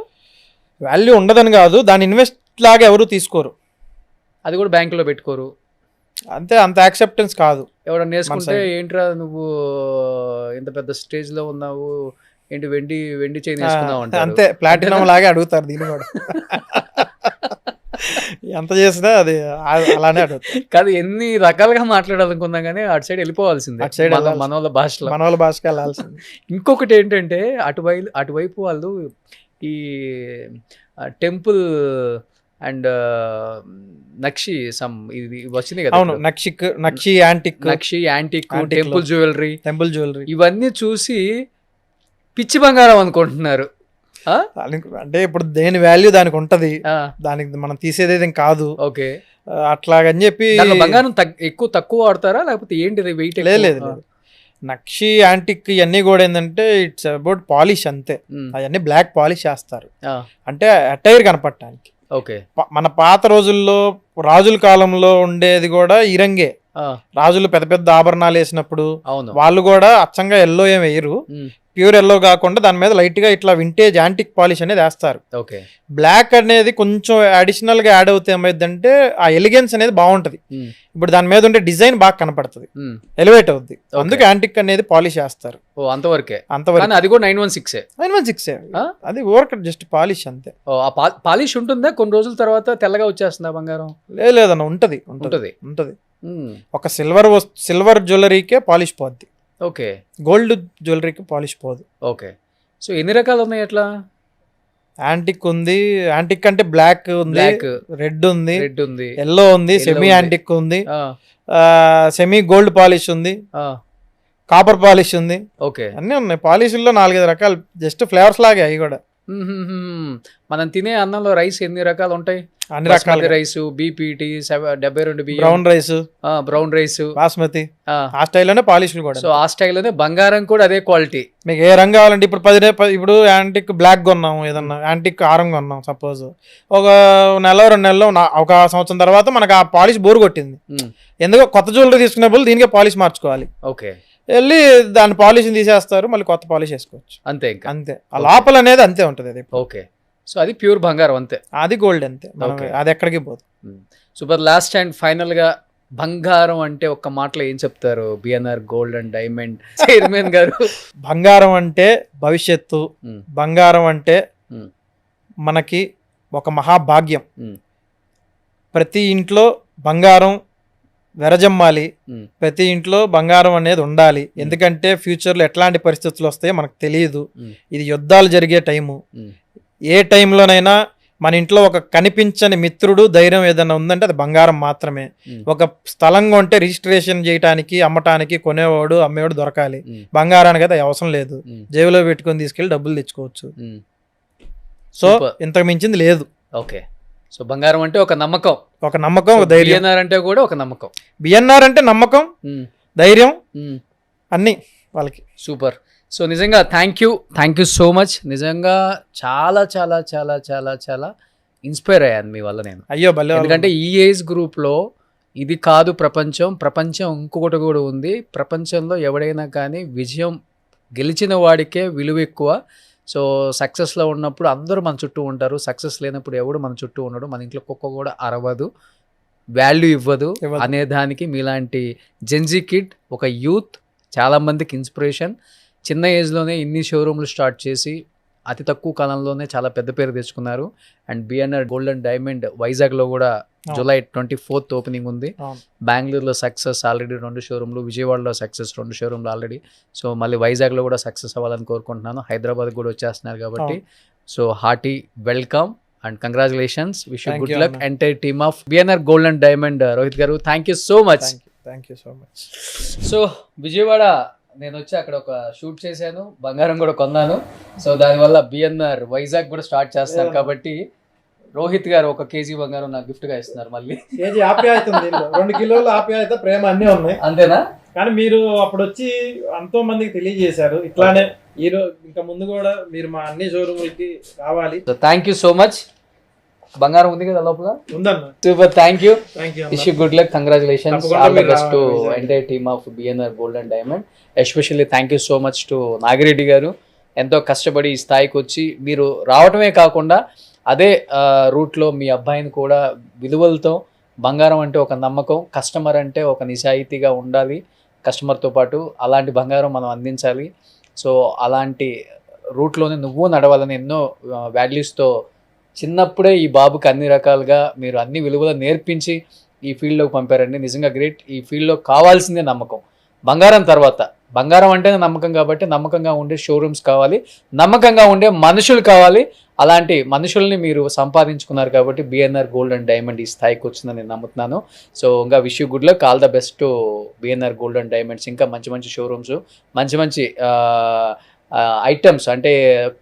వాల్యూ ఉండదని కాదు, దాని ఇన్వెస్ట్ లాగా ఎవరు తీసుకోరు, అది కూడా బ్యాంకులో పెట్టుకోరు అంతే. అంత యాక్సెప్టెన్స్ కాదు. ఎవడన్నా వేసుకుంటే ఏంట్రా నువ్వు ఇంత పెద్ద స్టేజ్ లో ఉన్నావు, ఏంటి వెండి చైన్ వేసుకున్నావు అంటారు. అంతే, ప్లాటినం లాగే అడుగుతారు దీన్ని కూడా. ఎంత చేసినా అది అలానే అడుగుతారు. కాదు, ఎన్ని రకాలుగా మాట్లాడాలనుకున్నా కానీ అటు సైడ్ వెళ్ళిపోవాల్సిందే, అటు సైడ్ మనోళ్ళ భాషలో, మనోళ్ళ భాషకి వెళ్ళాల్సింది. ఇంకొకటి ఏంటంటే అటువైపు వాళ్ళు ఈ టెంపుల్ అండ్ నక్షి సమ్ ఇది వచ్చింది కదా. అవును, నక్షి యాంటిక్ టెంపుల్ జ్యువెలరీ ఇవన్నీ చూసి పిచ్చి బంగారం అనుకుంటున్నారు. అంటే ఇప్పుడు దేని వాల్యూ దానికి ఉంటది, దానికి మనం తీసేది కాదు. ఓకే, అట్లాగని చెప్పి బంగారం తక్కువ వాడతారా లేకపోతే ఏంటి వెయిట్? లేదు, నక్షి యాంటిక్ ఇవన్నీ కూడా ఏంటంటే ఇట్స్ అబౌట్ పాలిష్ అంతే. అవన్నీ బ్లాక్ పాలిష్ చేస్తారు అంటే అటైర్ కనపడటానికి. ఓకే, మన పాత రోజుల్లో రాజుల కాలంలో ఉండేది కూడా ఈ రంగే. రాజులు పెద్ద పెద్ద ఆభరణాలు వేసినప్పుడు వాళ్ళు కూడా అచ్చంగా ఎల్లో ఏం వేయరు, ప్యూర్ ఎల్లో కాకుండా దాని మీద లైట్ గా ఇట్లా వింటేజ్ యాంటిక్ పాలిష్ అనేది వేస్తారు. బ్లాక్ అనేది కొంచెం అడిషనల్ గా యాడ్ అవుతే ఏమైందంటే ఆ ఎలిగెన్స్ అనేది బాగుంటది. ఇప్పుడు దాని మీద ఉండే డిజైన్ బాగా కనపడుతుంది, ఎలివేట్ అవుద్ది, అందుకే యాంటిక్ అనేది పాలిష్ చేస్తారు. అంతవరకే. అది కూడా 916 అది వర్క్ జస్ట్ పాలిష్ అంతే. పాలిష్ ఉంటుందా కొన్ని రోజుల తర్వాత తెల్లగా వచ్చేస్తుందా బంగారం? లేదన్న, ఉంటది. ఒక సిల్వర్ జ్యువెలరీకే పాలిష్ పోద్ది. ఓకే, గోల్డ్ జ్యువెలరీకి పాలిష్ పోదు. ఓకే, సో ఎన్ని రకాలు ఉన్నాయి అట్లా? యాంటిక్ ఉంది, యాంటిక్ అంటే బ్లాక్ ఉంది, రెడ్ ఉంది, ఎల్లో ఉంది, సెమీ యాంటిక్ ఉంది, సెమీ గోల్డ్ పాలిష్ ఉంది, కాపర్ పాలిష్ ఉంది. ఓకే, అన్నీ ఉన్నాయి. పాలిష్లో 4-5 రకాలు, జస్ట్ ఫ్లేవర్స్ లాగే అవి కూడా. మనం తినే అన్నంలో రైస్ ఎన్ని రకాలు ఉంటాయి? అన్ని రకాల రైస్, బీపీటీ 72 బియ్యం, బ్రౌన్ రైస్, బాస్మతి, ఆ స్టైల్లోనే పాలిష్లు కూడా. సో ఆ స్టైల్లోనే బంగారం కూడా అదే క్వాలిటీ. మీకు ఏ రంగు కావాలంటే ఇప్పుడు యాంటిక్ బ్లాక్ కొన్నాము, ఏదన్నా యాంటిక్ ఆరం కొన్నాం సపోజ్, ఒక 1-2 నెలల్లో ఒక సంవత్సరం తర్వాత మనకు ఆ పాలిష్ బోర్ కొట్టింది, ఎందుకో కొత్త జ్యువెలరీ తీసుకునేప్పుడు దీనికే పాలిష్ మార్చుకోవాలి. ఓకే, వెళ్ళి దాని పాలిష్ తీసేస్తారు, మళ్ళీ కొత్త పాలిష్ వేసుకోవచ్చు. అంతే ఆ లోపల అనేది అంతే ఉంటది అది. ఓకే, సో అది ప్యూర్ బంగారం అంతే, అది గోల్డ్ అంతే, అది ఎక్కడికి పోదు. సూపర్. లాస్ట్ అండ్ ఫైనల్ గా బంగారం అంటే ఒక్క మాటలో ఏం చెప్తారు BNR gold and diamond chairman గారు? బంగారం అంటే భవిష్యత్తు, బంగారం అంటే మనకి ఒక మహాభాగ్యం. ప్రతి ఇంట్లో బంగారం వెరజమ్మాలి, ప్రతి ఇంట్లో బంగారం అనేది ఉండాలి. ఎందుకంటే ఫ్యూచర్లో ఎట్లాంటి పరిస్థితులు వస్తాయో మనకు తెలియదు. ఇది యుద్ధాలు జరిగే టైము. ఏ టైంలోనైనా మన ఇంట్లో ఒక కనిపించని మిత్రుడు ధైర్యం ఏదైనా ఉందంటే అది బంగారం మాత్రమే. ఒక స్థలం కొంటే రిజిస్ట్రేషన్ చేయడానికి, అమ్మటానికి కొనేవాడు అమ్మేవాడు దొరకాలి. బంగారానికి అయితే అవసరం లేదు, జేబులో పెట్టుకొని తీసుకెళ్లి డబ్బులు తెచ్చుకోవచ్చు. సో ఇంతకు మించింది లేదు. ఓకే, సో బంగారం అంటే ఒక నమ్మకం, ఒక ధైర్యం. బిఎన్ఆర్ అంటే కూడా ఒక నమ్మకం. బిఎన్ఆర్ అంటే నమ్మకం, ధైర్యం, అన్ని వాళ్ళకి. సూపర్. సో నిజంగా థ్యాంక్ యూ సో మచ్. నిజంగా చాలా చాలా చాలా చాలా చాలా ఇన్స్పైర్ అయ్యాను మీ వల్ల నేను. అయ్యో భలే. ఎందుకంటే ఈ ఏజ్ గ్రూప్లో ఇది కాదు ప్రపంచం ఇంకొకటి కూడా ఉంది. ప్రపంచంలో ఎవడైనా కానీ విజయం గెలిచిన వాడికే విలువ ఎక్కువ. సో సక్సెస్లో ఉన్నప్పుడు అందరూ మన చుట్టూ ఉంటారు, సక్సెస్ లేనప్పుడు ఎవడు మన చుట్టూ ఉండడు. మన ఇంట్లో కుక్క కూడా అరవదు, వాల్యూ ఇవ్వదు అనే దానికి మీలాంటి జెన్జీ కిడ్ ఒక యూత్ చాలామందికి ఇన్స్పిరేషన్. చిన్న ఏజ్లోనే ఇన్ని షోరూమ్లు స్టార్ట్ చేసి అతి తక్కువ కాలంలోనే చాలా పెద్ద పేరు తెచ్చుకున్నారు. And BNR gold and diamond వైజాగ్లో కూడా July 24th ఓపెనింగ్ ఉంది. బెంగళూరులో సక్సెస్ ఆల్రెడీ 2 షోరూమ్లు, విజయవాడలో సక్సెస్ 2 షోరూమ్లు ఆల్రెడీ. సో మళ్ళీ వైజాగ్లో కూడా సక్సెస్ అవ్వాలని కోరుకుంటున్నాను. హైదరాబాద్ కూడా వచ్చేస్తున్నారు కాబట్టి so hearty welcome and congratulations. Wish you good luck entire team of BNR gold and diamond. Rohit గారు thank you so much. So Vijayawada నేను వచ్చి అక్కడ ఒక షూట్ చేశాను, బంగారం కూడా కొన్నాను. సో దానివల్ల బిఎన్ఆర్ వైజాగ్ కూడా స్టార్ట్ చేస్తాను కాబట్టి రోహిత్ గారు 1 కేజీ బంగారం నాకు గిఫ్ట్ గా ఇస్తున్నారు మళ్ళీ. కేజీ ఆప్యాయత ఉంది దీనిలో. 2 కిలోల ఆప్యాయత, ప్రేమ అన్నీ ఉన్నాయి. అంతేనా? కానీ మీరు అప్పుడు వచ్చి ఎంతో మందికి తెలియజేశారు. ఇట్లానే ఈరోజు ఇంకా ముందు కూడా మీరు మా అన్ని షోరూములకి రావాలి. So thank you so much. బంగారం ఉంది కదా లోపల? ఉందన్న. Super, thank you. Thank you. Wish you good luck, congratulations, తప్పకుండా ఆల్ ద మీరు బెస్ట్ టు రావాలి. Entire team of BNR gold and diamond. Especially thank you so much to Nagireddy గారు. ఎంతో కష్టపడి ఈ స్థాయికి వచ్చి మీరు రావటమే కాకుండా అదే రూట్లో మీ అబ్బాయిని కూడా విలువలతో, బంగారం అంటే ఒక నమ్మకం, కస్టమర్ అంటే ఒక నిజాయితీగా ఉండాలి కస్టమర్తో పాటు, అలాంటి బంగారం మనం అందించాలి. సో అలాంటి రూట్లోనే నువ్వు నడవాలని ఎన్నో వాల్యూస్తో చిన్నప్పుడే ఈ బాబుకి అన్ని రకాలుగా మీరు అన్ని విలువలు నేర్పించి ఈ ఫీల్డ్లోకి పంపారండి. నిజంగా గ్రేట్. ఈ ఫీల్డ్లో కావాల్సిందే నమ్మకం. బంగారం తర్వాత, బంగారం అంటేనే నమ్మకం కాబట్టి నమ్మకంగా ఉండే షోరూమ్స్ కావాలి, నమ్మకంగా ఉండే మనుషులు కావాలి. అలాంటి మనుషుల్ని మీరు సంపాదించుకున్నారు కాబట్టి బిఎన్ఆర్ గోల్డ్ అండ్ డైమండ్ ఈ స్థాయికి వచ్చిందని నేను నమ్ముతున్నాను. సో ఇంకా wish you good luck, all the best to BNR gold and diamonds. ఇంకా మంచి మంచి షోరూమ్స్, మంచి మంచి ఐటమ్స్, అంటే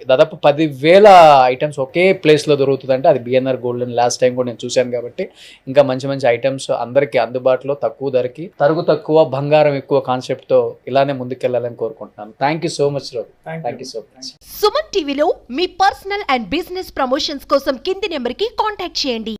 దాదాపు 10,000 ఐటమ్స్ ఒకే ప్లేస్లో దొరుకుతుందంటే అది BNR gold and. Last time కూడా నేను చూశాను కాబట్టి ఇంకా మంచి మంచి ఐటమ్స్ అందరికీ అందుబాటులో, తక్కువ ధరకి, తరుగు తక్కువ బంగారం ఎక్కువ కాన్సెప్ట్తో ఇలానే ముందుకెళ్ళాలని కోరుకుంటున్నాను. Thank you so much Rohit. Thank you so much. Suman టీవీలో మీ పర్సనల్ అండ్ బిజినెస్ ప్రమోషన్స్ కోసం కింది నెంబర్కి కాంటాక్ట్ చేయండి.